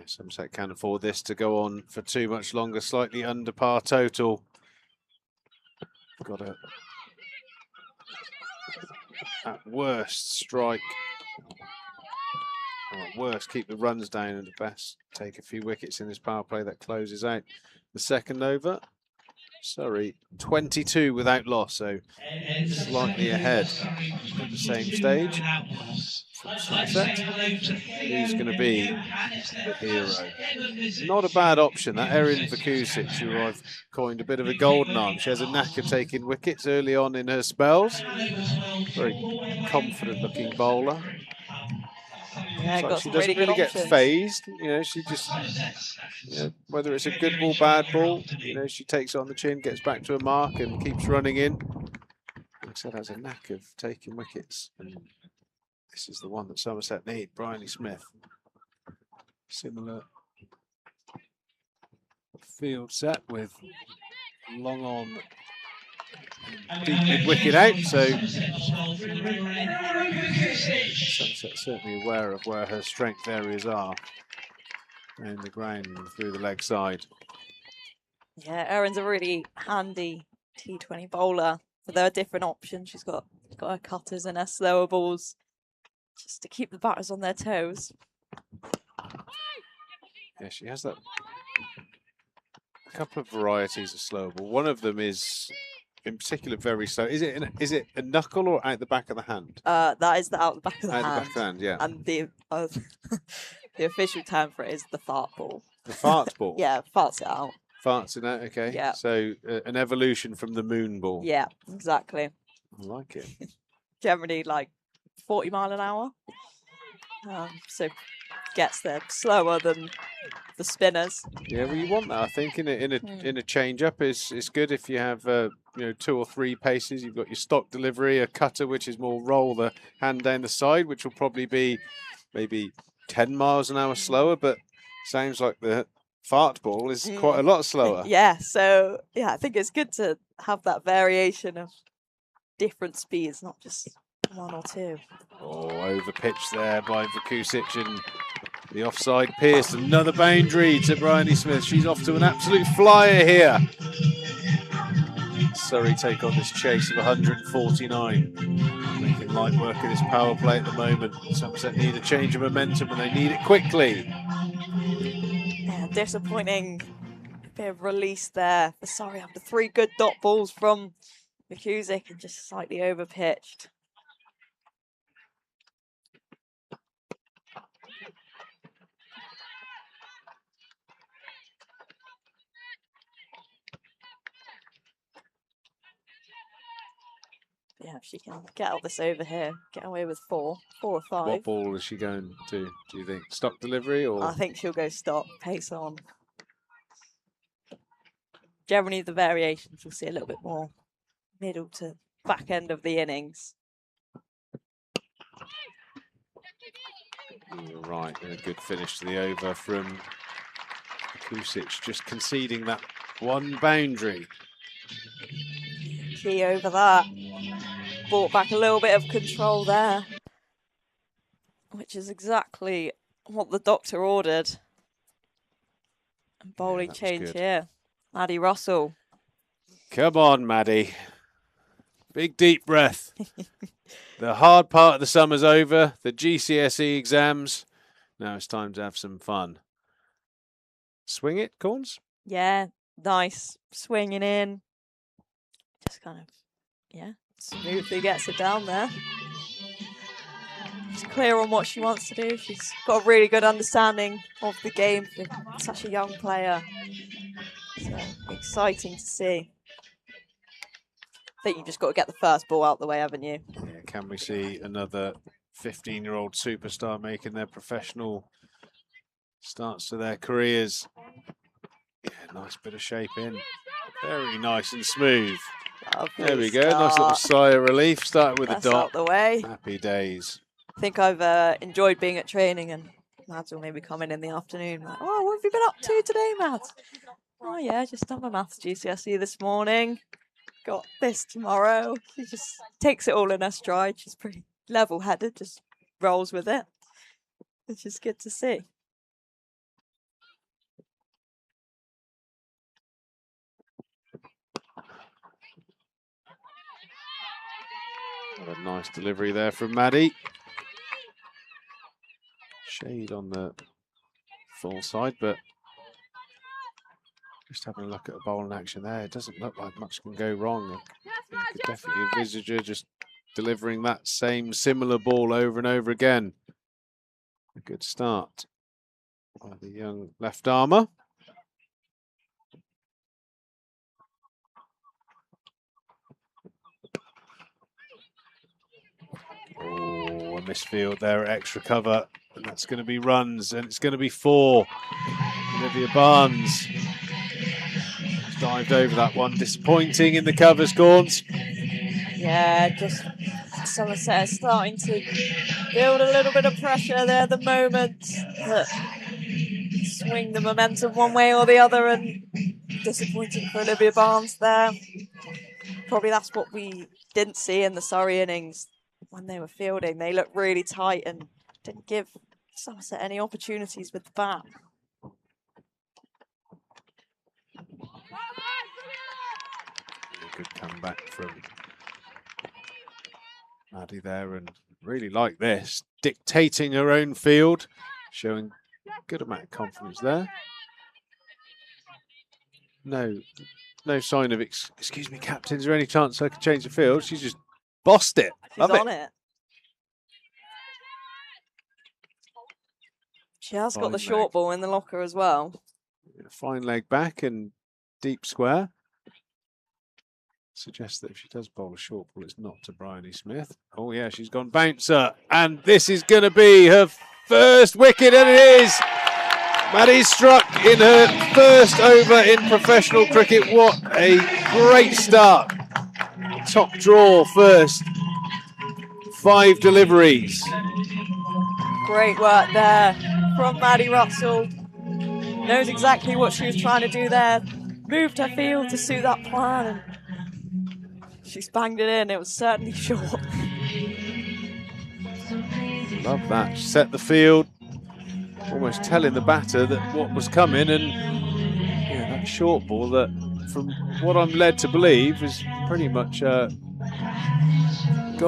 Somerset can't afford this to go on for too much longer. Slightly under par total. Got a, at worst, strike. Or at worst, keep the runs down, and at best, take a few wickets in this power play that closes out the second over. Surrey 22 without loss, so slightly ahead at the same stage from Somerset. Who's going to be the hero? Not a bad option, that Erin Vakusic, who I've coined a bit of a golden arm. She has a knack of taking wickets early on in her spells. Very confident looking bowler. Yeah, So got she some really doesn't good really get options. phased. You know, she just, you know, whether it's a good ball, bad ball, you know, she takes it on the chin, gets back to her mark and keeps running in. Like I said, has a knack of taking wickets. And this is the one that Somerset need, Bryony Smith. Similar field set with long on, deep mid-wicket out, so Somerset certainly aware of where her strength areas are in the ground and through the leg side. Yeah, Erin's a really handy T20 bowler. But there are different options. She's got her cutters and her slower balls just to keep the batters on their toes. Yeah, she has that. A couple of varieties of slow ball. One of them is, in particular, very slow. Is it a knuckle or out the back of the hand? That is the out the back of the out hand. the back of the hand, yeah. And the the official term for it is the fart ball. The fart ball. Yeah, farts it out. Farts in that, okay. Yeah. So an evolution from the moon ball. Yeah, exactly. I like it. Generally like 40 mile an hour. So gets there slower than the spinners. Yeah, well, you want that. I think in a change up is good if you have you know, 2 or 3 paces. You've got your stock delivery, a cutter which is more roll the hand down the side, which will probably be maybe 10 miles an hour slower, but sounds like the fart ball is quite a lot slower. Yeah, so yeah, I think it's good to have that variation of different speeds, not just 1 or 2. Oh, over pitch there by Vakusic, and the offside pierced. Another boundary to Bryony Smith. She's off to an absolute flyer here. Surrey take on this chase of 149. Making light work of this power play at the moment. Somerset need a change of momentum and they need it quickly. Yeah, disappointing bit of release there for Surrey after 3 good dot balls from Vakusic and just slightly over pitched. Yeah, if she can get out this over here, get away with 4 or 5. What ball is she going to, do you think? Stock delivery or? I think she'll go stock, pace on. Generally, the variations we'll see a little bit more middle to back end of the innings. You're right, and a good finish to the over from Vakusic, just conceding that 1 boundary. Key over that. Brought back a little bit of control there, which is exactly what the doctor ordered. And bowling change good. here. Maddie Russell. Come on, Maddie. Big deep breath. The hard part of the summer's over. The GCSE exams. Now it's time to have some fun. Swing it, Corns? Yeah, nice. Swinging in. Just kind of, yeah, smoothly gets it down there. She's clear on what she wants to do. She's got a really good understanding of the game for such a young player. So exciting to see. I think you've just got to get the first ball out the way, haven't you? Yeah, can we see another 15-year-old superstar making their professional starts to their careers? Yeah, nice bit of shape in. Very nice and smooth. Lovely There we go. start. Nice little sigh of relief. Started with That's a dot. out the way. Happy days. I think I've enjoyed being at training, and Mads will maybe come in the afternoon. Like, oh, what have you been up to today, Mads? Oh yeah, just done my maths GCSE this morning. Got this tomorrow. She just takes it all in her stride. She's pretty level-headed, just rolls with it, which is good to see. What a nice delivery there from Maddie. Shade on the full side, but Just having a look at the bowling action there. It doesn't look like much can go wrong. You could definitely envisage her just delivering that same similar ball over and over again. A good start by the young left armour. Oh, a misfield there at extra cover. And that's going to be runs, and it's going to be 4. Olivia Barnes dived over that one. Disappointing in the covers, Gauns. Yeah, just Somerset starting to build a little bit of pressure there at the moment. But swing the momentum one way or the other, and disappointing for Olivia Barnes there. Probably that's what we didn't see in the Surrey innings when they were fielding. They looked really tight and didn't give Somerset any opportunities with the bat. A good comeback from Maddie there, and really like this. Dictating her own field, showing good amount of confidence there. No sign of, excuse me, captain, is there any chance I could change the field? She's just bossed it. She's Love on it. She has got the short ball in the locker as well. Fine leg back and deep square. Suggests that if she does bowl a short ball, it's not to Bryony Smith. Oh yeah, she's gone bouncer, and this is going to be her first wicket, and it is. Maddie's struck in her first over in professional cricket. What a great start. Top draw first. 5 deliveries. Great work there from Maddie Russell. Knows exactly what she was trying to do there. Moved her field to suit that plan. And she's banged it in. It was certainly short. Love that. She set the field. Almost telling the batter that what was coming, and yeah, that short ball that, from what I'm led to believe, is pretty much got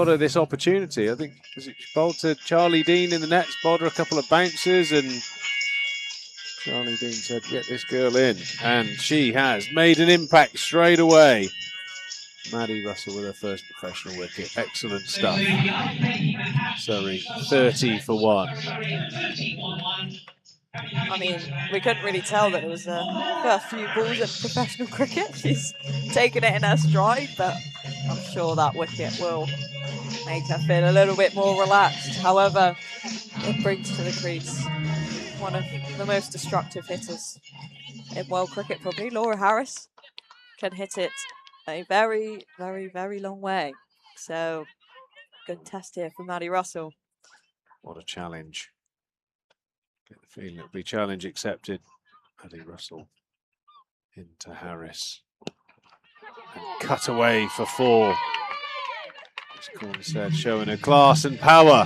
her this opportunity. I think she bowled to Charlie Dean in the nets, bowled her a couple of bounces, and Charlie Dean said, "Get this girl in," and she has made an impact straight away. Maddie Russell with her first professional wicket. Excellent stuff. Surrey 30 for 1. I mean, we couldn't really tell that it was the first few balls of professional cricket. She's taken it in her stride, but I'm sure that wicket will make her feel a little bit more relaxed. However, it brings to the crease one of the most destructive hitters in world cricket, probably. Laura Harris can hit it a very, very, very long way. So, good test here for Maddie Russell. What a challenge. Get the feeling it'll be challenge accepted. Maddie Russell into Harris. And cut away for 4. As Corn said, showing her class and power.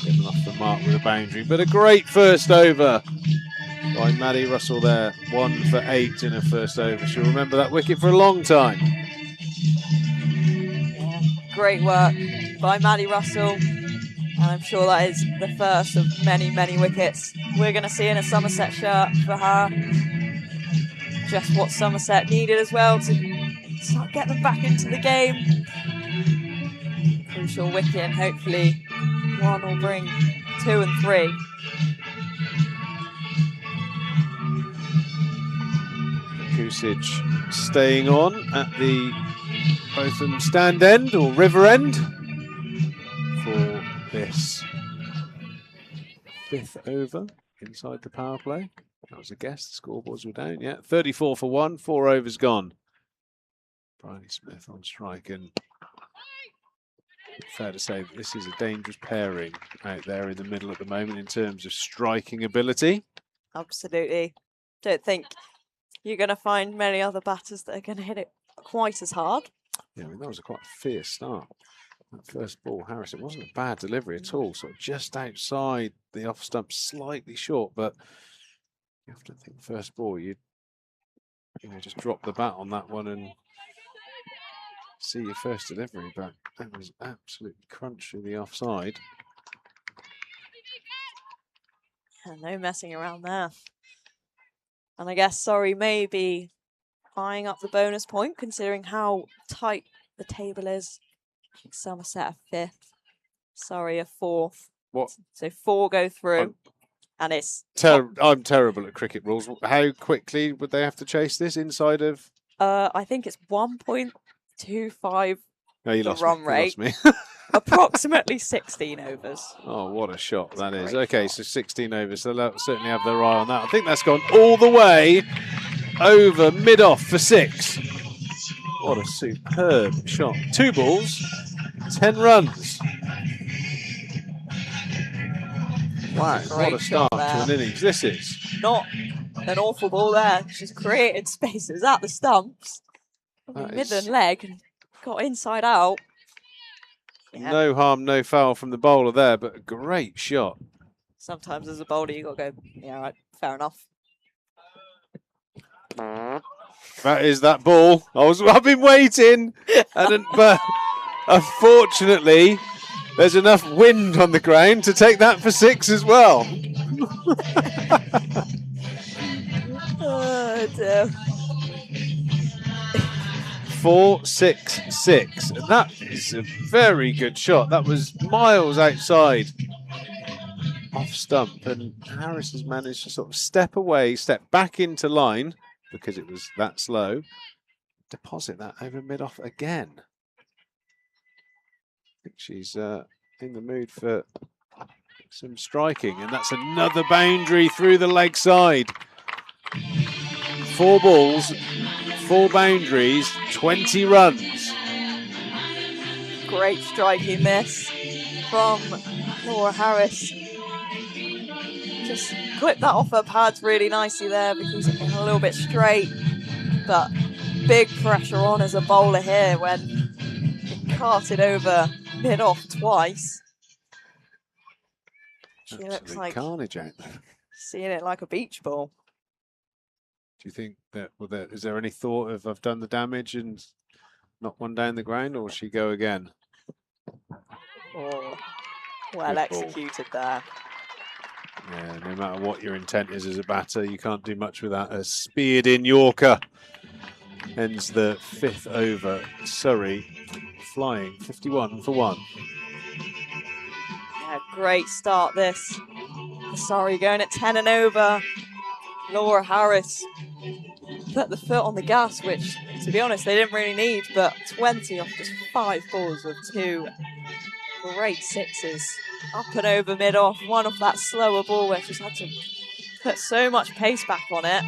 Getting off the mark with a boundary. But a great first over by Maddie Russell there. 1 for 8 in her first over. She'll remember that wicket for a long time. Yeah, great work by Maddie Russell. And I'm sure that is the first of many, many wickets we're going to see in a Somerset shirt for her. Just what Somerset needed as well to start getting them back into the game. Crucial wicket, and hopefully one will bring 2 and 3. Kusic staying on at the Botham stand end or river end for this 5th over inside the power play. That was a guess. The scoreboards were down. Yeah, 34 for 1. 4 overs gone. Bryony Smith on strike, and fair to say that this is a dangerous pairing out there in the middle at the moment in terms of striking ability. Absolutely. Don't think you're going to find many other batters that are going to hit it quite as hard. Yeah, I mean, that was a quite fierce start. That first ball, Harris, it wasn't a bad delivery at all. Sort of just outside the off stump, slightly short, but you have to think first ball, you just drop the bat on that one and see your first delivery, but that was absolutely crunched through the offside. And no messing around there. And I guess Surrey may be eyeing up the bonus point, considering how tight the table is. Somerset are 5th, Surrey are 4th. What? So 4 go through, and it's... I'm terrible at cricket rules. How quickly would they have to chase this inside of... I think it's 1.25 No, you the lost run me. rate. You lost me. Approximately 16 overs. Oh, what a shot that is. Great Okay, shot. so 16 overs. So they'll certainly have their eye on that. I think that's gone all the way over mid-off for 6. What a superb shot. 2 balls, 10 runs. Wow, what Great a shot start to an there. innings this is. Not an awful ball there. She's created spaces at the stumps. That Mid is- and leg and got inside out. Yeah. No harm, no foul from the bowler there, but a great shot. Sometimes as a bowler, you got to go, yeah, right, fair enough. That is that ball. I've been waiting, but unfortunately, there's enough wind on the ground to take that for 6 as well. Oh, dear. 4, 6, 6. And that is a very good shot. That was miles outside off stump. And Harris has managed to sort of step away, step back into line because it was that slow. Deposit that over mid-off again. I think she's in the mood for some striking. And that's another boundary through the leg side. 4 balls, 4 boundaries, 20 runs. Great striking miss from Laura Harris. Just clipped that off her pads really nicely there because it went a little bit straight. But big pressure on as a bowler here when it carted over mid-off twice. She looks Absolute like carnage out there. seeing it like a beach ball. Do you think that, is there any thought of I've done the damage and knocked one down the ground, or will she go again? Oh, well Good ball. executed there. Yeah, no matter what your intent is as a batter, you can't do much with that. A speared in Yorker ends the 5th over. Surrey flying 51 for 1. Yeah, great start this. Surrey going at 10 and over. Laura Harris put the foot on the gas, which, to be honest, they didn't really need, but 20 off just 5 balls with 2 great 6s. Up and over mid-off, one off that slower ball where she's had to put so much pace back on it.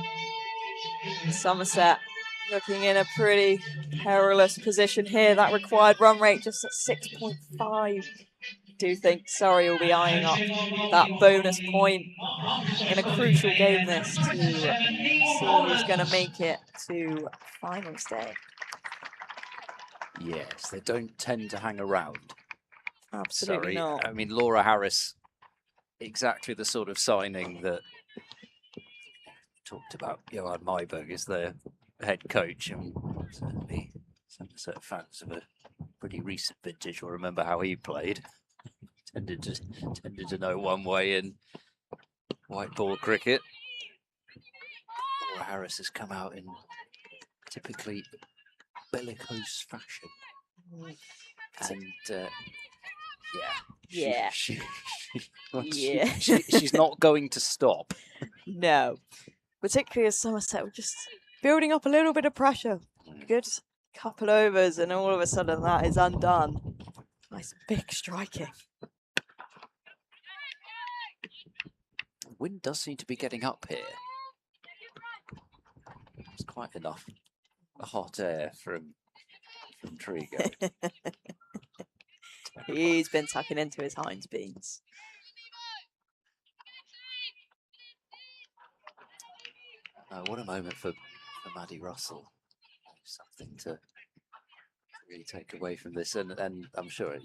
Somerset looking in a pretty perilous position here. That required run rate just at 6.5. I do think Surrey will be eyeing up that bonus point in a crucial game this to see who's going to make it to finals day. Yes, they don't tend to hang around. Absolutely Sorry. not. I mean, Laura Harris, exactly the sort of signing that talked about. Johan Myberg is their head coach, and certainly Somerset fans of a pretty recent vintage will remember how he played. Tended to know one way in white ball cricket. Laura Harris has come out in typically bellicose fashion, and Yeah. she's not going to stop. No. Particularly as Somerset were just building up a little bit of pressure. Good couple overs and all of a sudden that is undone. Nice big striking. Wind does seem to be getting up here. It's quite enough hot air from Trigo. He's been tucking into his Heinz beans. What a moment for Maddie Russell. Something to really take away from this, and I'm sure it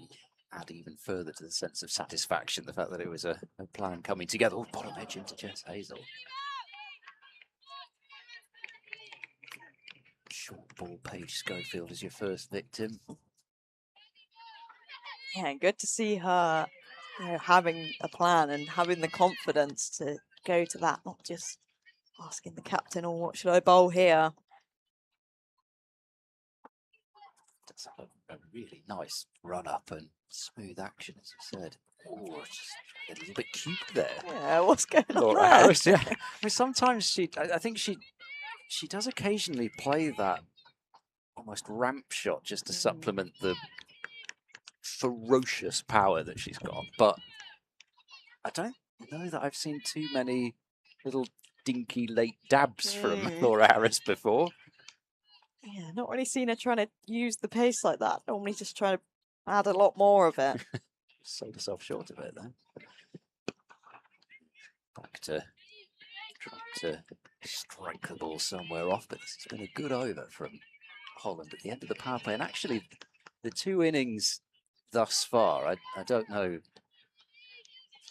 add even further to the sense of satisfaction, the fact that it was a plan coming together. Oh, bottom edge into Jess Hazel. Short ball, Paige Schofield is your first victim. Yeah, good to see her having a plan and having the confidence to go to that, not just Asking the captain, "Oh, what should I bowl here?" Does have a really nice run up and smooth action, as you said. Oh, just a little bit cute there. Yeah, what's going on Laura there? Harris, yeah. I mean, sometimes I think she does occasionally play that almost ramp shot just to supplement the ferocious power that she's got. But I don't know that I've seen too many little dinky late dabs from Laura Harris before. Yeah, not really seen her trying to use the pace like that. Normally just trying to add a lot more of it. Sold herself short of it then. Back to trying to strike the ball somewhere off, but this has been a good over from Holland at the end of the power play. And actually, the 2 innings thus far, I don't know if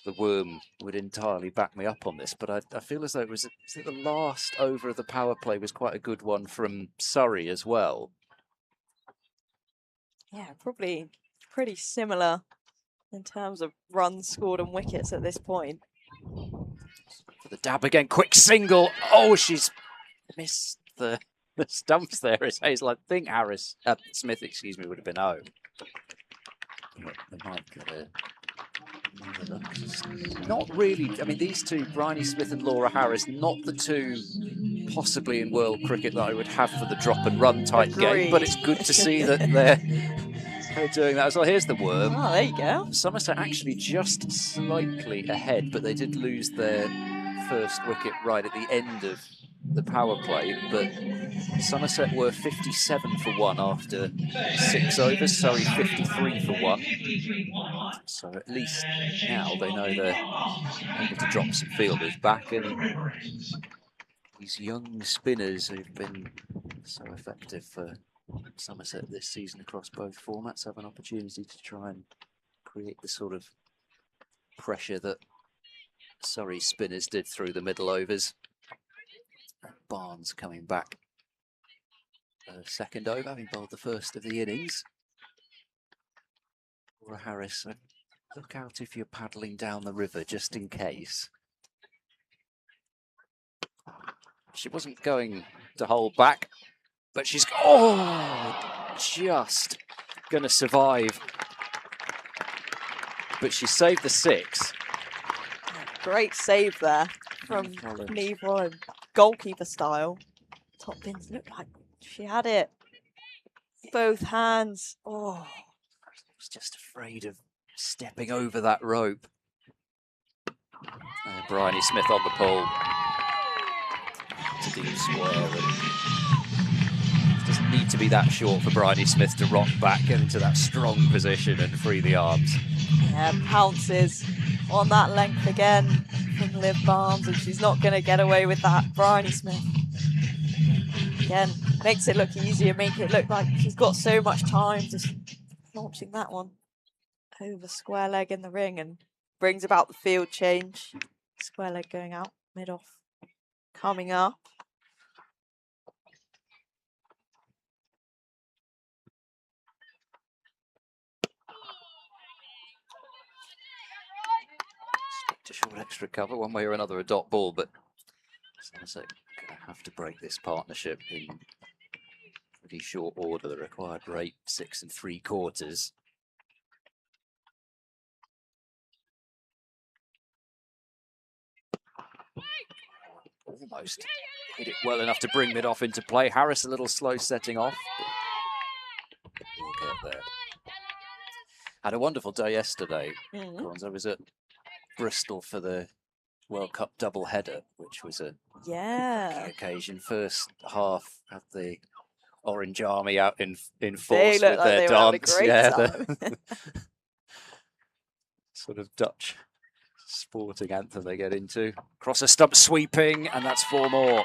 the Worm would entirely back me up on this, but I feel as though it was the last over of the power play was quite a good one from Surrey as well. Yeah, probably pretty similar in terms of runs scored and wickets at this point. For the dab again, quick single. Oh, she's missed the stumps there. As Hazel, I think Smith, excuse me, would have been home. They might get another look. Not really. I mean, these two, Bryony Smith and Laura Harris, not the two possibly in world cricket that I would have for the drop and run type game, but it's good to see that they're doing that as well. Here's the Worm. Oh, there you go. Somerset actually just slightly ahead, but they did lose their first wicket right at the end of the power play. But Somerset were 57 for 1 after 6 overs, Surrey 53 for 1. So at least now they know they're able to drop some fielders back, and these young spinners who've been so effective for Somerset this season across both formats have an opportunity to try and create the sort of pressure that Surrey spinners did through the middle overs. Barnes coming back second over, having bowled the first of the innings. Laura Harris, look out if you're paddling down the river just in case. She wasn't going to hold back, but she's just going to survive. But she saved the 6. Great save there from Neve Wallen, goalkeeper style. Top pins looked like she had it. Both hands. Oh, was just afraid of stepping over that rope. Bryony Smith on the pull. To deep square. It doesn't need to be that short for Bryony Smith to rock back, get into that strong position and free the arms. Yeah, pounces on that length again from Liv Barnes, and she's not going to get away with that. Bryony Smith, again, makes it look easier, make it look like she's got so much time, just launching that one over square leg in the ring and brings about the field change. Square leg going out, mid-off coming up. To short extra cover, one way or another, a dot ball, but Somerset going to have to break this partnership in pretty short order. The required rate 6 3/4. Almost hit it well enough to bring mid off into play. Harris a little slow setting off. We'll get there. Had a wonderful day yesterday. I was at Bristol for the World Cup double header, which was a occasion. First half had the Orange Army out in force with their dance. The sort of Dutch sporting anthem they get into. Cross a stump sweeping, and that's 4 more.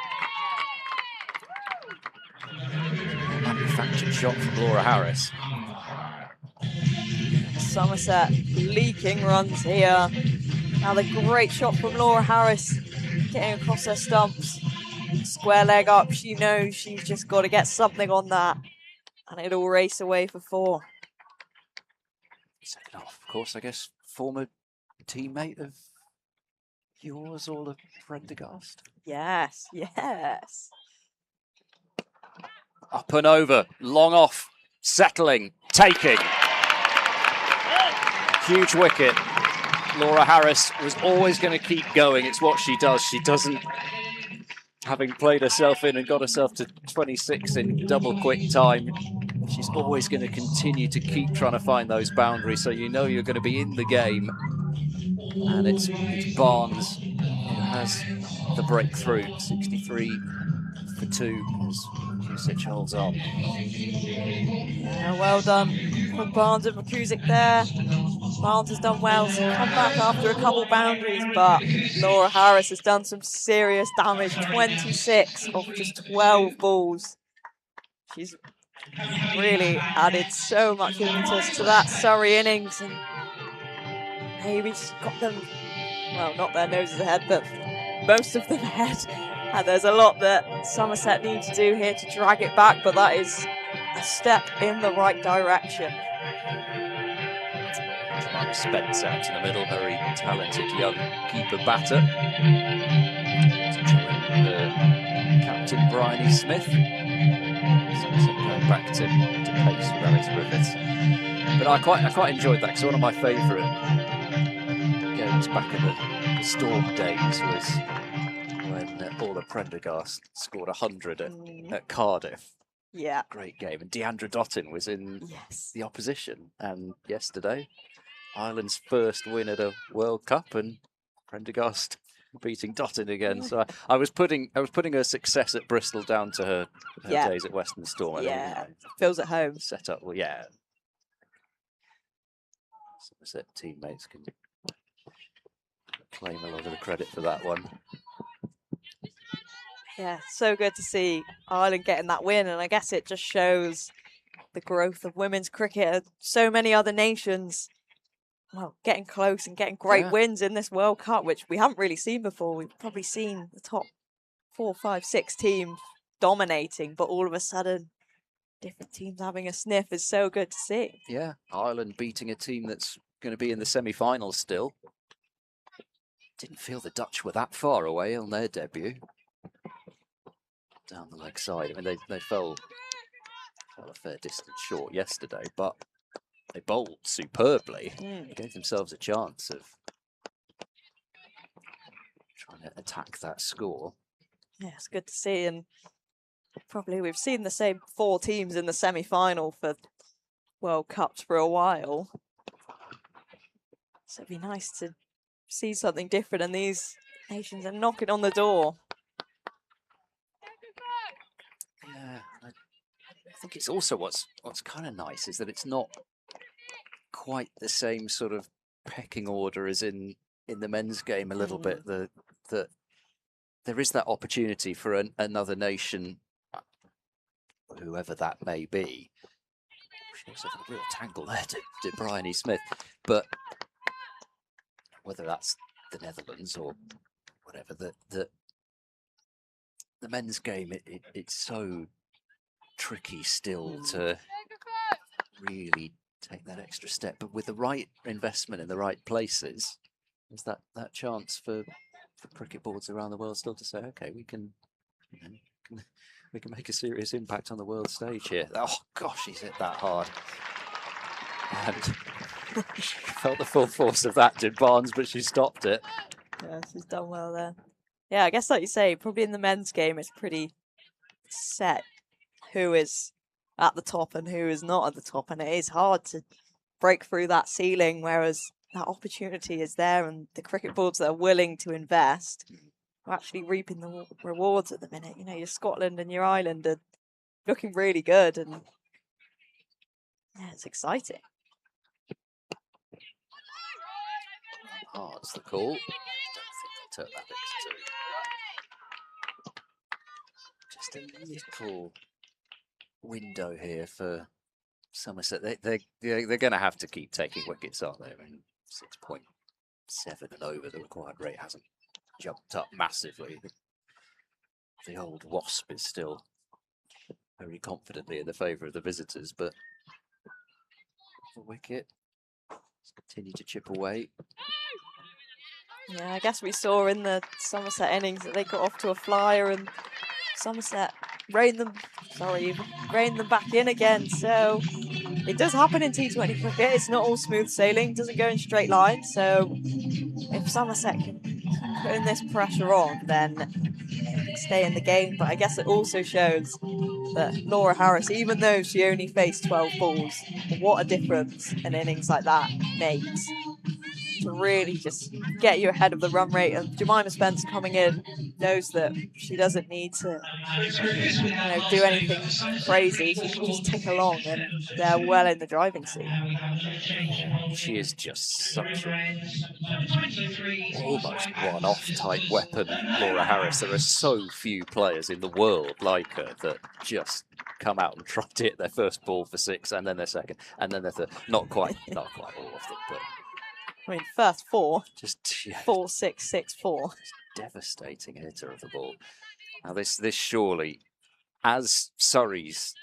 Manufactured shot from Laura Harris. Somerset leaking runs here. Now the great shot from Laura Harris, getting across her stumps. Square leg up, she knows she's just got to get something on that. And it'll race away for 4. Second half, of course, I guess, former teammate of yours all of Prendergast? Yes, yes. Up and over, long off, settling, taking. Huge wicket. Laura Harris was always going to keep going. It's what she does. She doesn't, having played herself in and got herself to 26 in double quick time, she's always going to continue to keep trying to find those boundaries, so you know you're going to be in the game. And it's Barnes who has the breakthrough. 63 for 2 as Kusic holds on. Yeah, well done from Barnes and McCusick there. Barnes has done well to come back after a couple boundaries, but Laura Harris has done some serious damage. 26 off just 12 balls. She's really added so much impetus to that Surrey innings, and maybe she's got them, well, not their noses ahead, but most of them ahead. And there's a lot that Somerset need to do here to drag it back, but that is a step in the right direction. Spence out in the middle, very talented young keeper batter. Captain Bryony Smith. Somerset going back to pace with Alex Griffiths. But I quite enjoyed that, because one of my favourite games back in the Storm days was when Paula Prendergast scored 100 at Cardiff. Yeah. Great game. And Deandra Dottin was in the opposition. And yesterday, Ireland's first win at a World Cup, and Prendergast beating Dottin again. So I was putting her success at Bristol down to her days at Western Storm. Yeah, feels at home. Set up, well, yeah. Somerset teammates can claim a lot of the credit for that one. Yeah, so good to see Ireland getting that win, and I guess it just shows the growth of women's cricket. So many other nations, well, getting close and getting great wins in this World Cup, which we haven't really seen before. We've probably seen the top 4, 5, 6 teams dominating, but all of a sudden, different teams having a sniff is so good to see. Yeah, Ireland beating a team that's going to be in the semi-finals still. Didn't feel the Dutch were that far away on their debut. Down the leg side. I mean, they fell a fair distance short yesterday, but they bowled superbly. Gave themselves a chance of trying to attack that score. Yeah, it's good to see, and probably we've seen the same 4 teams in the semi-final for World Cups for a while. So it'd be nice to see something different, and these nations are knocking on the door. Yeah, I think it's also what's kind of nice is that it's not quite the same sort of pecking order as in the men's game a little bit. That there is that opportunity for another nation, whoever that may be. She also had a real tangle there to Bryony Smith, but whether that's the Netherlands or whatever, the men's game, it's so tricky still to really take that extra step. But with the right investment in the right places, there's that chance for cricket boards around the world still to say, okay, we can make a serious impact on the world stage here. Oh gosh, he's hit that hard. And she felt the full force of that, did Barnes, but she stopped it. Yeah, she's done well there. Yeah, I guess like you say, probably in the men's game, it's pretty set who is at the top and who is not at the top. And it is hard to break through that ceiling, whereas that opportunity is there, and the cricket boards that are willing to invest are actually reaping the rewards at the minute. You know, your Scotland and your Ireland are looking really good, and yeah, it's exciting. Hard's the call. Don't think they'll turn that into two. Just a little window here for Somerset. They're going to have to keep taking wickets, aren't they? I mean, 6.7 and over. The required rate hasn't jumped up massively. The old Wasp is still very confidently in the favour of the visitors, but the wicket continue to chip away. Yeah, I guess we saw in the Somerset innings that they got off to a flyer and Somerset reined them back in again. So it does happen in T20 cricket. It's not all smooth sailing, doesn't go in straight lines. So if Somerset can put in this pressure on, then they can stay in the game. But I guess it also shows that Laura Harris, even though she only faced 12 balls, what a difference an innings like that makes to really just get you ahead of the run rate. And Jemima Spence coming in knows that she doesn't need to do anything crazy. She can just tick along and they're well in the driving seat. She is just such an almost one-off type weapon, Laura Harris. There are so few players in the world like her that just come out and try to hit their first ball for 6 and then their second and then their third. Not quite all of them, but I mean, first 4, just 4, 6, 6, 4. Devastating hitter of the ball. Now this surely, as Surrey's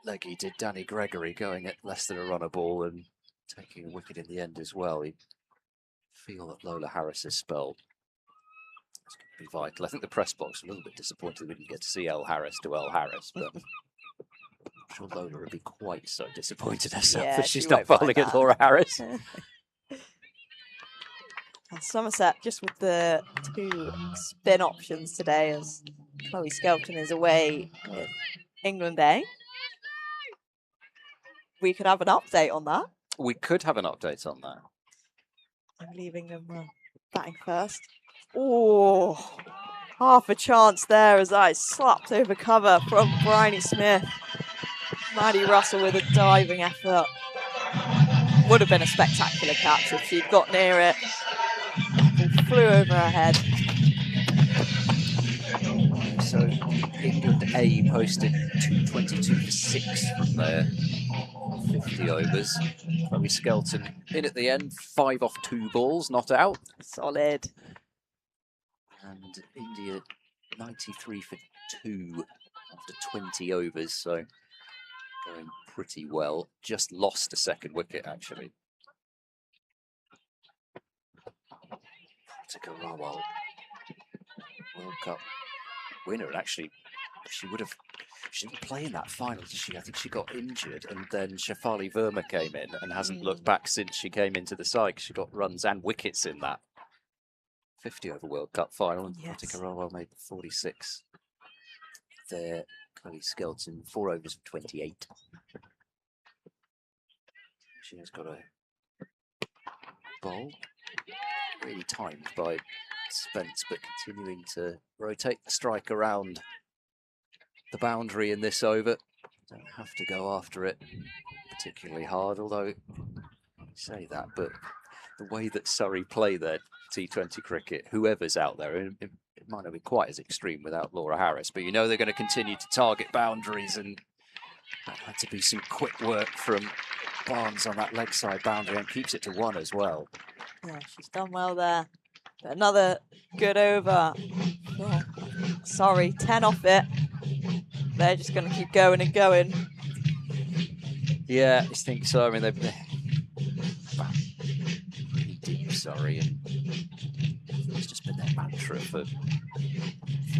leggy did Danny Gregory, going at less than a run a ball and taking a wicket in the end as well. You feel that Lola Harris's spell is going to be vital. I think the press box was a little bit disappointed we didn't get to see L Harris to L Harris, but I'm sure Lola would be quite so disappointed herself that she's not bowling at Laura Harris. Somerset just with the 2 spin options today as Chloe Skelton is away with England A. We could have an update on that. We could have an update on that. I'm leaving them batting first. Oh, half a chance there as I slapped over cover from Bryony Smith. Maddie Russell with a diving effort. Would have been a spectacular catch if she'd got near it. Flew over her head. So England A posted 222 for 6 from their 50 overs. Chloe Skelton in at the end, 5 off 2 balls, not out. Solid. And India 93 for 2 after 20 overs, so going pretty well. Just lost a second wicket actually. Rawal, World Cup winner, and actually she didn't play in that final, did she? I think she got injured and then Shafali Verma came in and hasn't looked back since she came into the side because she got runs and wickets in that 50 over World Cup final. And Rawal made 46 there. Chloe Skelton 4 overs for 28. She has got a bowl really timed by Spence, but continuing to rotate the strike around the boundary in this over. Don't have to go after it particularly hard, although I say that, but the way that Surrey play their T20 cricket, whoever's out there, it might not be quite as extreme without Laura Harris, but you know they're going to continue to target boundaries, and that had to be some quick work from Barnes on that leg side boundary and keeps it to 1 as well. Yeah, she's done well there. But another good over. Oh, sorry, 10 off it. They're just going to keep going and going. Yeah, I think so. I mean, they're really deep, sorry. And it's just been their mantra for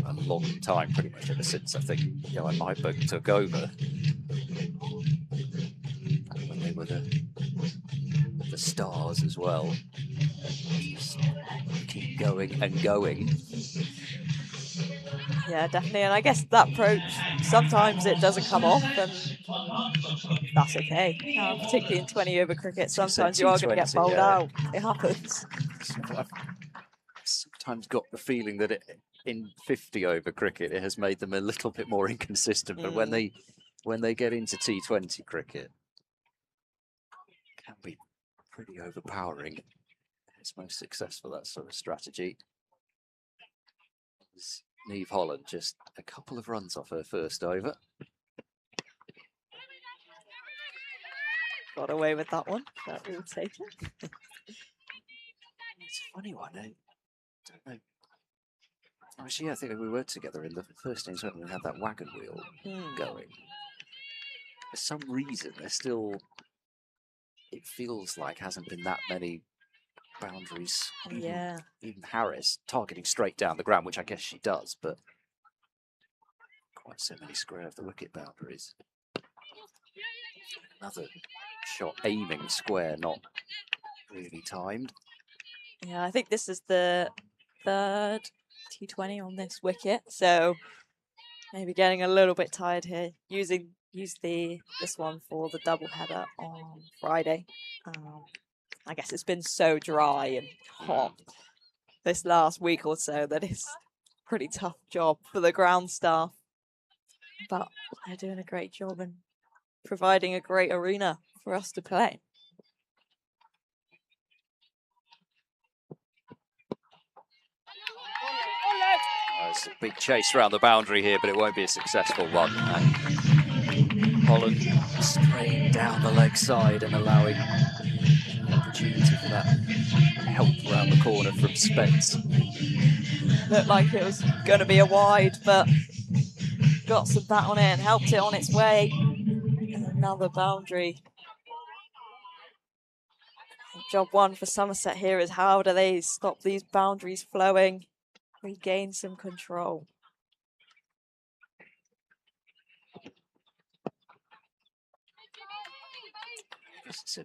a long time, pretty much ever since I think Johan Myberg took over. When they were the stars as well. Just keep going and going. Yeah, definitely. And I guess that approach, sometimes it doesn't come off, and that's okay. Particularly in 20 over cricket, sometimes you are going to get bowled out. It happens. I've sometimes got the feeling that in 50 over cricket, it has made them a little bit more inconsistent. But when they get into T20 cricket, it can be pretty overpowering. It's most successful, that sort of strategy. Niamh Holland just a couple of runs off her first over. Got away with that one, but we'll take it. It's a funny one, I don't know. Actually, I think we were together in the first innings when we had that wagon wheel going. For some reason, there's still, it feels like hasn't been that many boundaries. Yeah. Even Harris targeting straight down the ground, which I guess she does, but quite so many square of the wicket boundaries. Another shot aiming square, not really timed. Yeah, I think this is the third T20 on this wicket, so maybe getting a little bit tired here. Use this one for the double header on Friday. I guess it's been so dry and hot this last week or so that it's a pretty tough job for the ground staff. But they're doing a great job and providing a great arena for us to play. It's a big chase around the boundary here, but it won't be a successful one. And Holland straying down the leg side and allowing an opportunity for that help around the corner from Spence. Looked like it was going to be a wide, but got some bat on it and helped it on its way. And another boundary. Job one for Somerset here is how do they stop these boundaries flowing, regain some control. It's a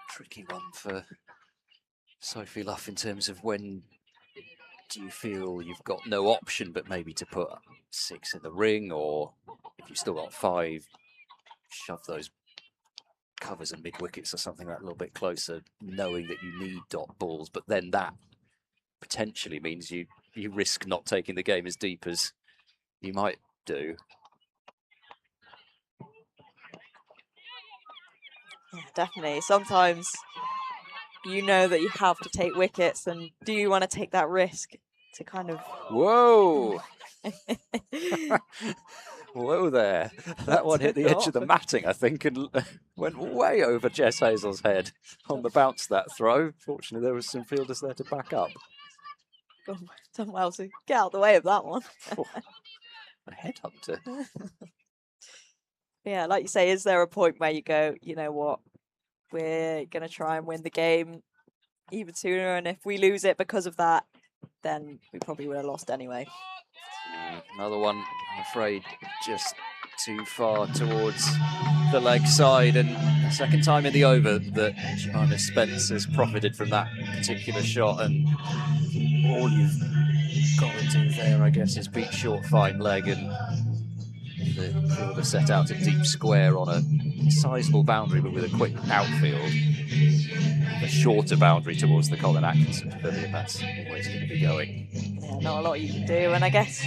tricky one for Sophie Luff in terms of when do you feel you've got no option but maybe to put 6 in the ring, or if you've still got 5, shove those covers and mid wickets or something like that a little bit closer, knowing that you need dot balls, but then that potentially means you risk not taking the game as deep as you might do. Yeah, definitely. Sometimes you know that you have to take wickets, and do you want to take that risk to kind of... Whoa! Whoa there. That one hit the edge of the matting, I think, and went way over Jess Hazel's head on the bounce that throw. Fortunately, there was some fielders there to back up. Done well to get out of the way of that one. Oh, a headhunter. Yeah, like you say, is there a point where you go, you know what, we're going to try and win the game even sooner, and if we lose it because of that, then we probably would have lost anyway. Another one, I'm afraid, just too far towards the leg side, and the second time in the over that Joanna Spence has profited from that particular shot, and all you've got to do there, I guess, is beat short fine leg, and the fielder set out a deep square on a sizable boundary but with a quick outfield. A shorter boundary towards the Colin Atkinson pavilion, that's always going to be going. Yeah, not a lot you can do, and I guess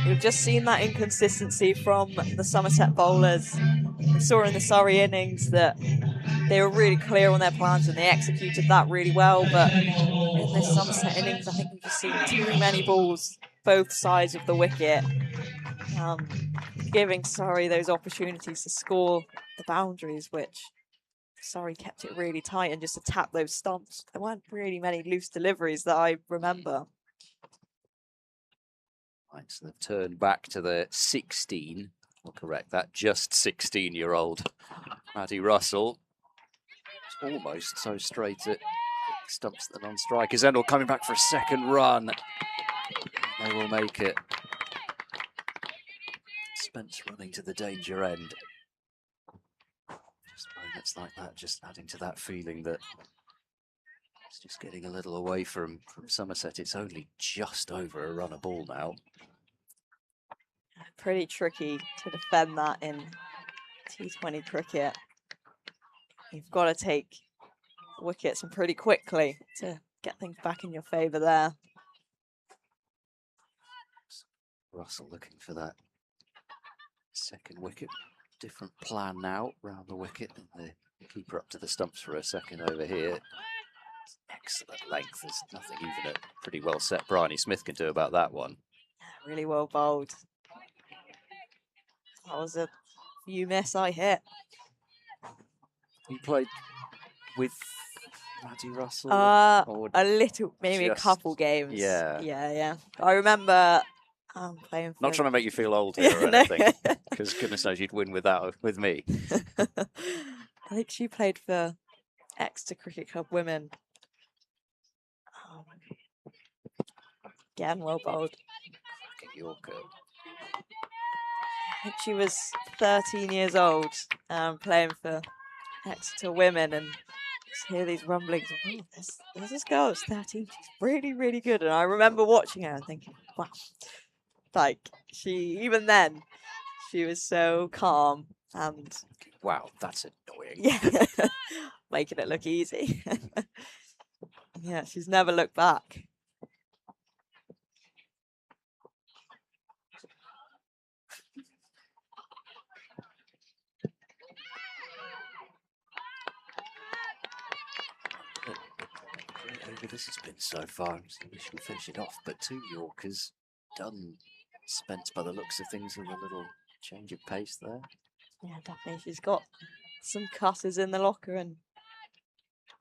we've just seen that inconsistency from the Somerset bowlers. We saw in the Surrey innings that they were really clear on their plans and they executed that really well, but in this Somerset innings I think we've just seen too many balls both sides of the wicket, giving Surrey those opportunities to score the boundaries, which Surrey kept it really tight and just attacked those stumps. There weren't really many loose deliveries that I remember. Right, so they've turned back to the 16, I'll correct that, just 16-year-old Maddie Russell. It's almost so straight it stumps the non-strikers. Endell coming back for a second run. They will make it. Spence running to the danger end. Just moments like that, just adding to that feeling that it's just getting a little away from Somerset. It's only just over a run a ball now. Pretty tricky to defend that in T20 cricket. You've got to take wickets and pretty quickly to get things back in your favour there. Russell looking for that second wicket. Different plan now round the wicket, and the keeper up to the stumps for a second over here. Excellent length. There's nothing even a pretty well set Bryony Smith can do about that one. Really well bowled. That was a few miss I hit. You played with Maddie Russell? A little, maybe just, a couple games. Yeah. Yeah. I remember playing for... Not trying to make you feel old here or anything, because goodness knows you'd win with me. I think she played for Exeter Cricket Club Women Again, well bowled. Yorker. I think she was 13 years old, playing for Exeter Women, and just hear these rumblings of, oh, there's this girl that's 13, she's really, really good. And I remember watching her and thinking, wow, like, even then, she was so calm and... Wow, that's annoying. Yeah, making it look easy. Yeah, she's never looked back. This has been so far. We should finish it off, but 2 Yorkers done. Spent by the looks of things with a little change of pace there. Yeah, definitely. She's got some cutters in the locker, and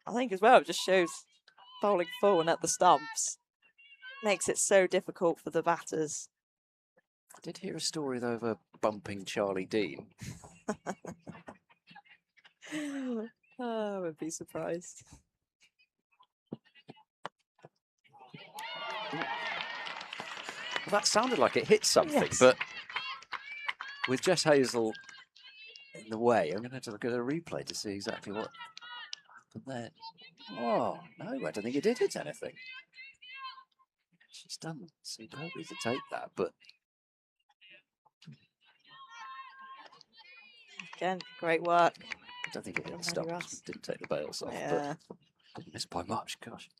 I think as well, it just shows bowling full and at the stumps. Makes it so difficult for the batters. I did hear a story, though, of her bumping Charlie Dean. Oh, I would be surprised. Well, that sounded like it hit something, Yes. but with Jess Hazel in the way, I'm going to have to look at a replay to see exactly what happened there. Oh, no, I don't think it did hit anything. She's done superbly to take that, but... Again, great work. I don't think it hit the Bloody stumps. Russ. Didn't take the bails off, Yeah. but didn't miss by much, gosh.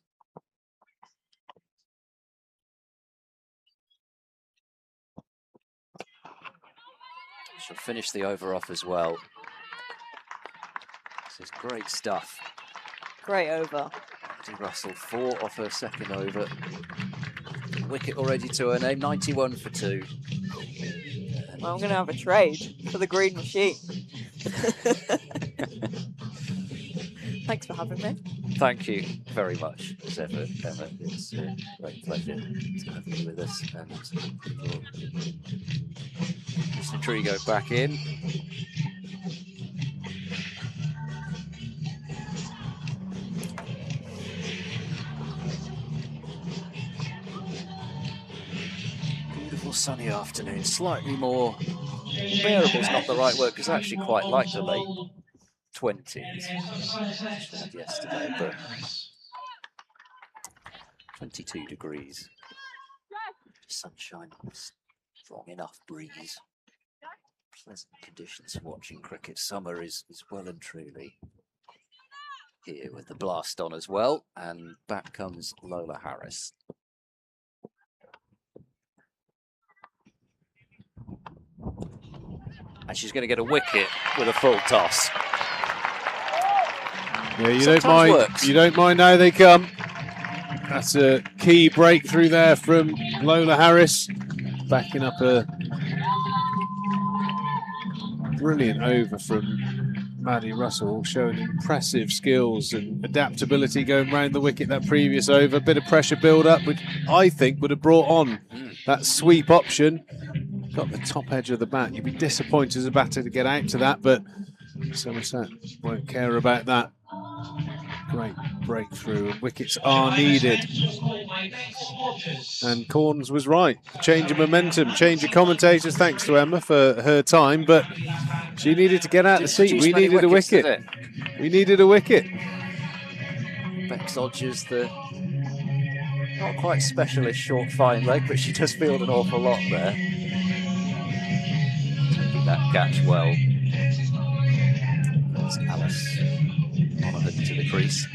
She'll finish the over off as well. This is great stuff. Great over. Maddie Russell, 4 off her second over. Wicket already to her name, 91 for 2. Well, I'm going to have a trade for the green machine. Thanks for having me. Thank you very much, as ever, Emma. It's a great pleasure to have you with us. And Mr. Trigo back in. Beautiful sunny afternoon, slightly more bearable is not the right word, because I actually quite like the late 20s yesterday, but 22 degrees, sunshine, strong enough breeze, pleasant conditions for watching cricket. Summer is well and truly here with the blast on as well, and back comes Lola Harris. And she's going to get a wicket with a full toss. Yeah, you Sometimes don't mind. works. You don't mind how they come. That's a key breakthrough there from Lola Harris, backing up a brilliant over from Maddie Russell, showing impressive skills and adaptability going round the wicket that previous over. Bit of pressure build up, which I think would have brought on that sweep option. Got the top edge of the bat. You'd be disappointed as a batter to get out to that, but Somerset won't care about that. Great breakthrough, and wickets are needed. And Corns was right. Change of momentum, change of commentators. Thanks to Emma for her time, but she needed to get out of the seat. We needed a wicket. We needed a wicket. Bex Odgers, the not quite specialist short fine leg, but she does field an awful lot there. Taking that catch well. There's Alice Monaghan to the crease.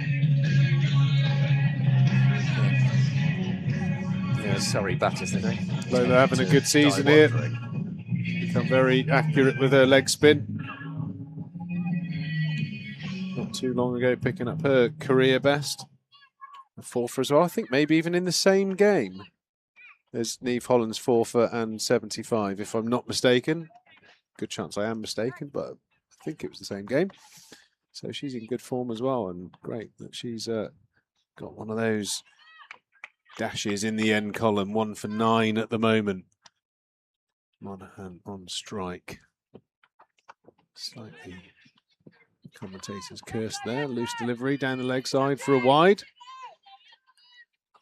Yeah, Surrey batters today. Lola having a good season here. Become very accurate with her leg spin. Not too long ago, picking up her career best. A 4-for as well. I think maybe even in the same game as Niamh Holland's 4-for and 75, if I'm not mistaken. Good chance I am mistaken, but I think it was the same game. So she's in good form as well, and great that she's got one of those dashes in the end column. 1 for 9 at the moment. Monaghan on strike. Slightly commentators cursed there. Loose delivery down the leg side for a wide.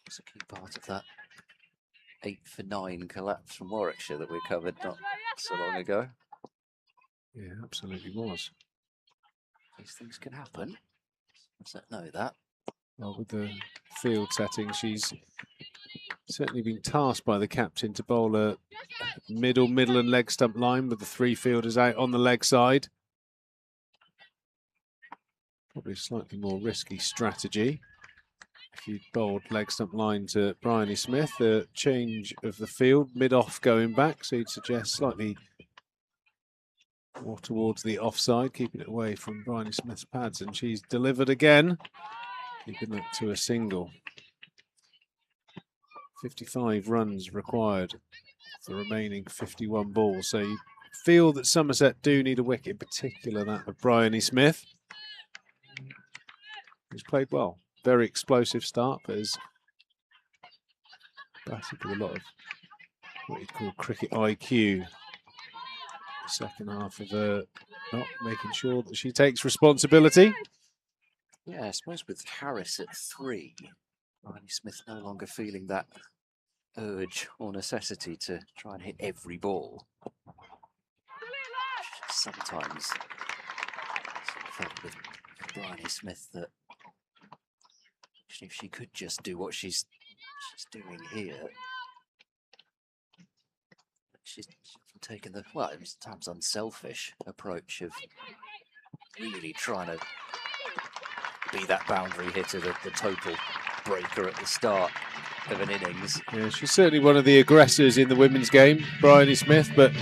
That's a key part of that 8 for 9 collapse from Warwickshire that we covered not so long ago. Yeah, absolutely was. These things can happen. Does that know that? Well, with the field setting, she's certainly been tasked by the captain to bowl a middle and leg stump line with the 3 fielders out on the leg side. Probably a slightly more risky strategy. If you bowled leg stump line to Bryony Smith, a change of the field, mid-off going back, so you'd suggest slightly more towards the offside, keeping it away from Bryony Smith's pads, and she's delivered again, keeping that to a single. 55 runs required for the remaining 51 balls, so you feel that Somerset do need a wicket, in particular that of Bryony Smith, who's played well. Very explosive start, but is batted with a lot of what you'd call cricket IQ. The second half of her not making sure that she takes responsibility. Yeah, I suppose with Harris at 3, Bryony Smith no longer feeling that urge or necessity to try and hit every ball. Sometimes felt with Bryony Smith that if she could just do what she's doing here, she's taken the, well, it's sometimes unselfish approach of really trying to be that boundary hitter, the total breaker at the start of an innings. Yeah, she's certainly one of the aggressors in the women's game, Bryony Smith, but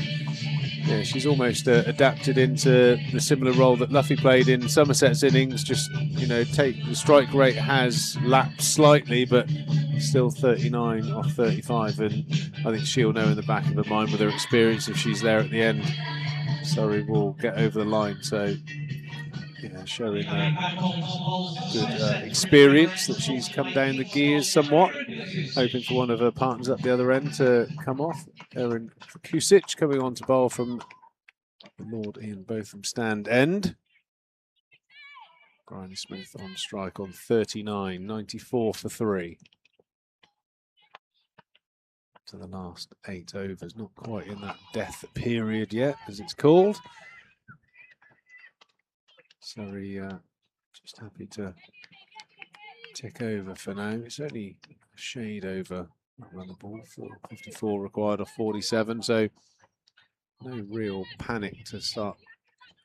yeah, she's almost adapted into the similar role that Luffy played in Somerset's innings. Just, you know, the strike rate has lapsed slightly, but still 39 off 35, and I think she'll know in the back of her mind with her experience, if she's there at the end, Surrey will get over the line. So, yeah, showing good experience that she's come down the gears somewhat, hoping for one of her partners up the other end to come off. Erin Kusic coming on to bowl from the Lord Ian Botham stand end. Bryony Smith on strike on 39, 94 for 3. To the last 8 overs, not quite in that death period yet, as it's called. Surrey just happy to tick over for now. It's only a shade over run the ball, 54 required off 47, so no real panic to start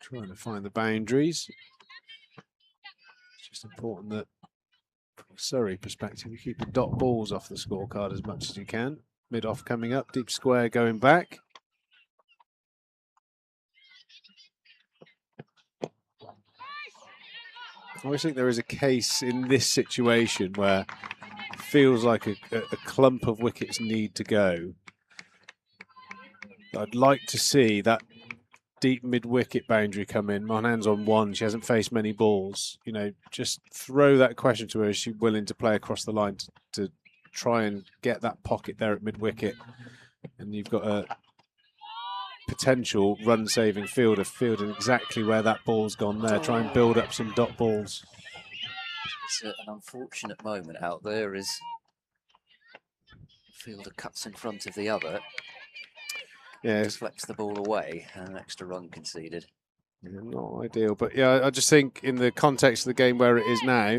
trying to find the boundaries. It's just important that from a Surrey perspective, you keep the dot balls off the scorecard as much as you can. Mid-off coming up, deep square going back. I always think there is a case in this situation where it feels like a clump of wickets need to go. I'd like to see that deep mid-wicket boundary come in. Monhan's on 1. She hasn't faced many balls. You know, just throw that question to her. Is she willing to play across the line to try and get that pocket there at mid-wicket? And you've got a potential run-saving fielder fielding exactly where that ball's gone there. Try and build up some dot balls. It's an unfortunate moment out there as fielder cuts in front of the other. Yeah, deflects the ball away and an extra run conceded. Yeah, not ideal, but yeah, I just think in the context of the game where it is now,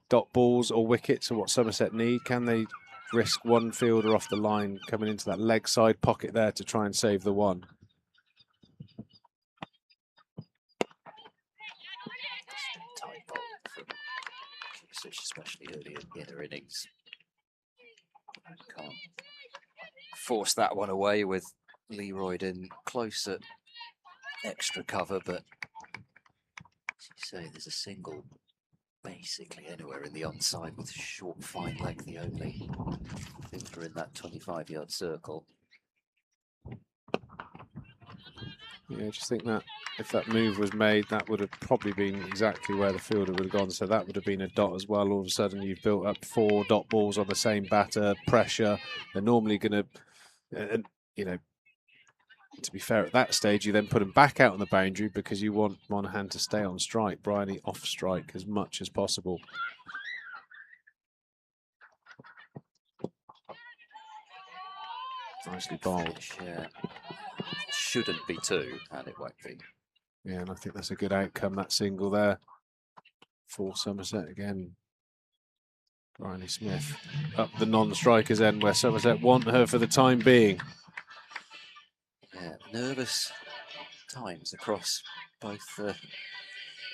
dot balls or wickets are what Somerset need. Can they risk one fielder off the line coming into that leg side pocket there to try and save the one? Tight ball from Kusic, especially early in her innings. Can't force that one away with Leroyd in close at extra cover, but as you say, there's a single basically anywhere in the onside with short fine leg, the only fielder in that 25-yard circle. Yeah, I just think that if that move was made, that would have probably been exactly where the fielder would have gone. So that would have been a dot as well. All of a sudden, you've built up 4 dot balls on the same batter, pressure. They're normally going to, you know, to be fair, at that stage, you then put them back out on the boundary because you want Monaghan to stay on strike, Bryony off strike as much as possible. Nicely bowled. Finish, yeah. Shouldn't be 2, and it won't be. Yeah, and I think that's a good outcome, that single there for Somerset again. Bryony Smith up the non-striker's end where Somerset want her for the time being. Yeah, nervous times across both the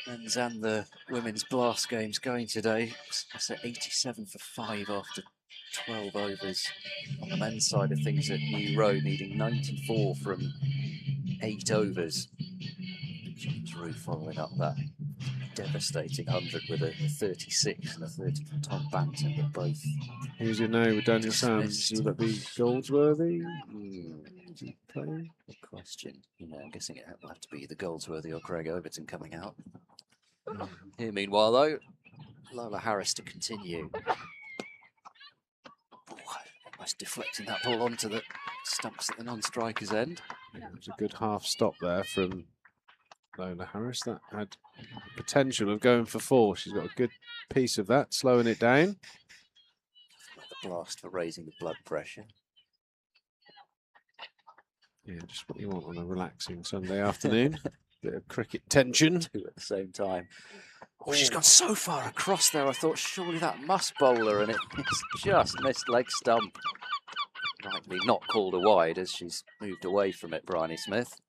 men's and the women's blast games going today. Somerset 87 for 5 after 12 overs on the men's side of things at New Road, needing 94 from 8 overs. James Root following up that devastating 100 with a 36 and a 30 from Tom Banton, but both. Who's in now with Daniel Sams? Would that be Goldsworthy? Is he playing? Good question. You know, I'm guessing it will have to be either Goldsworthy or Craig Overton coming out. Here, meanwhile, though, Lola Harris to continue. Almost deflecting that ball onto the stumps at the non-striker's end. Yeah, it was a good half stop there from Lola Harris. That had potential of going for 4. She's got a good piece of that, slowing it down. The blast for raising the blood pressure. Yeah, just what you want on a relaxing Sunday afternoon. Bit of cricket tension. 2 at the same time. Oh, she's gone so far across there, I thought surely that must bowl her, and it's just missed leg stump. Rightly not called a wide as she's moved away from it, Bryony Smith.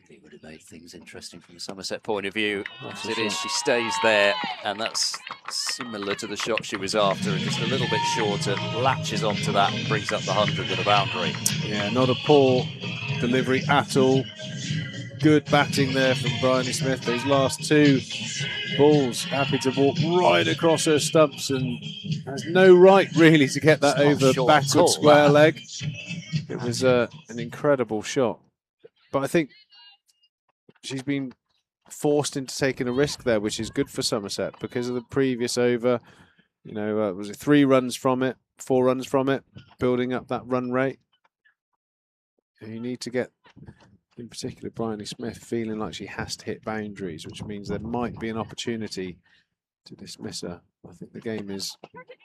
Really would have made things interesting from a Somerset point of view. As it is, she stays there, and that's similar to the shot she was after, and just a little bit shorter, latches onto that and brings up the 100 with a boundary. Yeah, not a poor delivery at all. Good batting there from Bryony Smith. Those last 2 balls, happy to walk right across her stumps and has no right really to get that over battered square leg. It was an incredible shot. But I think she's been forced into taking a risk there, which is good for Somerset because of the previous over. You know, was it 3 runs from it, 4 runs from it, building up that run rate. And you need to get, in particular, Bryony Smith feeling like she has to hit boundaries, which means there might be an opportunity to dismiss her. I think the game is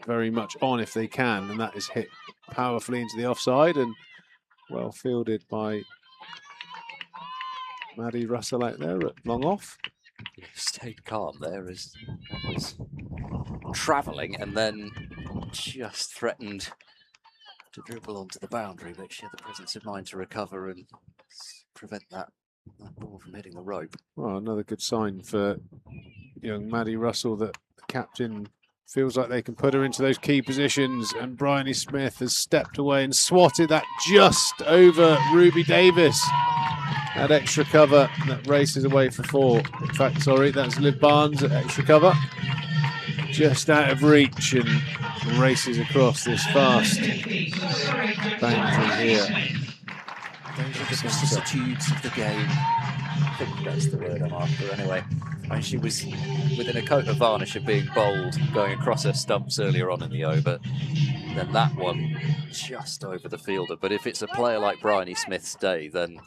very much on if they can, and that is hit powerfully into the offside and well fielded by Maddie Russell out there at long off. Stayed calm there as that was travelling and then just threatened to dribble onto the boundary, but she had the presence of mind to recover and prevent that ball from hitting the rope. Well, another good sign for young Maddie Russell that the captain feels like they can put her into those key positions, and Bryony Smith has stepped away and swatted that just over Ruby Davis. That extra cover that races away for 4. In fact, sorry, that's Liv Barnes at extra cover. Just out of reach and races across this fast boundary here. Those are the vicissitudes of the game. I think that's the word I'm after anyway. I mean, she was within a coat of varnish of being bowled going across her stumps earlier on in the over. Then that one just over the fielder. But if it's a player like Bryony Smith's day, then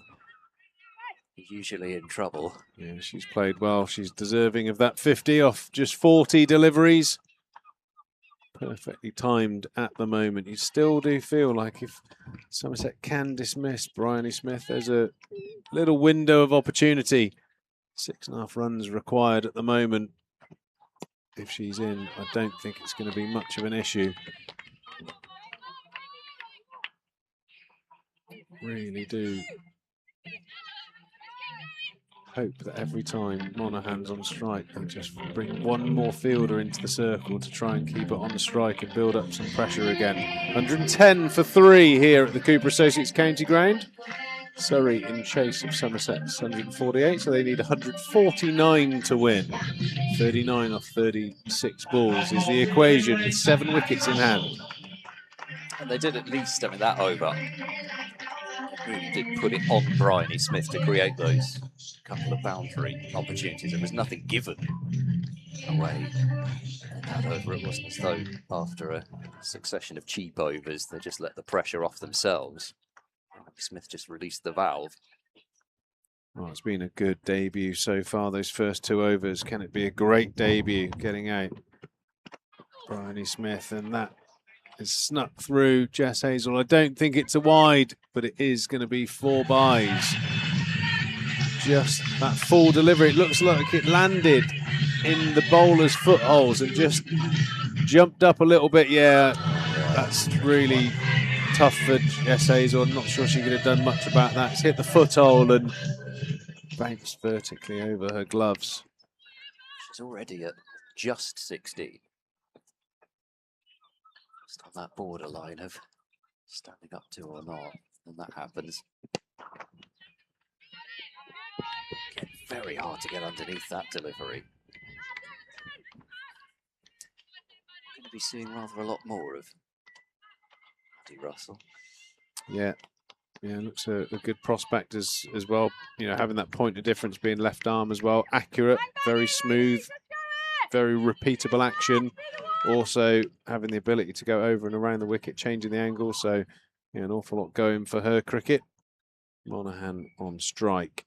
usually in trouble. Yeah, she's played well. She's deserving of that 50 off just 40 deliveries. Perfectly timed at the moment. You still do feel like if Somerset can dismiss Bryony Smith, there's a little window of opportunity. 6.5 runs required at the moment. If she's in, I don't think it's going to be much of an issue. Really do hope that every time Monaghan's on strike, they just bring one more fielder into the circle to try and keep it on the strike and build up some pressure again. 110 for 3 here at the Cooper Associates County Ground. Surrey in chase of Somerset's 148, so they need 149 to win. 39 off 36 balls is the equation with 7 wickets in hand. And they did at least, I mean, that over really did put it on Bryony Smith to create those couple of boundary opportunities. There was nothing given away in that over. It wasn't as though after a succession of cheap overs, they just let the pressure off themselves. Smith just released the valve. Well, it's been a good debut so far, those first 2 overs. Can it be a great debut getting out Bryony Smith? And that It's snuck through Jess Hazel. I don't think it's a wide, but it is going to be 4 byes. Just that full delivery. It looks like it landed in the bowler's footholes and just jumped up a little bit. Yeah, that's really tough for Jess Hazel. I'm not sure she could have done much about that. It's hit the foothold and bounced vertically over her gloves. She's already at just 16. Just on that borderline of standing up to or not, and that happens. Again, very hard to get underneath that delivery. We're going to be seeing rather a lot more of Maddie Russell. Yeah. Yeah, looks a good prospect as well. You know, having that point of difference, being left arm as well. Accurate, very smooth, very repeatable action. Also having the ability to go over and around the wicket, changing the angle. So, yeah, an awful lot going for her cricket. Monaghan on strike.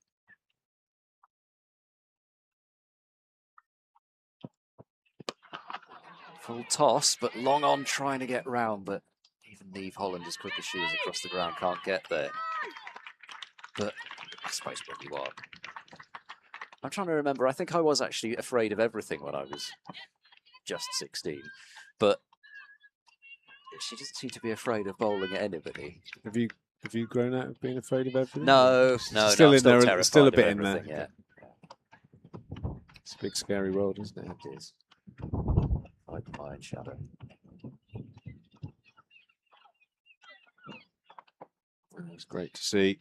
Full toss, but long on trying to get round, but even Neve Holland, as quick as she is across the ground, can't get there. But I suppose when you are. I'm trying to remember, I think I was actually afraid of everything when I was just 16. But she doesn't seem to be afraid of bowling at anybody. Have you grown out of being afraid of everything? No, still in there, terrified still a of bit in there. yeah. It's a big scary world, isn't it? It is. Like the Iron Shadow. It's great to see.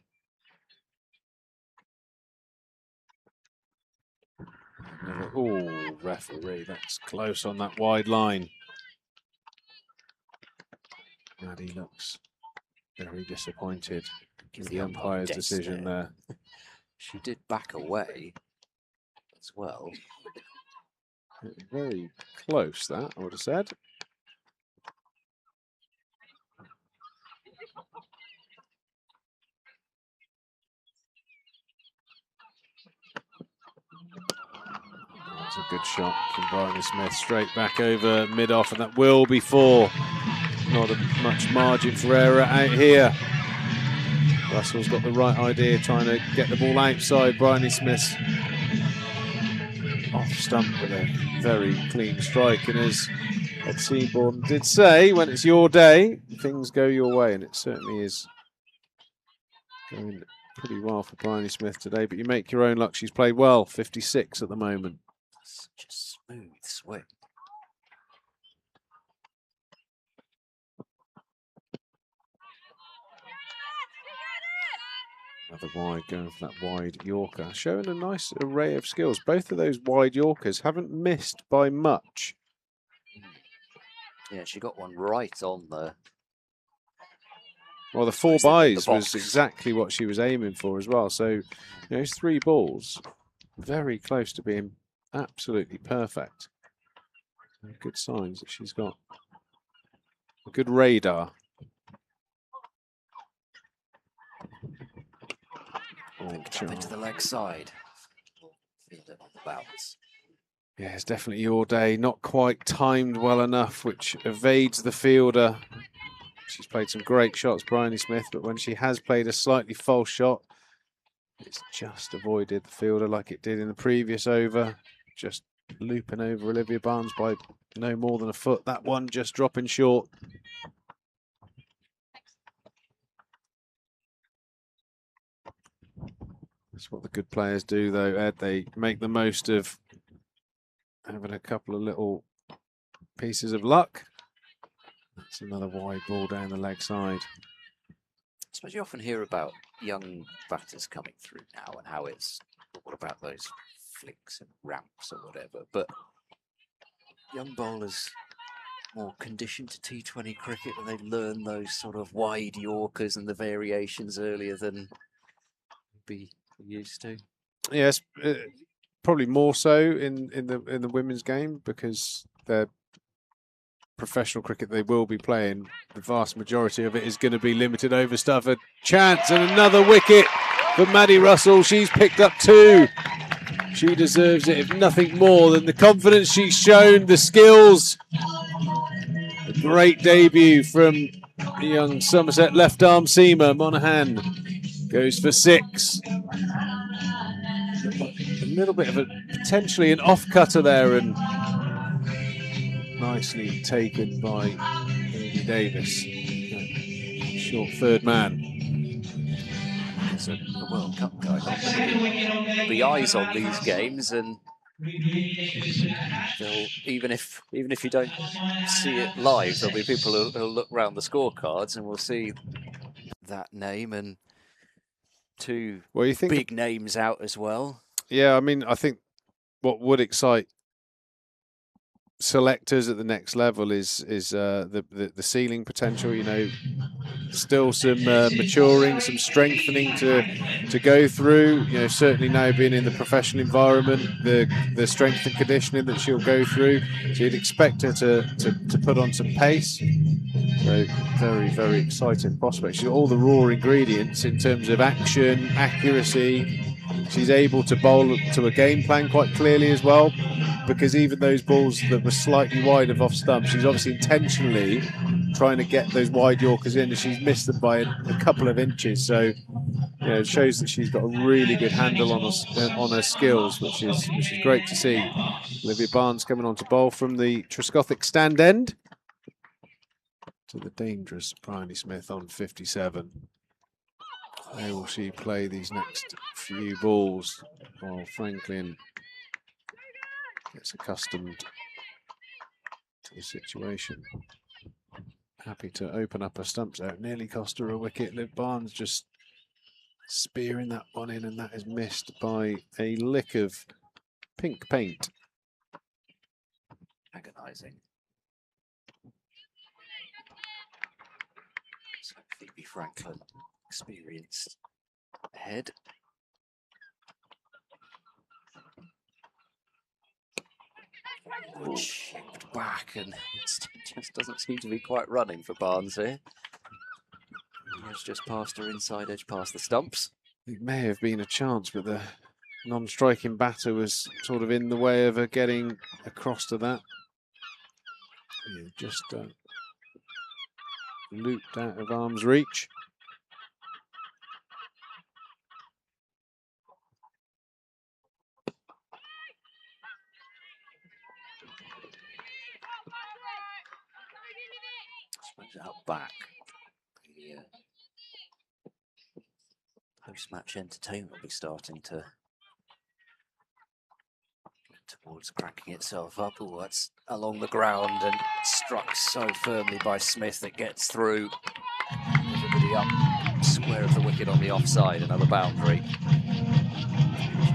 Oh, referee, that's close on that wide line. Maddie looks very disappointed with the umpire's decision there. She did back away as well. Very close, that, I would have said. That's a good shot from Bryony Smith, straight back over mid-off, and that will be 4. Not much margin for error out here. Russell's got the right idea, trying to get the ball outside. Bryony Smith's off stump with a very clean strike, and as Ed Seaborn did say, when it's your day, things go your way, and it certainly is going pretty well for Bryony Smith today. But you make your own luck. She's played well, 56 at the moment. Such a smooth swing. Another wide, going for that wide Yorker. Showing a nice array of skills. Both of those wide Yorkers haven't missed by much. Yeah, she got one right on the... Well, the 4 byes was exactly what she was aiming for as well. So, you know, those 3 balls, very close to being absolutely perfect. Good signs that she's got a good radar. Picked up into the leg side. Feel it on the bounce. Yeah, it's definitely your day. Not quite timed well enough, which evades the fielder. She's played some great shots, Bryony Smith, but when she has played a slightly false shot, it's just avoided the fielder like it did in the previous over. Just looping over Olivia Barnes by no more than a foot. That one just dropping short. That's what the good players do, though, Ed. They make the most of having a couple of little pieces of luck. That's another wide ball down the leg side. I suppose you often hear about young batters coming through now and how it's all about those flicks and ramps or whatever. But young bowlers more conditioned to T20 cricket, and they learn those sort of wide Yorkers and the variations earlier than be used to. Yes, probably more so in the women's game, because they're professional cricket they will be playing. The vast majority of it is going to be limited over stuff. A chance and another wicket for Maddie Russell. She's picked up 2. She deserves it, if nothing more than the confidence she's shown, the skills. The great debut from the young Somerset left arm seamer. Monaghan goes for 6. A little bit of a potentially an off cutter there, and nicely taken by Amy Davis. Short third man. There's a World Cup going on. There'll be eyes on these games, and even if you don't see it live, there'll be people who'll look round the scorecards and we'll see that name and two big names out as well. Yeah, I mean, I think what would excite selectors at the next level is the ceiling potential. You know, still some maturing, some strengthening to go through. You know, certainly now being in the professional environment, the strength and conditioning that she'll go through. So you'd expect her to put on some pace. So very, very exciting prospect. She's got all the raw ingredients in terms of action, accuracy. She's able to bowl to a game plan quite clearly as well, because even those balls that were slightly wide of off stump, she's obviously intentionally trying to get those wide Yorkers in, and she's missed them by a couple of inches. So, you know, it shows that she's got a really good handle on her skills, which is great to see. Olivia Barnes coming on to bowl from the Trescothick stand end to the dangerous Bryony Smith on 57. How will she play these next few balls while Franklin gets accustomed to the situation? Happy to open up her stumps out. Nearly cost her a wicket. Liv Barnes just spearing that one in, and that is missed by a lick of pink paint. Agonising. So Phoebe Franklin experienced ahead. Chipped back, and it just doesn't seem to be quite running for Barnes here. It's just past her inside edge, past the stumps. It may have been a chance, but the non-striking batter was sort of in the way of her getting across to that. Yeah, just looped out of arm's reach. Out back. The post-match entertainment will be starting to get towards cracking itself up. Oh, that's along the ground and struck so firmly by Smith it gets through. Everybody up square of the wicket on the offside. Another boundary.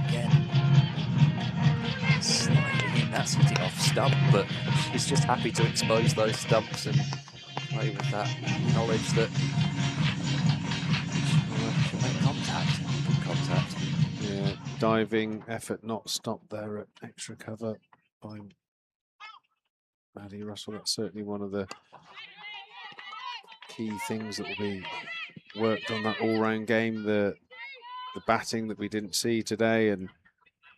Again, sliding in. That's hitting off stump, but she's just happy to expose those stumps and play with that knowledge that she'll make contact. Good contact. Yeah, diving effort not stopped there at extra cover by Maddie Russell. That's certainly one of the key things that will be worked on that all-round game. The batting that we didn't see today and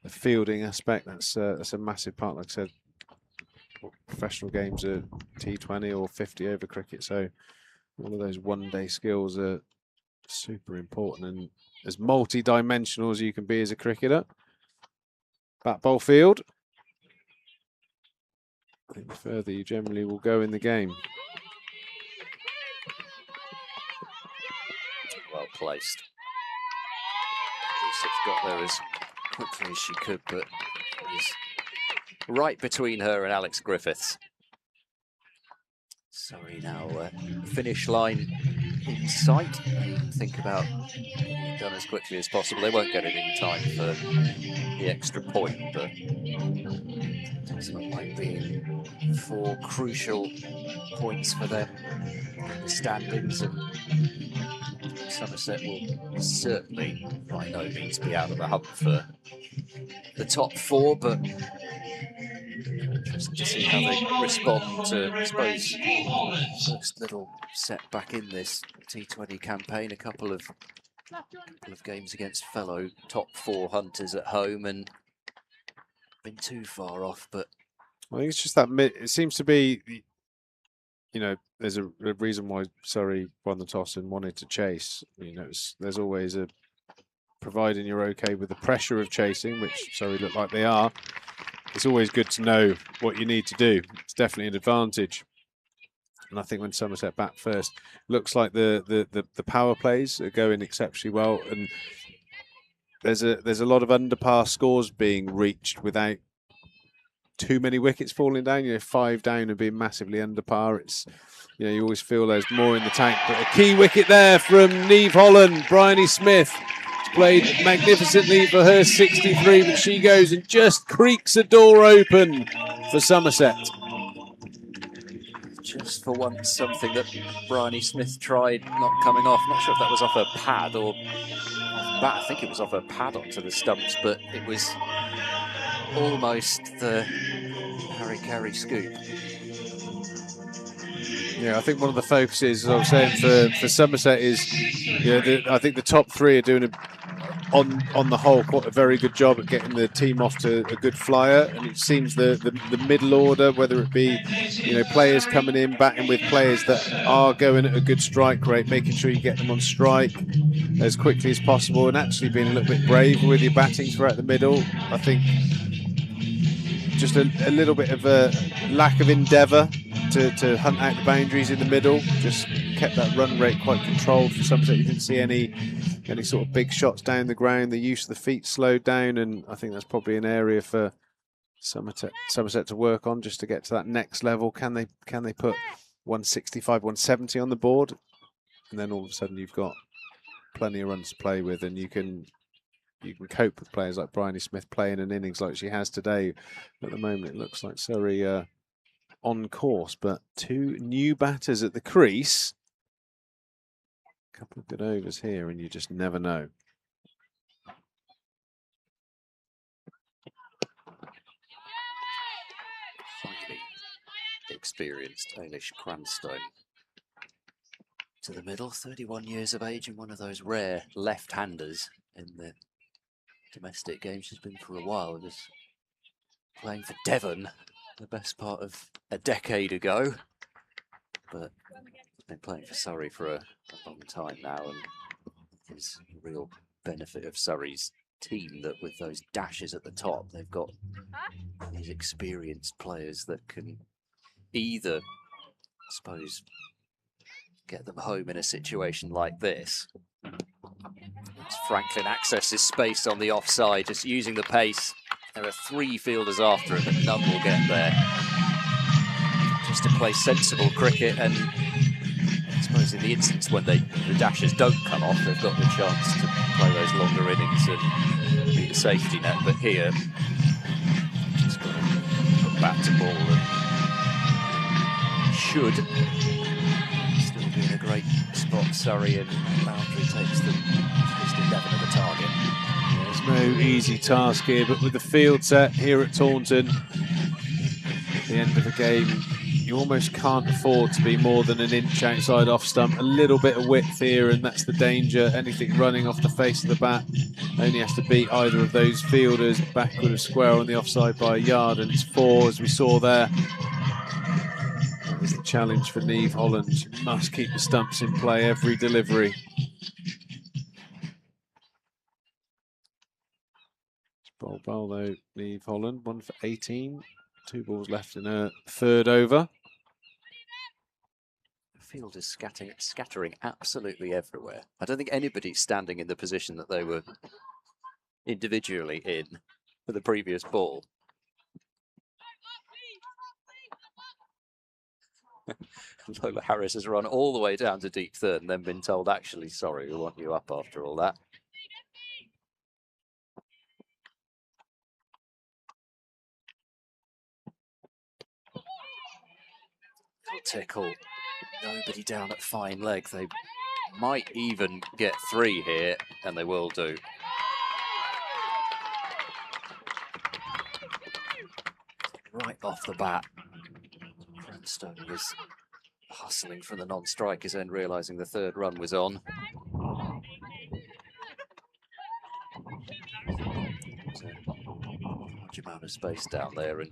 the fielding aspect, that's a massive part. Like I said, professional games are T20 or 50 over cricket, so all of those one-day skills are super important and as multi-dimensional as you can be as a cricketer. Bat bowl field. I think the further you generally will go in the game. Well placed. She's got there as quickly as she could, but it was right between her and Alex Griffiths. Surrey now finish line in sight. They think about getting it done as quickly as possible. They won't get it in time for the extra point, but it does look like being 4 crucial points for them in the standings, and Somerset will certainly by no means be out of the hunt for the top 4, but interesting to see how they respond to, I suppose, first little setback in this T20 campaign. A couple of games against fellow top 4 hunters at home and been too far off. But I think it's just that it seems to be you know, there's a reason why Surrey won the toss and wanted to chase. You know, there's always a, providing you're okay with the pressure of chasing, which Surrey look like they are, it's always good to know what you need to do. It's definitely an advantage. And I think when Somerset bat first, looks like the power plays are going exceptionally well. And there's a lot of underpass scores being reached without too many wickets falling down. You know, 5 down and being massively under par. It's, you know, you always feel there's more in the tank. But a key wicket there from Niamh Holland. Bryony Smith has played magnificently for her 63, but she goes and just creaks a door open for Somerset. Just for once, something that Bryony Smith tried not coming off. Not sure if that was off her pad or off bat. I think it was off her pad onto the stumps, but it was almost the Harry Carey scoop. Yeah, I think one of the focuses, as I was saying, for Somerset is, you know, I think the top 3 are doing on the whole quite a very good job at getting the team off to a good flyer, and it seems the middle order, whether it be, you know, players coming in batting with players that are going at a good strike rate, making sure you get them on strike as quickly as possible, and actually being a little bit brave with your batting throughout the middle. I think just a little bit of a lack of endeavour to hunt out the boundaries in the middle, just kept that run rate quite controlled for Somerset. You didn't see any sort of big shots down the ground. The use of the feet slowed down, and I think that's probably an area for Somerset to work on, just to get to that next level. Can they put 165, 170 on the board, and then all of a sudden you've got plenty of runs to play with, and you can cope with players like Bryony Smith playing an innings like she has today. At the moment, it looks like Surrey on course, but 2 new batters at the crease. A couple of good overs here, and you just never know. Highly experienced Ailish Cranstone to the middle, 31 years of age, and one of those rare left-handers in the domestic game. She's been for a while, just playing for Devon the best part of a decade ago, but been playing for Surrey for a long time now, and is a real benefit of Surrey's team that with those dashes at the top, they've got these experienced players that can either, I suppose, get them home in a situation like this. As Franklin accesses space on the offside, just using the pace. There are 3 fielders after him, but none will get there. Just to play sensible cricket, and I suppose in the instance when the dashes don't come off, they've got the chance to play those longer innings and be the safety net. But here, just got to put back to ball, and should still be in a great spot. Surrey, and boundary takes them just 11 of the target. No easy task here, but with the field set here at Taunton, at the end of the game, you almost can't afford to be more than an inch outside off stump. A little bit of width here, and that's the danger. Anything running off the face of the bat only has to beat either of those fielders backward of square on the offside by a yard, and it's 4, as we saw there. That was the challenge for Niamh Holland. She must keep the stumps in play every delivery. Bowl though, Niamh Holland, 1 for 18. 2 balls left in her 3rd over. The field is scattering absolutely everywhere. I don't think anybody's standing in the position that they were individually in for the previous ball. Lola Harris has run all the way down to deep 3rd and then been told, actually, sorry, we want you up after all that. Tickle, nobody down at fine leg. They might even get 3 here, and they will do. Right off the bat, Cranstone was hustling from the non-strikers and realising the 3rd run was on. There's a large amount of space down there, and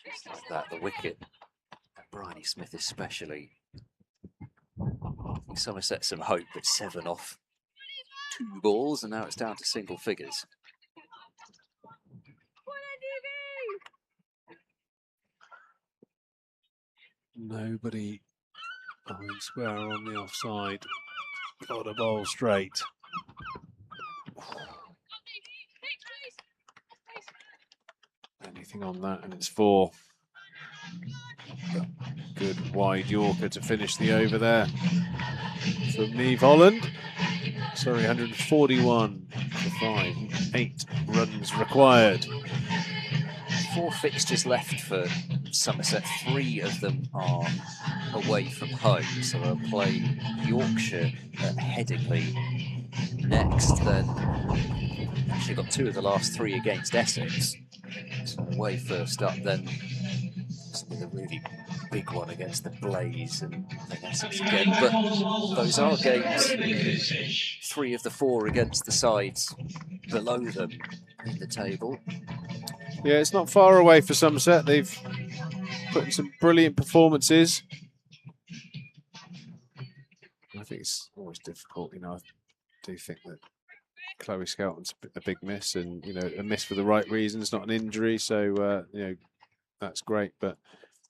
just like that, the wicket Bryony Smith especially. Somerset some hope, but 7 off 2 balls, and now it's down to single figures. Nobody behind square on the offside. Got a ball straight. Anything on that, and it's 4. Good wide Yorker to finish the over there from Neve Holland. Sorry, 141 for 5. 8 runs required. 4 fixtures left for Somerset. 3 of them are away from home, so they'll play Yorkshire at Headingley next. Then actually got 2 of the last 3 against Essex. So away first up, then with a really big one against the Blaze and then Essex again. But those are games, 3 of the 4 against the sides below them in the table. Yeah, it's not far away for Somerset. They've put in some brilliant performances. I think it's always difficult, you know. I do think that Chloe Skelton's a big miss, and you know, a miss for the right reasons, not an injury. So you know, that's great. But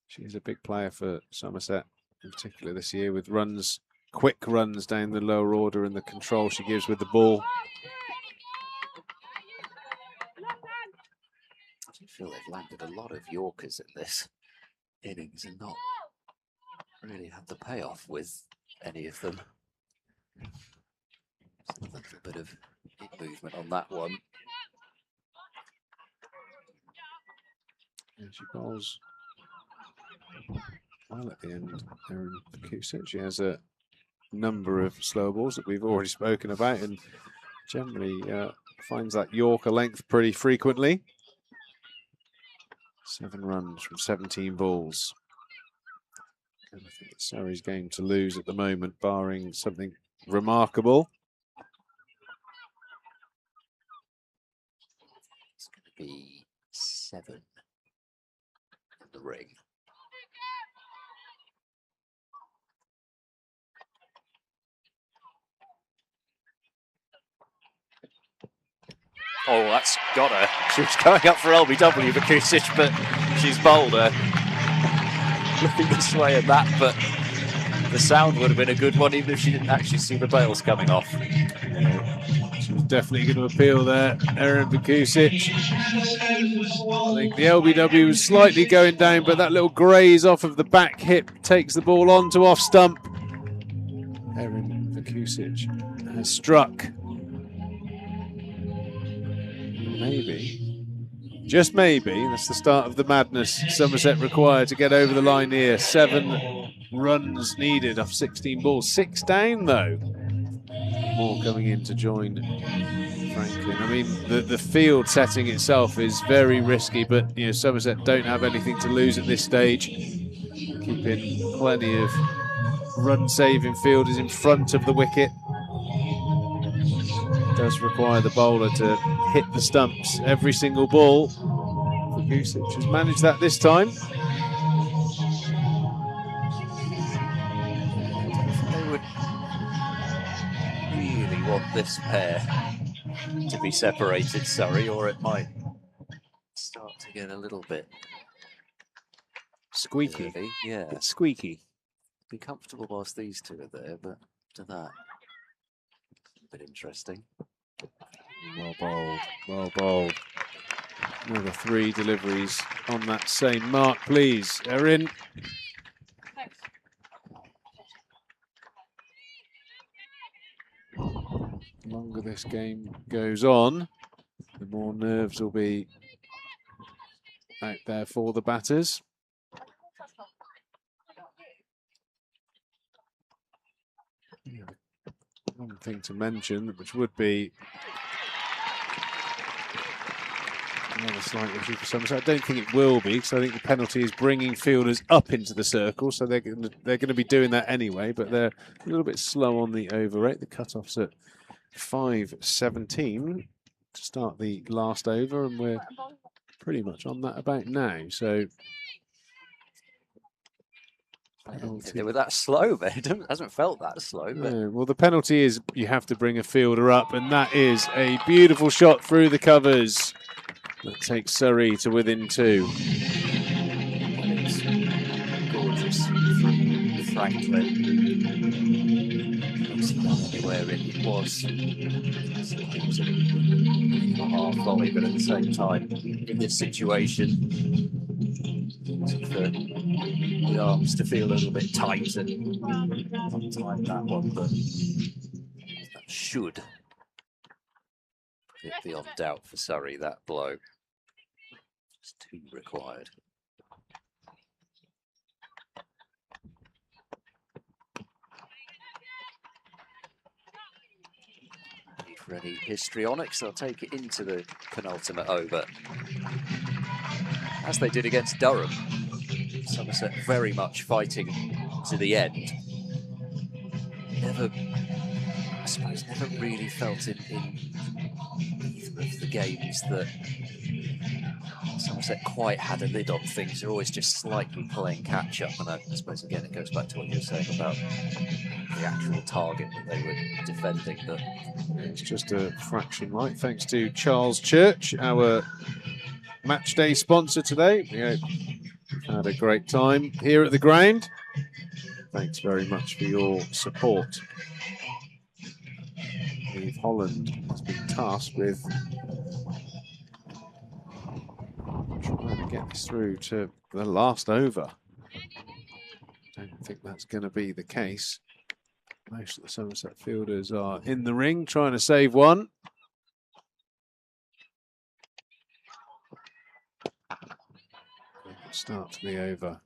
she's a big player for Somerset, in particular this year, with runs, quick runs down the lower order, and the control she gives with the ball. I feel they've landed a lot of Yorkers in this innings and not really had the payoff with any of them. A little bit of movement on that one. And she bowls well at the end. Erin Kusic. She has a number of slow balls that we've already spoken about, and generally finds that Yorker length pretty frequently. 7 runs from 17 balls. And I think it's Surrey's game to lose at the moment, barring something remarkable. It's going to be 7 in the ring. Oh, that's got her. She was going up for LBW, Kusic, but she's bowled her. Looking this way and that, but the sound would have been a good one, even if she didn't actually see the bails coming off. Yeah, she was definitely going to appeal there, Erin Kusic. I think the LBW was slightly going down, but that little graze off of the back hip takes the ball onto off stump. Erin Kusic has struck. Maybe, just maybe, that's the start of the madness Somerset required to get over the line here. 7 runs needed off 16 balls. 6 down, though. More coming in to join Franklin. I mean, the field setting itself is very risky, but you know, Somerset don't have anything to lose at this stage. Keeping plenty of run-saving fielders in front of the wicket. Does require the bowler to hit the stumps every single ball. Kusic has managed that this time. They would really want this pair to be separated, Surrey, or it might start to get a little bit squeaky. nervy. Yeah, it's squeaky. Be comfortable whilst these 2 are there, but to that, a bit interesting. Well bowled, well bowled. Another 3 deliveries on that same mark, please, Erin. The longer this game goes on, the more nerves will be out there for the batters. One thing to mention, which would be another slight issue for Somerset. I don't think it will be, because I think the penalty is bringing fielders up into the circle, so they're going to be doing that anyway. But they're a little bit slow on the over rate. The cut-off's at 5:17 to start the last over, and we're pretty much on that about now. So They were that slow, but it hasn't felt that slow. But... No, well, the penalty is you have to bring a fielder up, and that is a beautiful shot through the covers. That takes Surrey to within 2. Gorgeous from Franklin. Where it was a half volley, but at the same time, in this situation, for the arms to feel a little bit tight and time that one, but that should put it beyond doubt for Surrey, that blow. Just 2 required. For any histrionics, they'll take it into the penultimate over, as they did against Durham. Somerset very much fighting to the end. Never really felt in either of the games that Somerset quite had a lid on things. They're always just slightly playing catch up, and I suppose again it goes back to what you were saying about the actual target that they were defending. But it's just a fraction right. Thanks to Charles Church, our match day sponsor today. We've had a great time here at the ground. Thanks very much for your support. Eve Holland has been tasked with trying to get this through to the last over. Don't think that's going to be the case. Most of the Somerset fielders are in the ring trying to save one. Start to be over.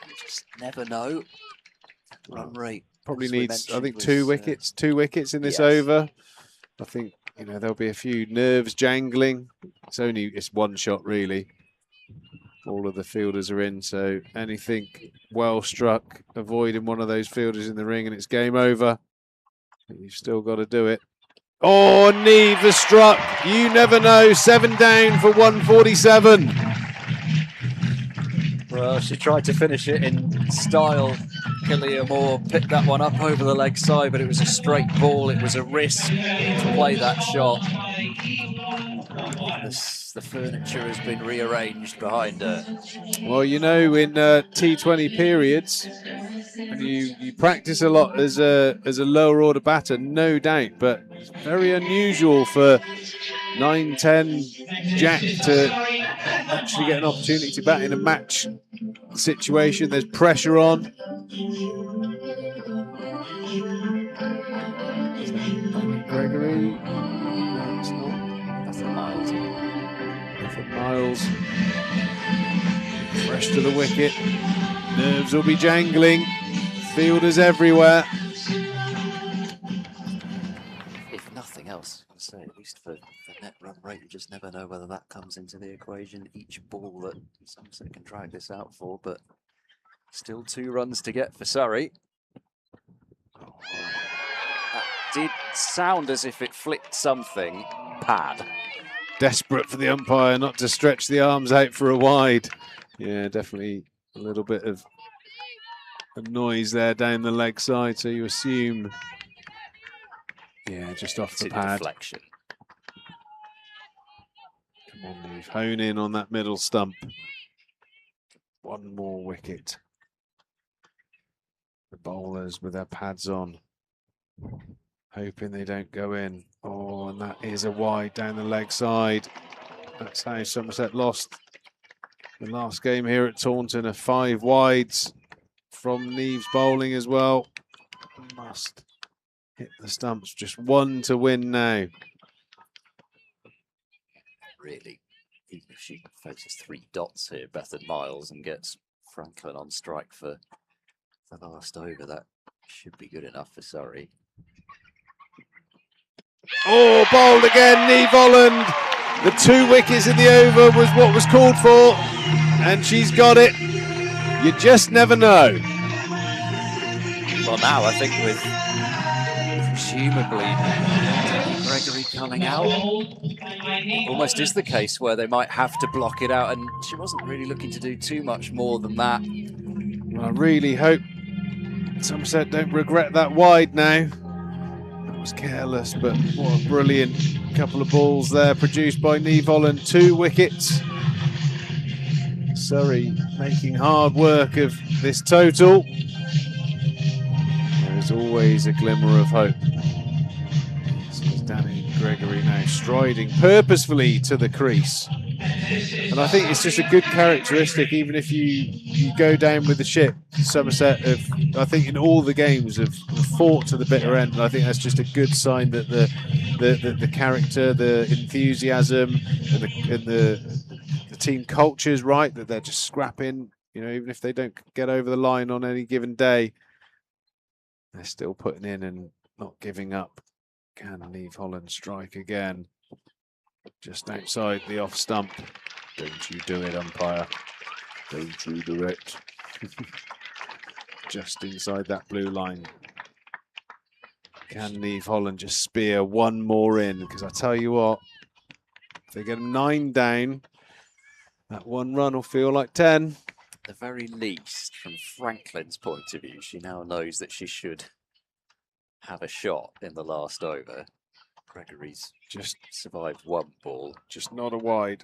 you just never know. Run rate probably needs, I think, 2 wickets. 2 wickets in this over. I think, you know, there'll be a few nerves jangling. It's 1 shot really. All of the fielders are in, so anything well struck, avoiding one of those fielders in the ring, and it's game over. But you've still got to do it. Oh, Neve has struck. You never know. 7 down for 147. Well, she tried to finish it in style. Killia Moore picked that one up over the leg side, but it was a straight ball. It was a risk to play that shot. The furniture has been rearranged behind her. Well, you know, in T20 periods, you practice a lot as a lower order batter, no doubt, but it's very unusual for 9-10 Jack to actually get an opportunity to bat in a match situation. There's pressure on. Gregory, no, it's not. That's Miles. Miles, fresh to the wicket. Nerves will be jangling. Fielders everywhere. If nothing else, I'd say at least for the net run rate, you just never know whether that comes into the equation. Each ball that Somerset can drag this out for, but still 2 runs to get for Surrey. That did sound as if it flicked something. Pad. Desperate for the umpire not to stretch the arms out for a wide. Yeah, definitely a little bit of a noise there down the leg side, so you assume, yeah, just off the pad. Deflection. Come on, Neve, hone in on that middle stump. 1 more wicket. The bowlers with their pads on, hoping they don't go in. Oh, and that is a wide down the leg side. That's how Somerset lost the last game here at Taunton. 5 wides from Neve's bowling as well. Must hit the stumps. Just 1 to win now. Really, even if she faces 3 dots here, Bethan Miles, and gets Franklin on strike for the last over, that should be good enough for Surrey. Oh, bowled again, Neve Holland. The 2 wickets in the over was what was called for, and she's got it. You just never know. Well, now I think with presumably Gregory coming out. Almost is the case where they might have to block it out, and she wasn't really looking to do too much more than that. Well, I really hope Somerset don't regret that wide now. That was careless, but what a brilliant couple of balls there produced by Niamh Holland. 2 wickets. Surrey making hard work of this total. There's always a glimmer of hope. This is Danny Gregory now striding purposefully to the crease. And I think it's just a good characteristic, even if you go down with the ship. Somerset have, I think, in all the games have fought to the bitter end. And I think that's just a good sign that the character, the enthusiasm, and the team culture is right. That they're just scrapping. You know, even if they don't get over the line on any given day, they're still putting in and not giving up. Can Niamh Holland strike again? Just outside the off stump. Don't you do it, umpire. Don't you do it. Just inside that blue line. Can Niamh Holland just spear one more in? Because I tell you what, if they get 9 down, that 1 run will feel like 10. At the very least, from Franklin's point of view, she now knows that she should have a shot in the last over. Gregory's just survived 1 ball. Just not a wide.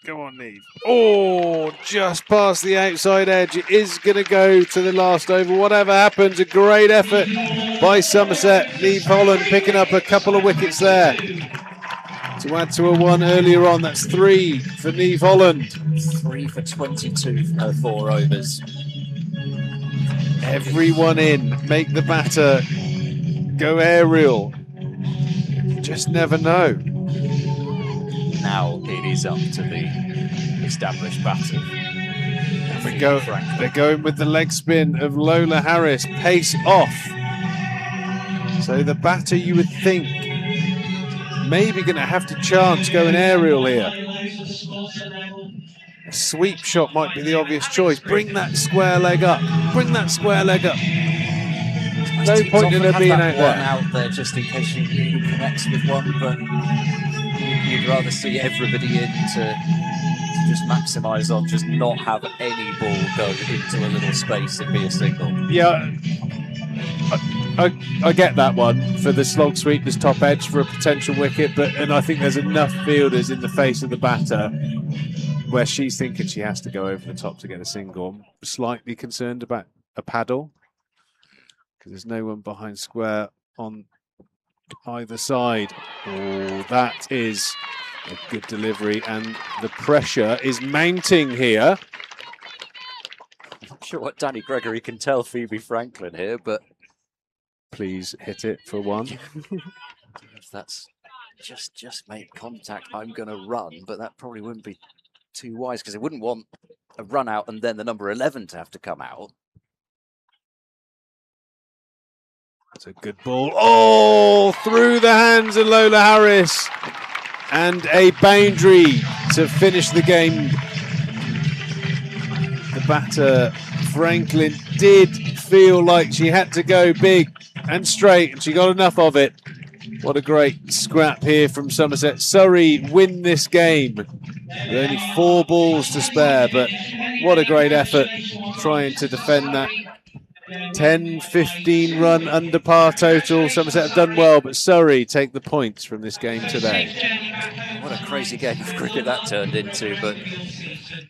Go on, Niamh. Oh, just past the outside edge. It is going to go to the last over. Whatever happens, a great effort by Somerset. Niamh Holland picking up a couple of wickets there. To add to a 1 earlier on, that's 3 for Niamh Holland. 3 for 22 from her 4 overs. Everyone in. Make the batter go aerial. You just never know. Now it is up to the established batter. They're going with the leg spin of Lola Harris. Pace off. So the batter, you would think, maybe going to have to chance going aerial here. A sweep shot might be the obvious choice. Bring that square leg up. Bring that square leg up. No point in her being out there. Just in case she really connects with one, but you'd rather see everybody in to just maximise on, just not have any ball go into a little space and be a single. Yeah, I get that one for the slog sweeper's top edge for a potential wicket, and I think there's enough fielders in the face of the batter where she's thinking she has to go over the top to get a single. I'm slightly concerned about a paddle because there's no one behind square on either side. Oh, that is a good delivery, and the pressure is mounting here. I'm not sure what Danny Gregory can tell Phoebe Franklin here, but please hit it for 1. If that's just make contact, I'm going to run, but that probably wouldn't be too wise because they wouldn't want a run out and then the number 11 to have to come out. That's a good ball. Oh, through the hands of Lola Harris. And a boundary to finish the game. The batter, Franklin, did feel like she had to go big and straight, and she got enough of it. What a great scrap here from Somerset. Surrey win this game. With only 4 balls to spare, but what a great effort trying to defend that. 10-15 run under par total. Somerset have done well, but Surrey take the points from this game today. What a crazy game of cricket that turned into, but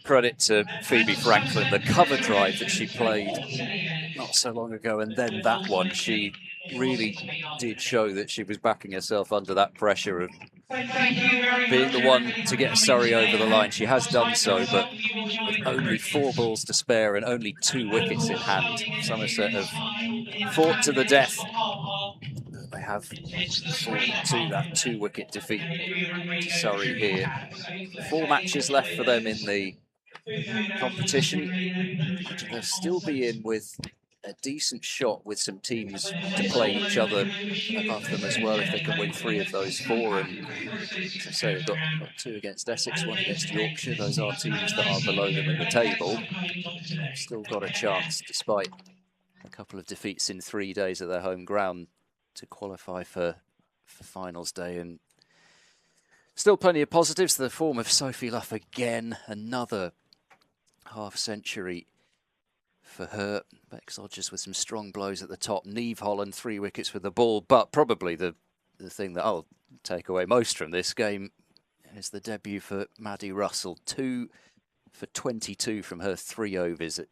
credit to Phoebe Franklin, the cover drive that she played not so long ago, and then that one, she really did show that she was backing herself under that pressure of being the one to get Surrey over the line. She has done so, but with only 4 balls to spare and only 2 wickets in hand, Somerset have fought to the death. They have fallen to that 2-wicket defeat to Surrey here. 4 matches left for them in the competition. They'll still be in with a decent shot with some teams to play each other above them as well if they can win 3 of those 4. And as I say, they've got 2 against Essex, 1 against Yorkshire. Those are teams that are below them in the table. Still got a chance despite a couple of defeats in 3 days at their home ground to qualify for finals day. And still plenty of positives. The form of Sophie Luff again, another half century for her. Bex Odgers with some strong blows at the top. Neve Holland 3 wickets with the ball. But probably the thing that I'll take away most from this game is the debut for Maddie Russell. 2 for 22 from her 3 overs at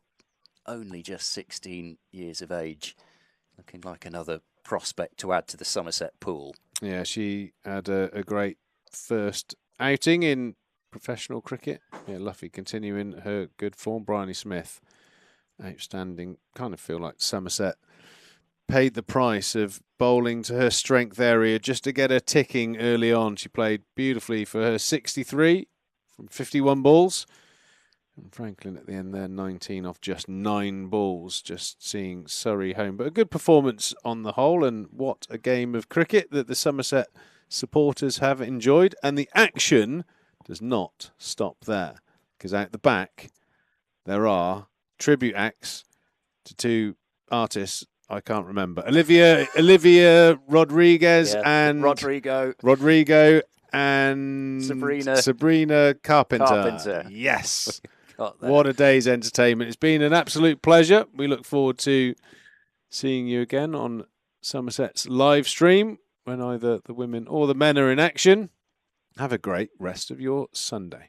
only just 16 years of age. Looking like another prospect to add to the Somerset pool. Yeah, she had a great first outing in professional cricket. Yeah, Luffy continuing her good form. Bryony Smith, outstanding. Kind of feel like Somerset paid the price of bowling to her strength area just to get her ticking early on. She played beautifully for her 63 from 51 balls. And Franklin at the end there, 19 off just 9 balls, just seeing Surrey home. But a good performance on the whole, and what a game of cricket that the Somerset supporters have enjoyed. And the action does not stop there, because out the back there are tribute acts to 2 artists I can't remember. Olivia Rodriguez and Rodrigo and Sabrina Carpenter. Yes. What a day's entertainment. It's been an absolute pleasure. We look forward to seeing you again on Somerset's live stream when either the women or the men are in action. Have a great rest of your Sunday.